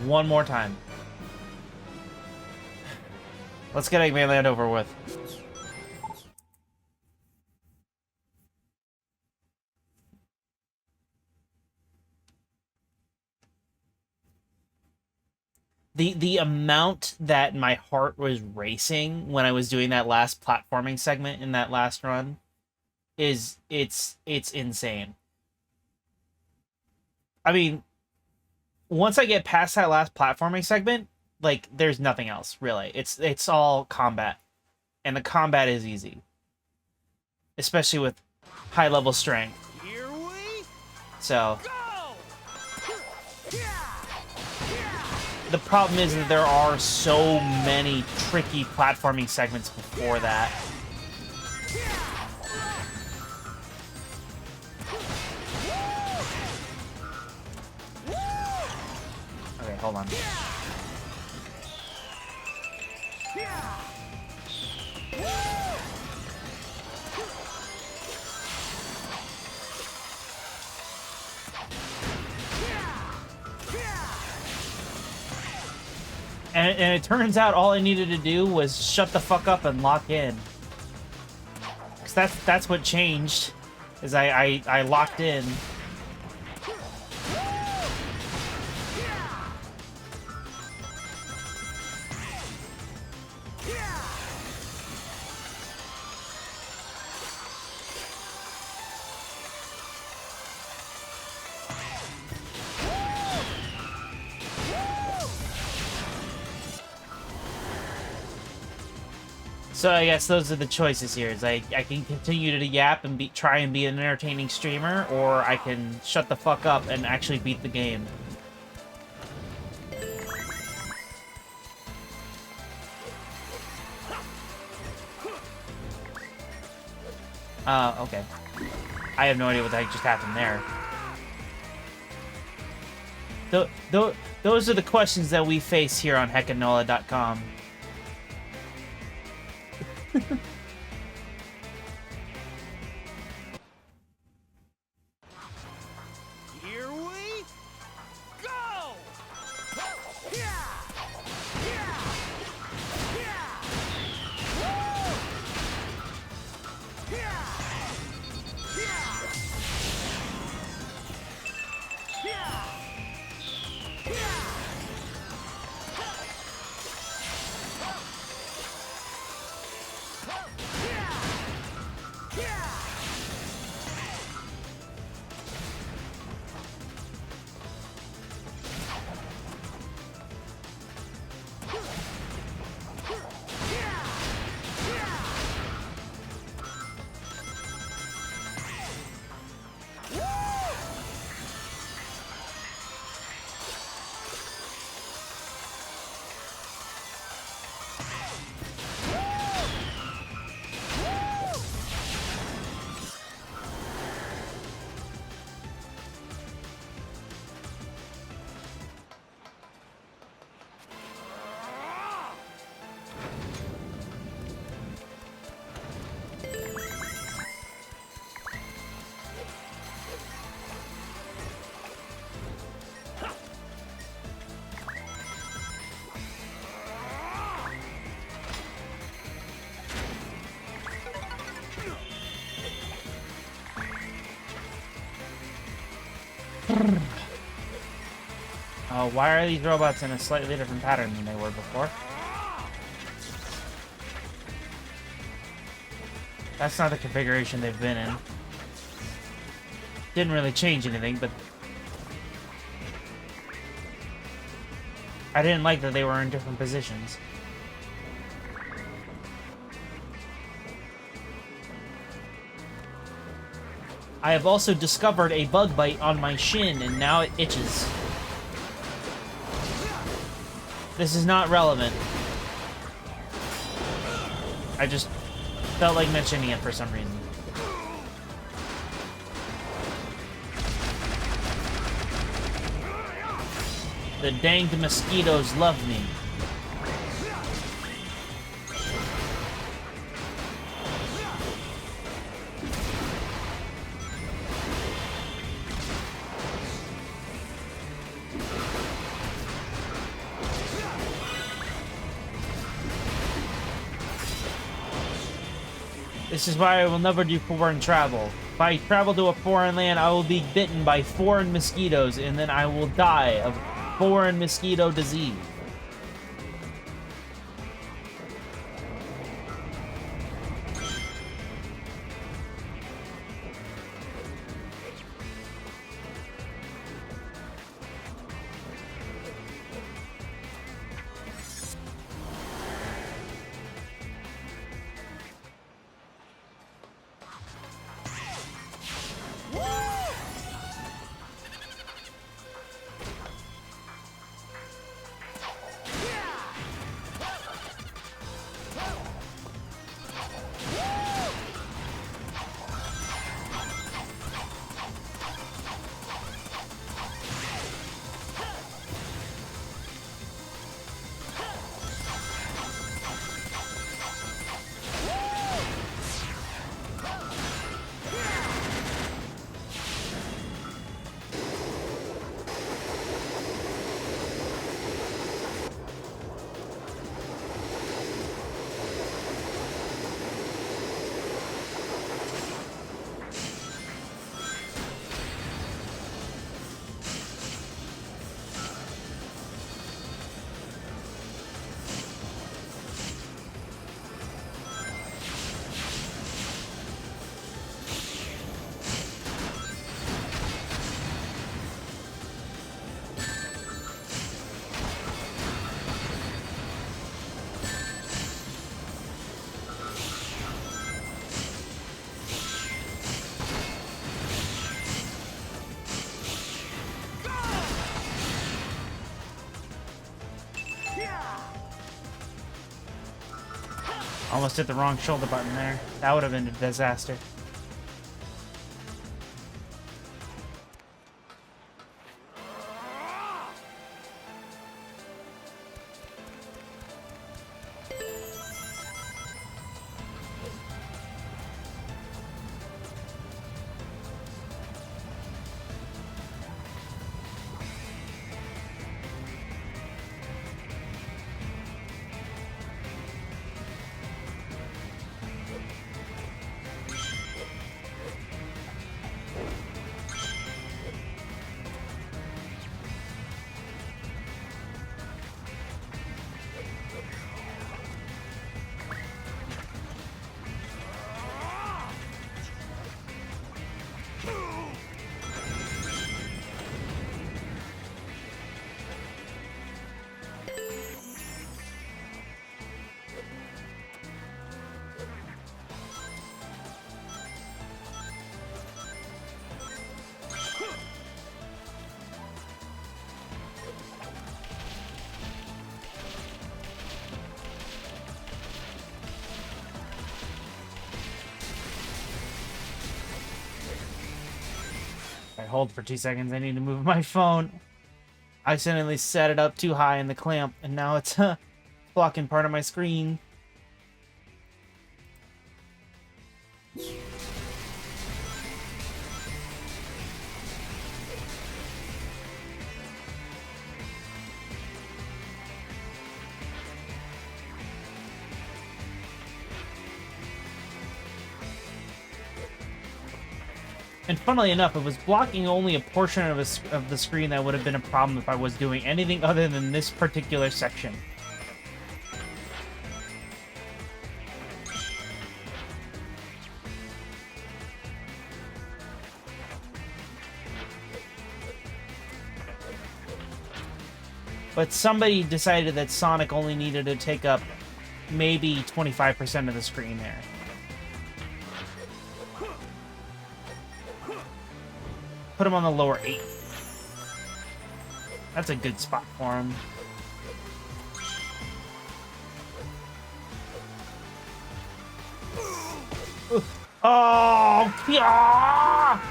A: one more time. Let's get Eggmanland over with. The amount that my heart was racing when I was doing that last platforming segment in that last run is it's insane. I mean, once I get past that last platforming segment, like there's nothing else really. It's all combat. And the combat is easy. Especially with high level strength.
B: Here we
A: So
B: go!
A: the problem is that there are so many tricky platforming segments before that. Okay, hold on. And it turns out all I needed to do was shut the fuck up and lock in. Cause that's what changed, is I locked in. So I guess those are the choices here. Is I can continue to yap and try and be an entertaining streamer, or I can shut the fuck up and actually beat the game. Okay. I have no idea what the heck just happened there. Those are the questions that we face here on heckanola.com.
B: Here we go!
A: Oh, why are these robots in a slightly different pattern than they were before? That's not the configuration they've been in. Didn't really change anything, but I didn't like that they were in different positions. I have also discovered a bug bite on my shin, and now it itches. This is not relevant. I just felt like mentioning it for some reason. The danged mosquitoes love me. This is why I will never do foreign travel. If I travel to a foreign land, I will be bitten by foreign mosquitoes, and then I will die of foreign mosquito disease. Almost hit the wrong shoulder button there. That would have been a disaster. I hold for 2 seconds. I need to move my phone. I accidentally set it up too high in the clamp, and now it's blocking part of my screen. And funnily enough, it was blocking only a portion of the screen that would have been a problem if I was doing anything other than this particular section. But somebody decided that Sonic only needed to take up maybe 25% of the screen there. Put him on the lower 8. That's a good spot for him. Oh, yeah!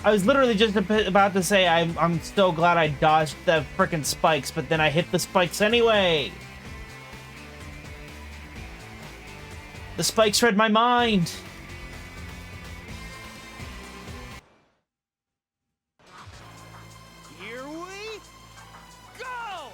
A: I was literally just about to say I'm so glad I dodged the frickin' spikes, but then I hit the spikes anyway. The spikes read my mind.
B: Here we go!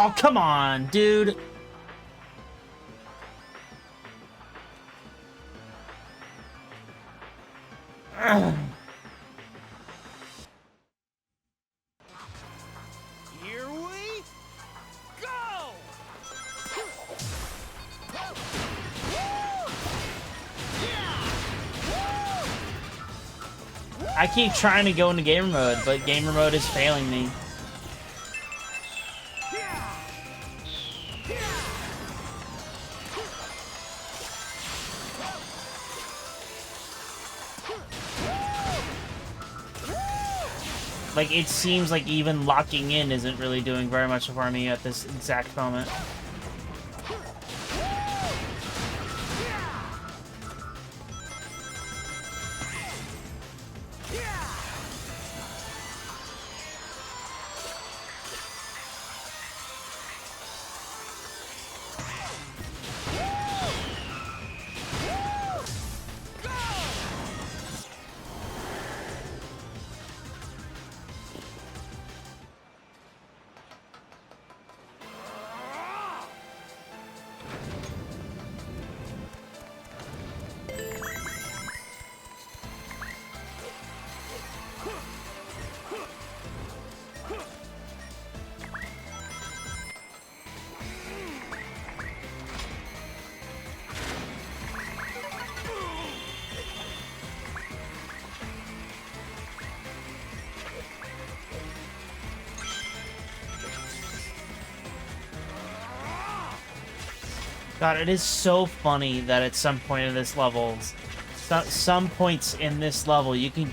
A: Oh, come on, dude. Ugh.
B: Here we go!
A: I keep trying to go into gamer mode, but gamer mode is failing me. Like, it seems like even locking in isn't really doing very much for me at this exact moment. God, it is so funny that at some point in this level, some points in this level, you can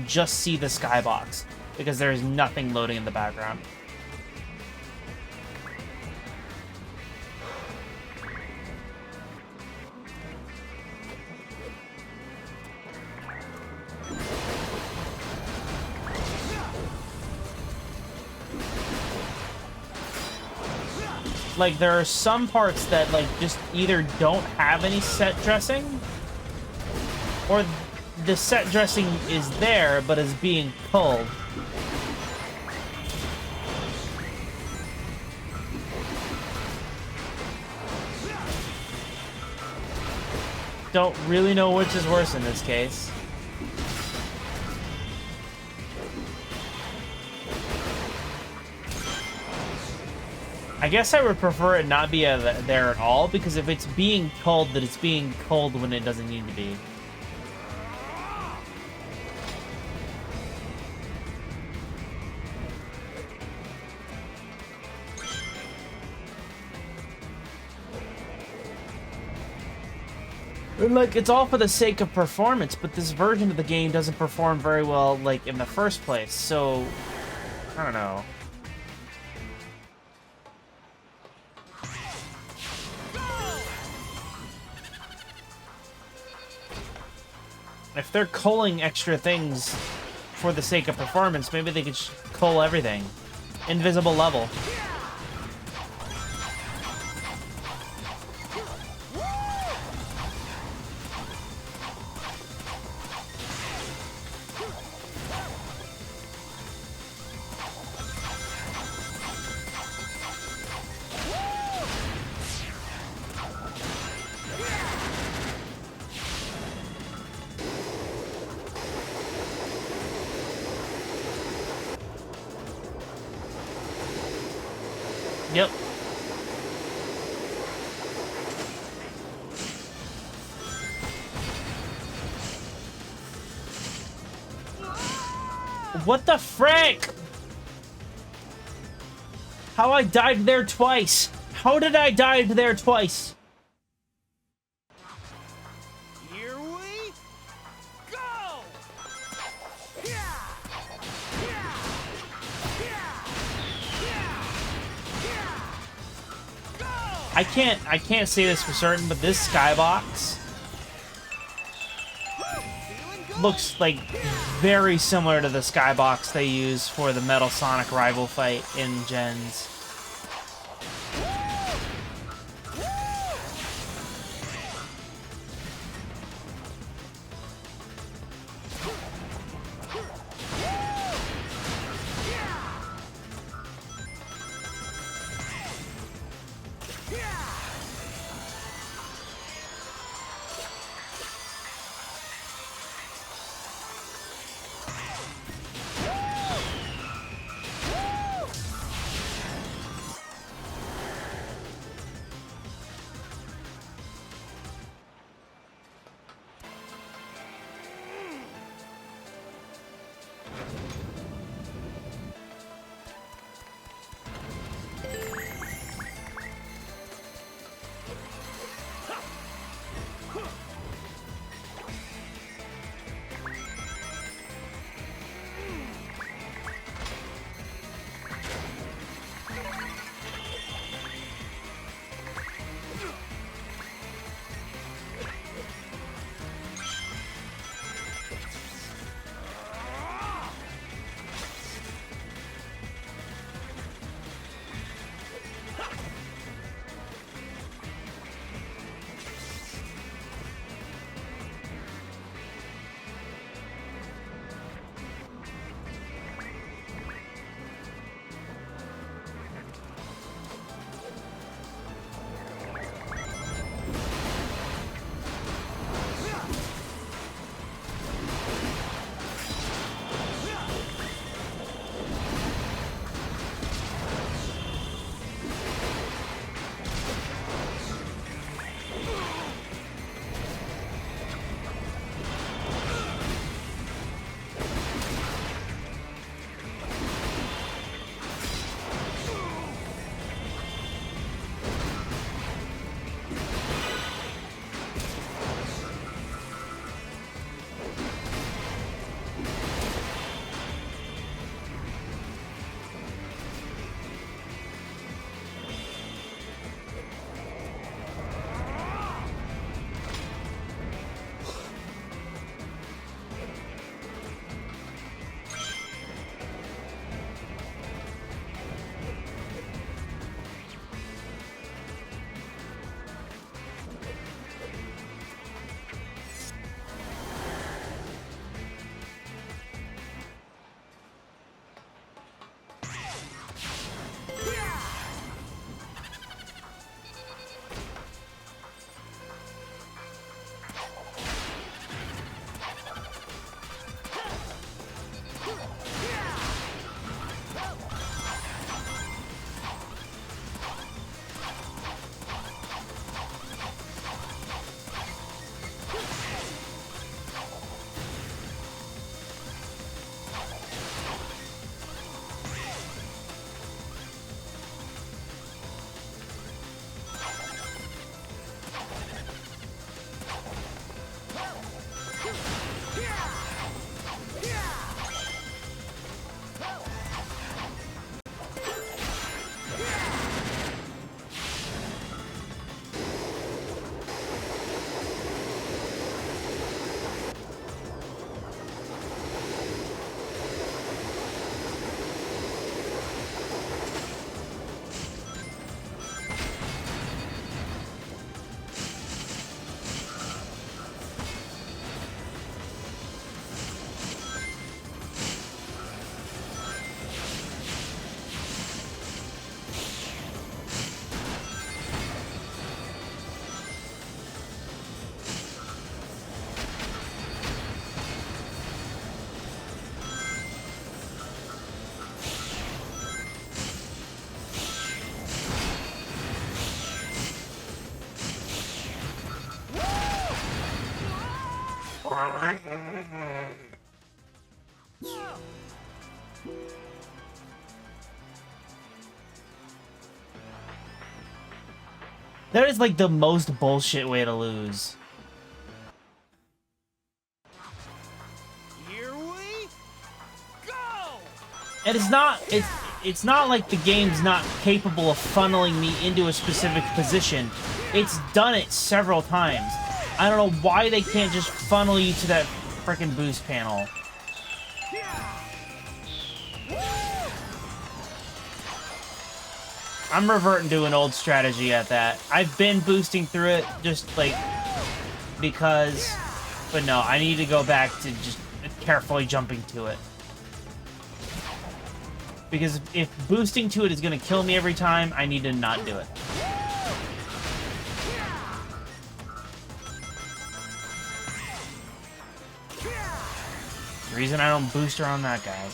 A: just see the skybox because there is nothing loading in the background. Like, there are some parts that, like, just either don't have any set dressing, or the set dressing is there, but is being pulled. Don't really know which is worse in this case. I guess I would prefer it not be there at all, because if it's being pulled, then it's being pulled when it doesn't need to be. And, like, it's all for the sake of performance, but this version of the game doesn't perform very well, like, in the first place, so I don't know. If they're culling extra things for the sake of performance, maybe they could cull everything. Invisible level. Yep. What the frick? How I died there twice? How did I die there twice?
B: Here we go!
A: I can't say this for certain, but this skybox looks like very similar to the skybox they use for the Metal Sonic rival fight in Gens. That is like the most bullshit way to lose.
B: Here we go!
A: And it's not like the game's not capable of funneling me into a specific position. It's done it several times. I don't know why they can't just funnel you to that frickin' boost panel. I'm reverting to an old strategy at that. I've been boosting through it just, like, because... But no, I need to go back to just carefully jumping to it. Because if boosting to it is going to kill me every time, I need to not do it. The reason I don't boost around that guy.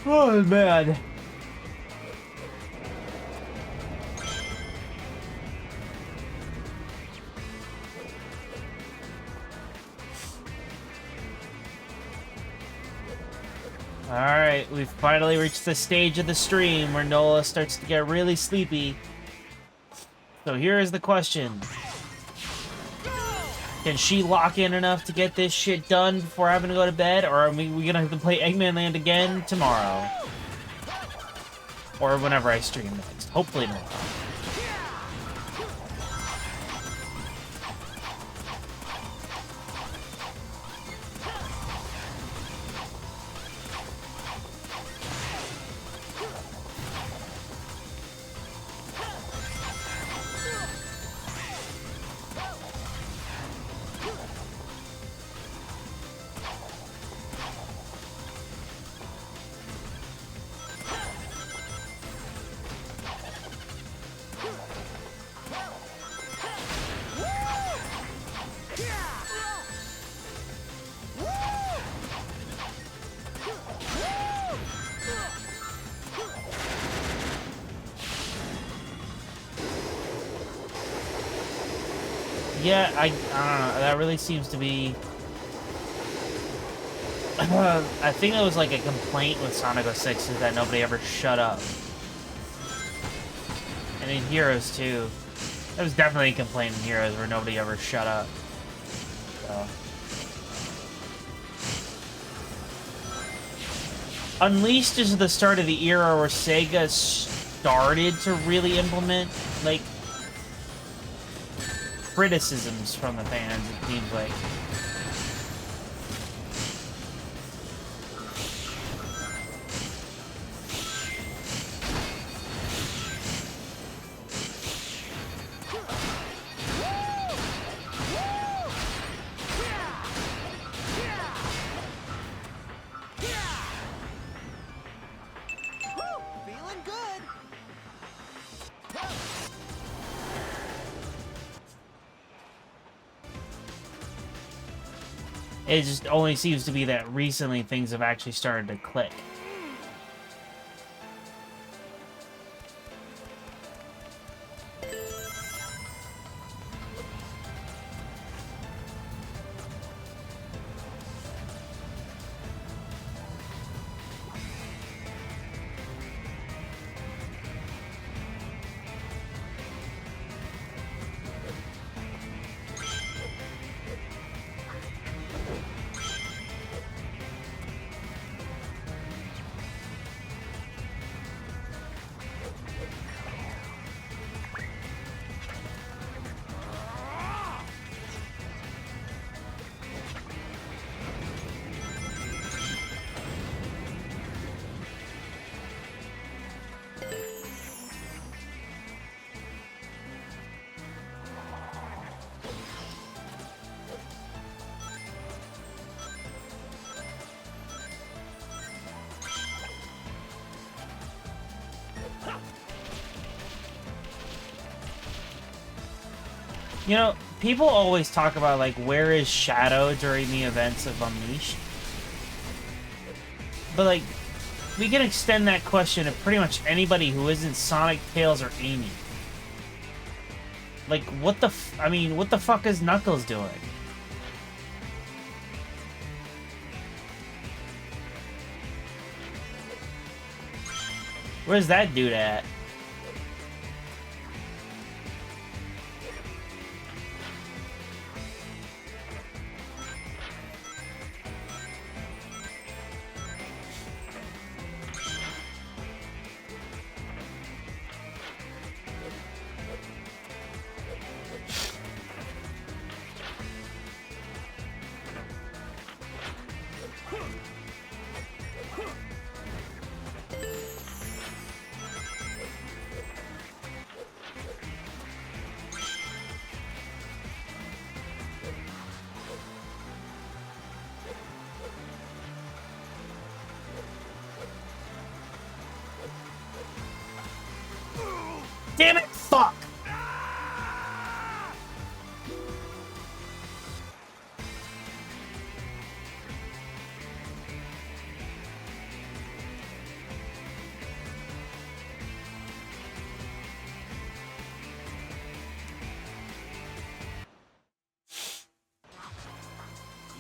A: Oh, man. Alright, we've finally reached the stage of the stream where Nola starts to get really sleepy. So here is the question. Can she lock in enough to get this shit done before having to go to bed? Or are we gonna have to play Eggmanland again tomorrow? Or whenever I stream next. Hopefully tomorrow. Yeah, I don't know. That really seems to be... I think that was like a complaint with Sonic 06 is that nobody ever shut up. And in Heroes too. That was definitely a complaint in Heroes where nobody ever shut up. So. Unleashed is the start of the era where Sega started to really implement, like, criticisms from the fans, it seems like.
B: Feeling good.
A: It just only seems to be that recently things have actually started to click. You know, people always talk about, like, where is Shadow during the events of Unleashed? But, like, we can extend that question to pretty much anybody who isn't Sonic, Tails, or Amy. Like, what the I mean, what the fuck is Knuckles doing? Where's that dude at? Damn it! Fuck!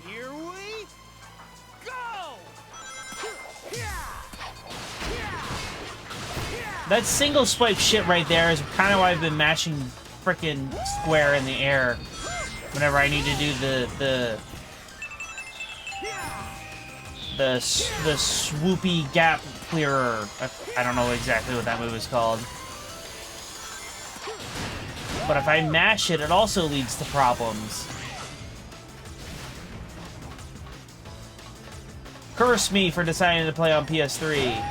B: Here we go.
A: That single swipe shit right there is kind of why I've been mashing frickin' square in the air whenever I need to do the swoopy gap clearer. I don't know exactly what that move is called. But if I mash it, it also leads to problems. Curse me for deciding to play on PS3.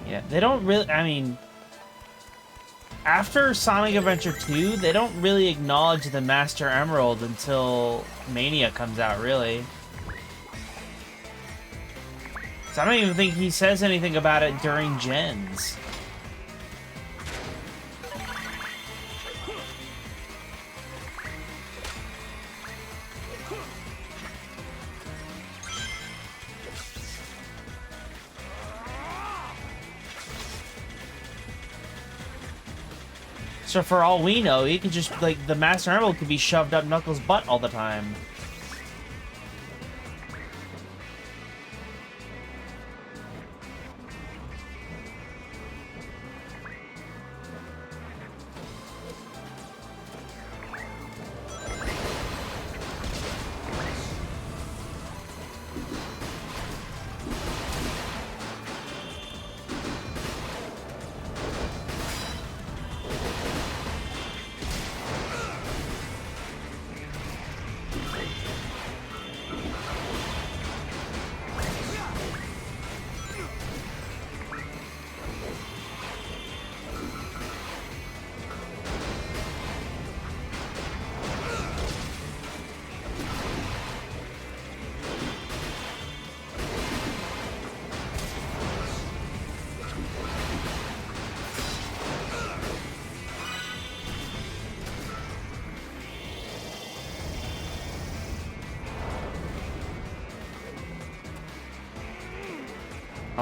A: Yeah, they don't really, I mean, after Sonic Adventure 2, they don't really acknowledge the Master Emerald until Mania comes out, really. So I don't even think he says anything about it during Gens. So for all we know, he could just, like, the Master Emerald could be shoved up Knuckles' butt all the time.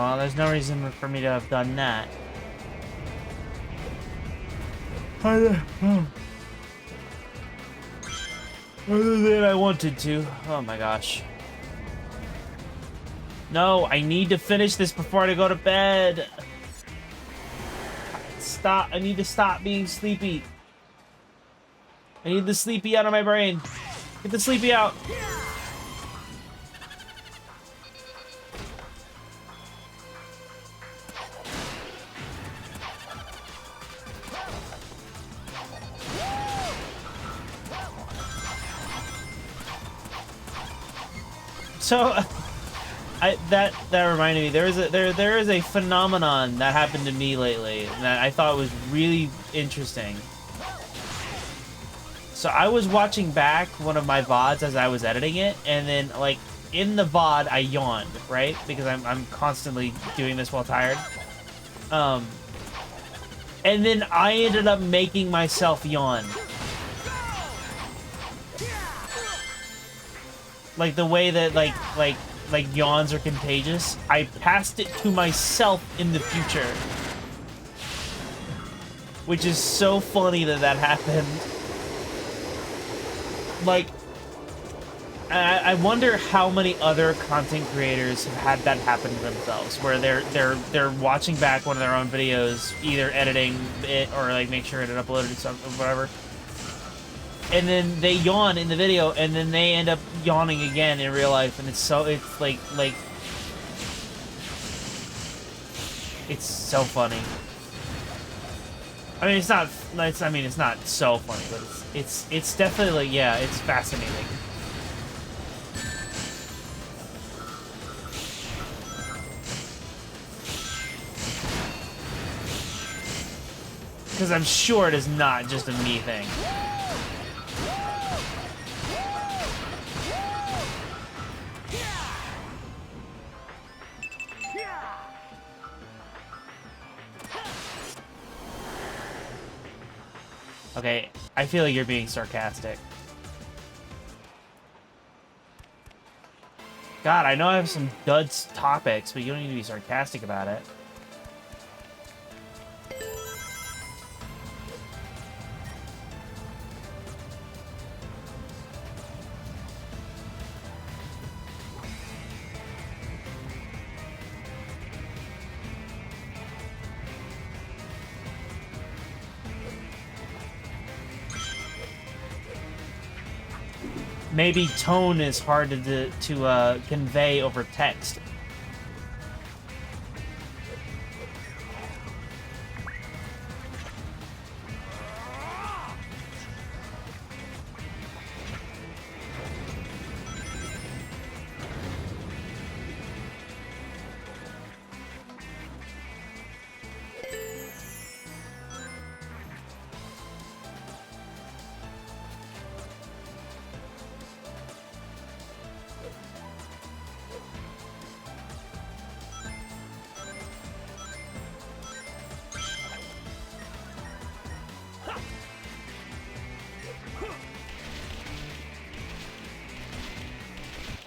A: Oh, there's no reason for me to have done that. Other than I wanted to. Oh my gosh. No, I need to finish this before I go to bed. Stop. I need to stop being sleepy. I need the sleepy out of my brain. Get the sleepy out. So, that reminded me. There is a phenomenon that happened to me lately that I thought was really interesting. So I was watching back one of my VODs as I was editing it, and then like in the VOD I yawned, right? Because I'm constantly doing this while tired. And then I ended up making myself yawn. Like the way that like yawns are contagious. I passed it to myself in the future. Which is so funny that that happened. Like, I wonder how many other content creators have had that happen to themselves, where they're watching back one of their own videos, either editing it or like make sure it had uploaded something, whatever. And then they yawn in the video, and then they end up yawning again in real life, and it's like it's so funny. I mean, it's not so funny, but it's definitely, like, yeah, it's fascinating. Because I'm sure it is not just a me thing. Okay, I feel like you're being sarcastic. God, I know I have some duds topics, but you don't need to be sarcastic about it. Maybe tone is hard to convey over text.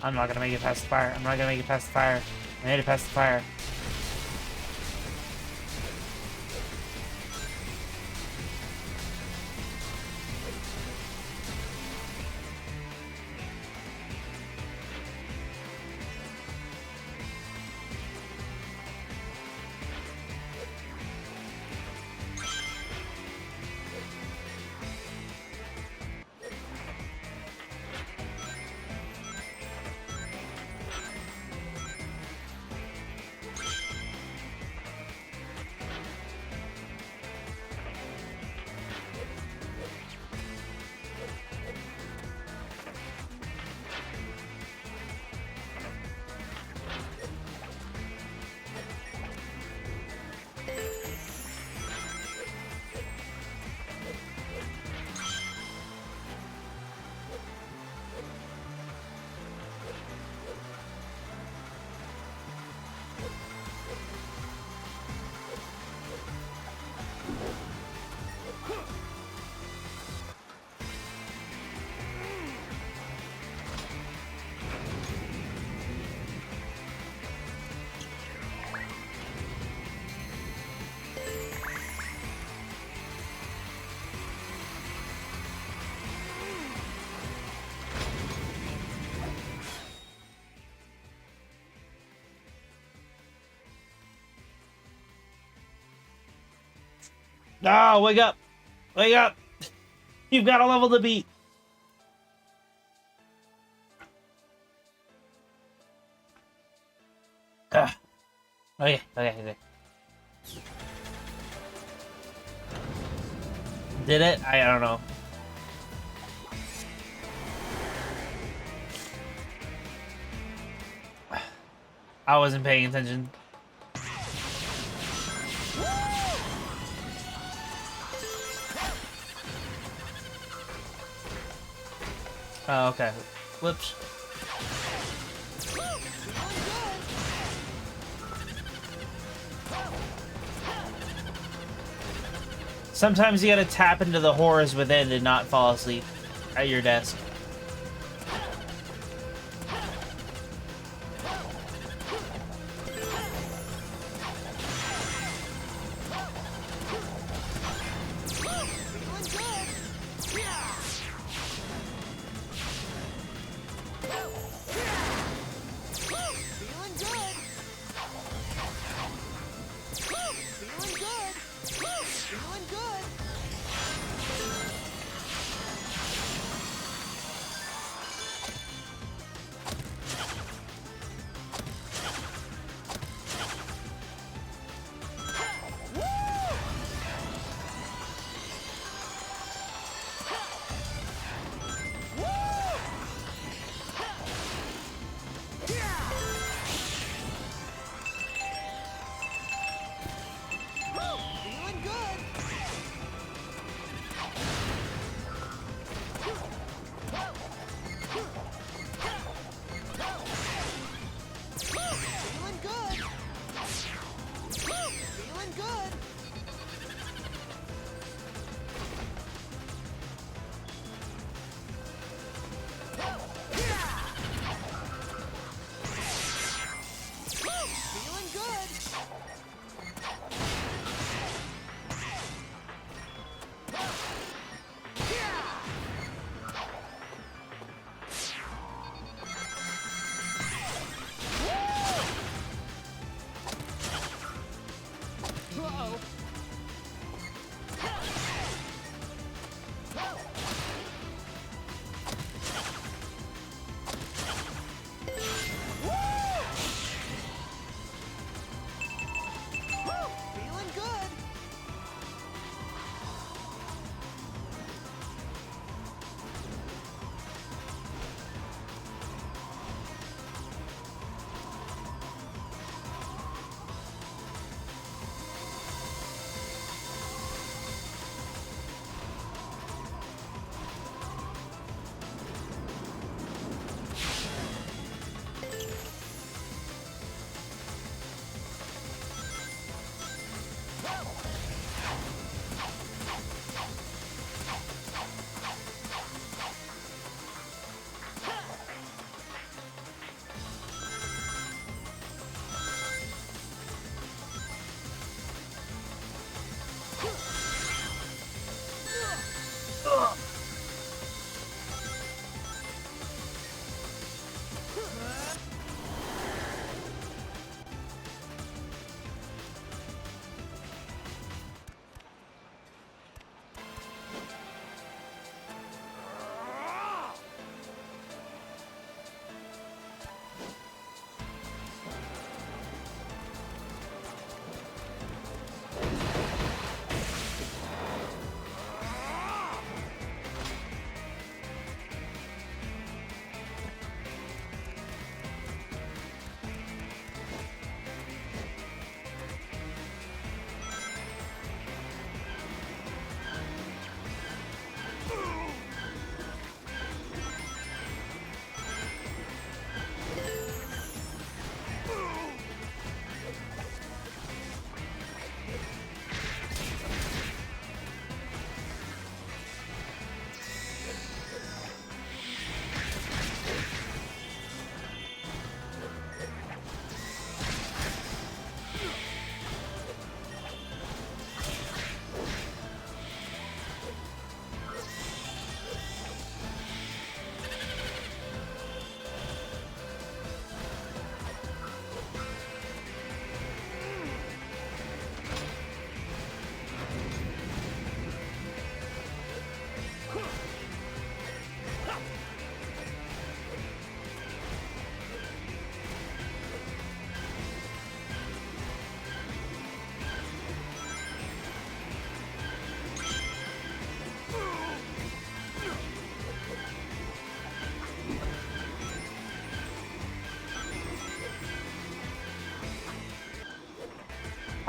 A: I'm not gonna make it past the fire. I'm not gonna make it past the fire. I made it past the fire. No, wake up! Wake up! You've got a level to beat. Ugh. Okay. Did it? I don't know. I wasn't paying attention. Oh, okay. Whoops. Sometimes you gotta tap into the horrors within to not fall asleep at your desk.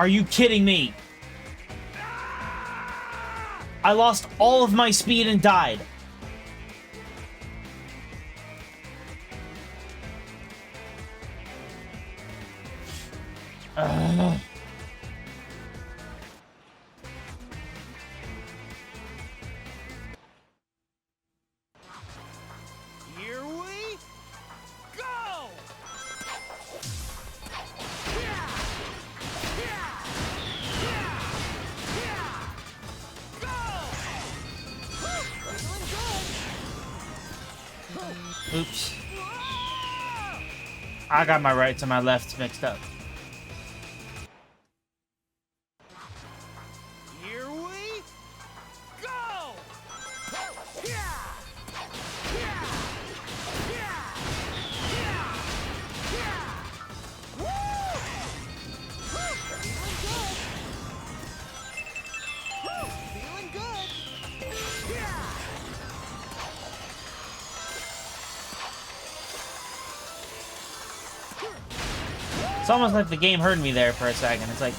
A: Are you kidding me? I lost all of my speed and died. Ugh.
B: Here we go!
A: Oops. I got my rights and my lefts mixed up.
B: Here we go! Feeling good.
A: It's almost like the game heard me there for a second. It's like,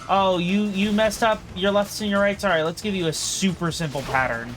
A: oh, you messed up your lefts and your rights. All right, let's give you a super simple pattern.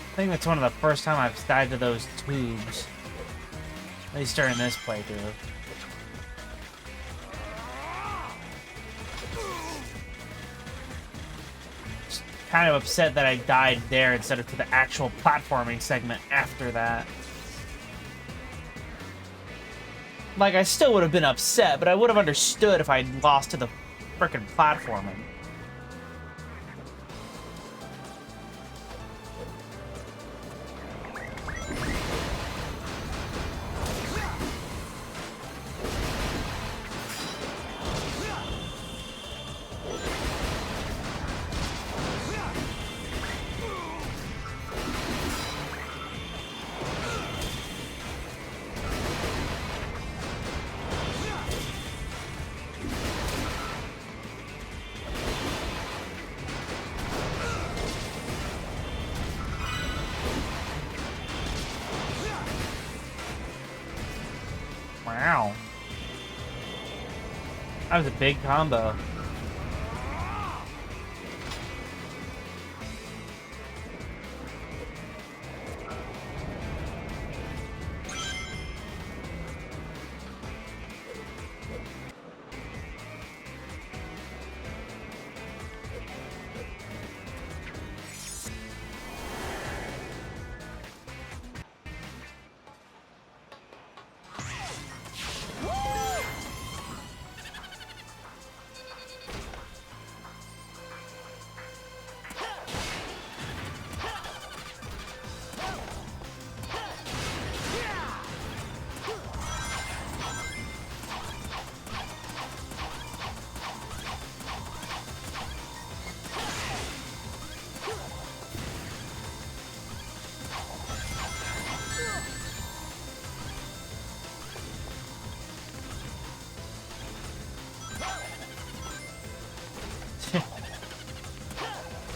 A: I think that's one of the first time I've dived to those tubes. At least during this playthrough. Just kind of upset that I died there instead of to the actual platforming segment after that. Like, I still would have been upset, but I would have understood if I'd lost to the frickin' platforming. Wow. That was a big combo.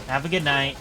A: Have a good night.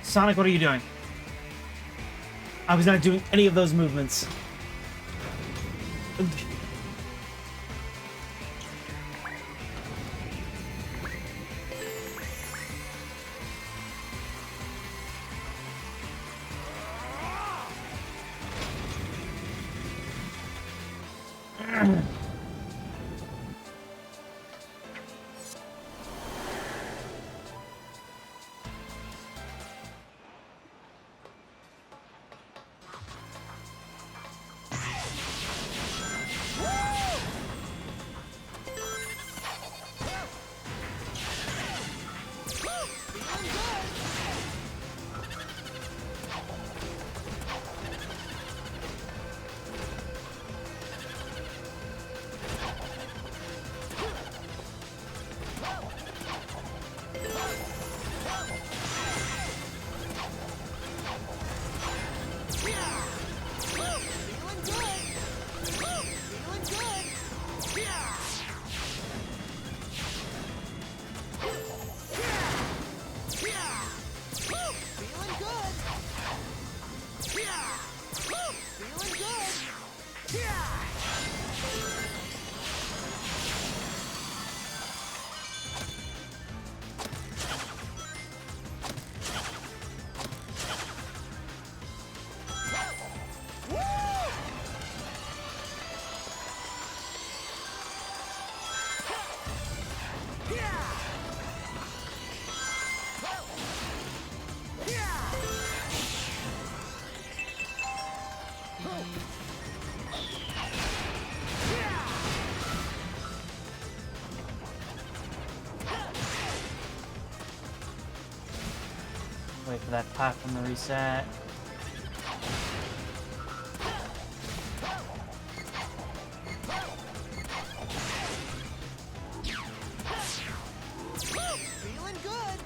A: Sonic, what are you doing? I was not doing any of those movements. Wait for that platform to reset.
B: Feeling good.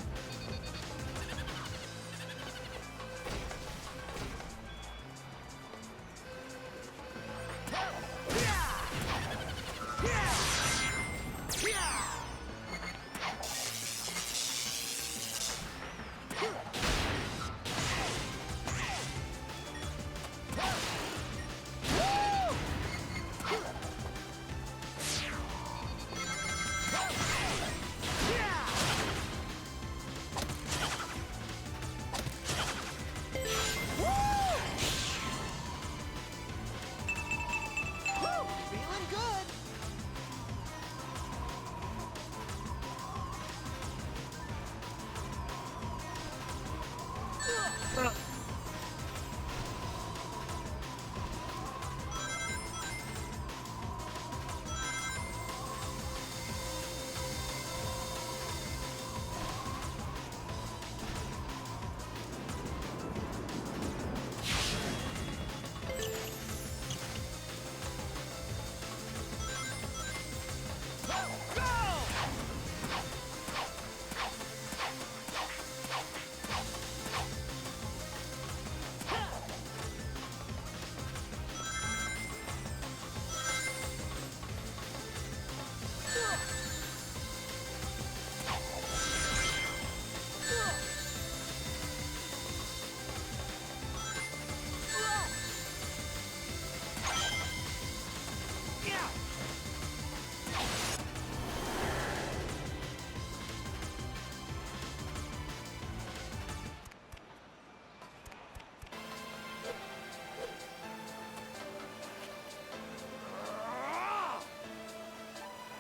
B: Feeling good.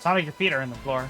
A: Sonic, your feet are in the floor.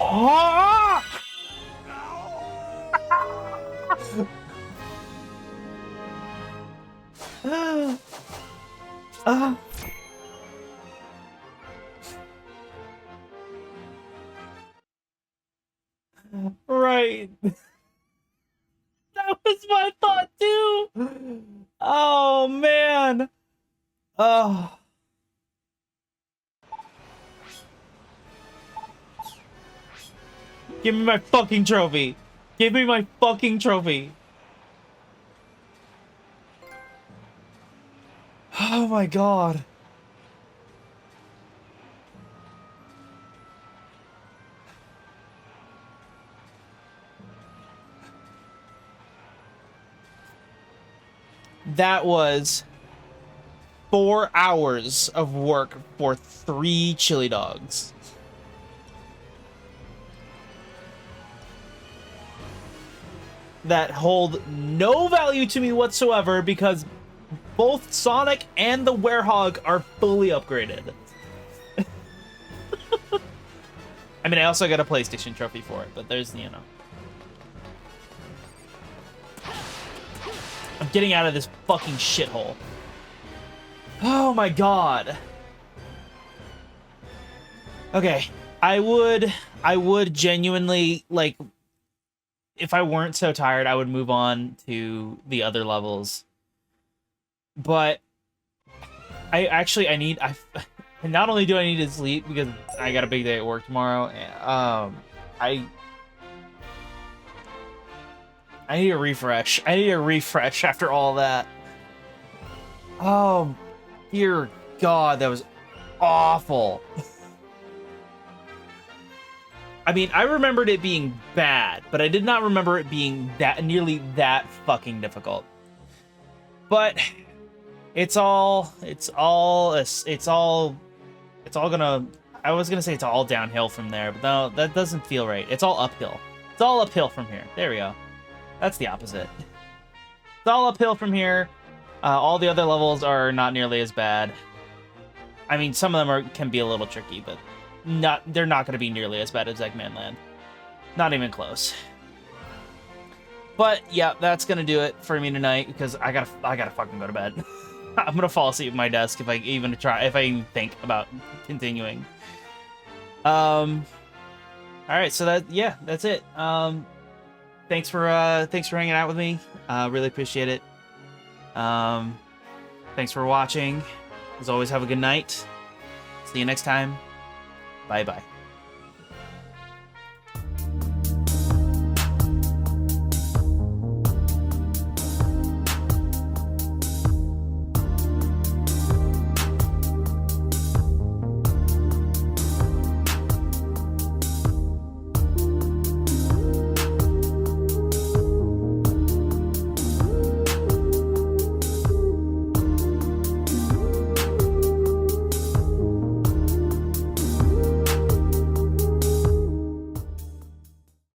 A: Oh! Right. That was my thought too. Oh man. Oh. Give me my fucking trophy. Give me my fucking trophy. Oh my god. That was 4 hours of work for 3 chili dogs. That hold no value to me whatsoever because both Sonic and the Werehog are fully upgraded. I mean, I also got a PlayStation trophy for it, but there's, you know. I'm getting out of this fucking shithole. Oh my god. Okay, I would genuinely, like, if I weren't so tired, I would move on to the other levels. But not only do I need to sleep because I got a big day at work tomorrow, I need a refresh. I need a refresh after all that. Oh, dear God, that was awful. I mean, I remembered it being bad, but I did not remember it being nearly that fucking difficult. But it's all gonna, I was gonna say it's all downhill from there, but no, that doesn't feel right. It's all uphill. It's all uphill from here. There we go. That's the opposite. It's all uphill from here. All the other levels are not nearly as bad. I mean, some of them can be a little tricky, but they're not going to be nearly as bad as Eggmanland. Not even close. But yeah, that's going to do it for me tonight because I gotta fucking go to bed. I'm gonna fall asleep at my desk if I even think about continuing. All right, so that's it. Thanks for hanging out with me. Really appreciate it. Thanks for watching. As always, have a good night. See you next time. Bye bye.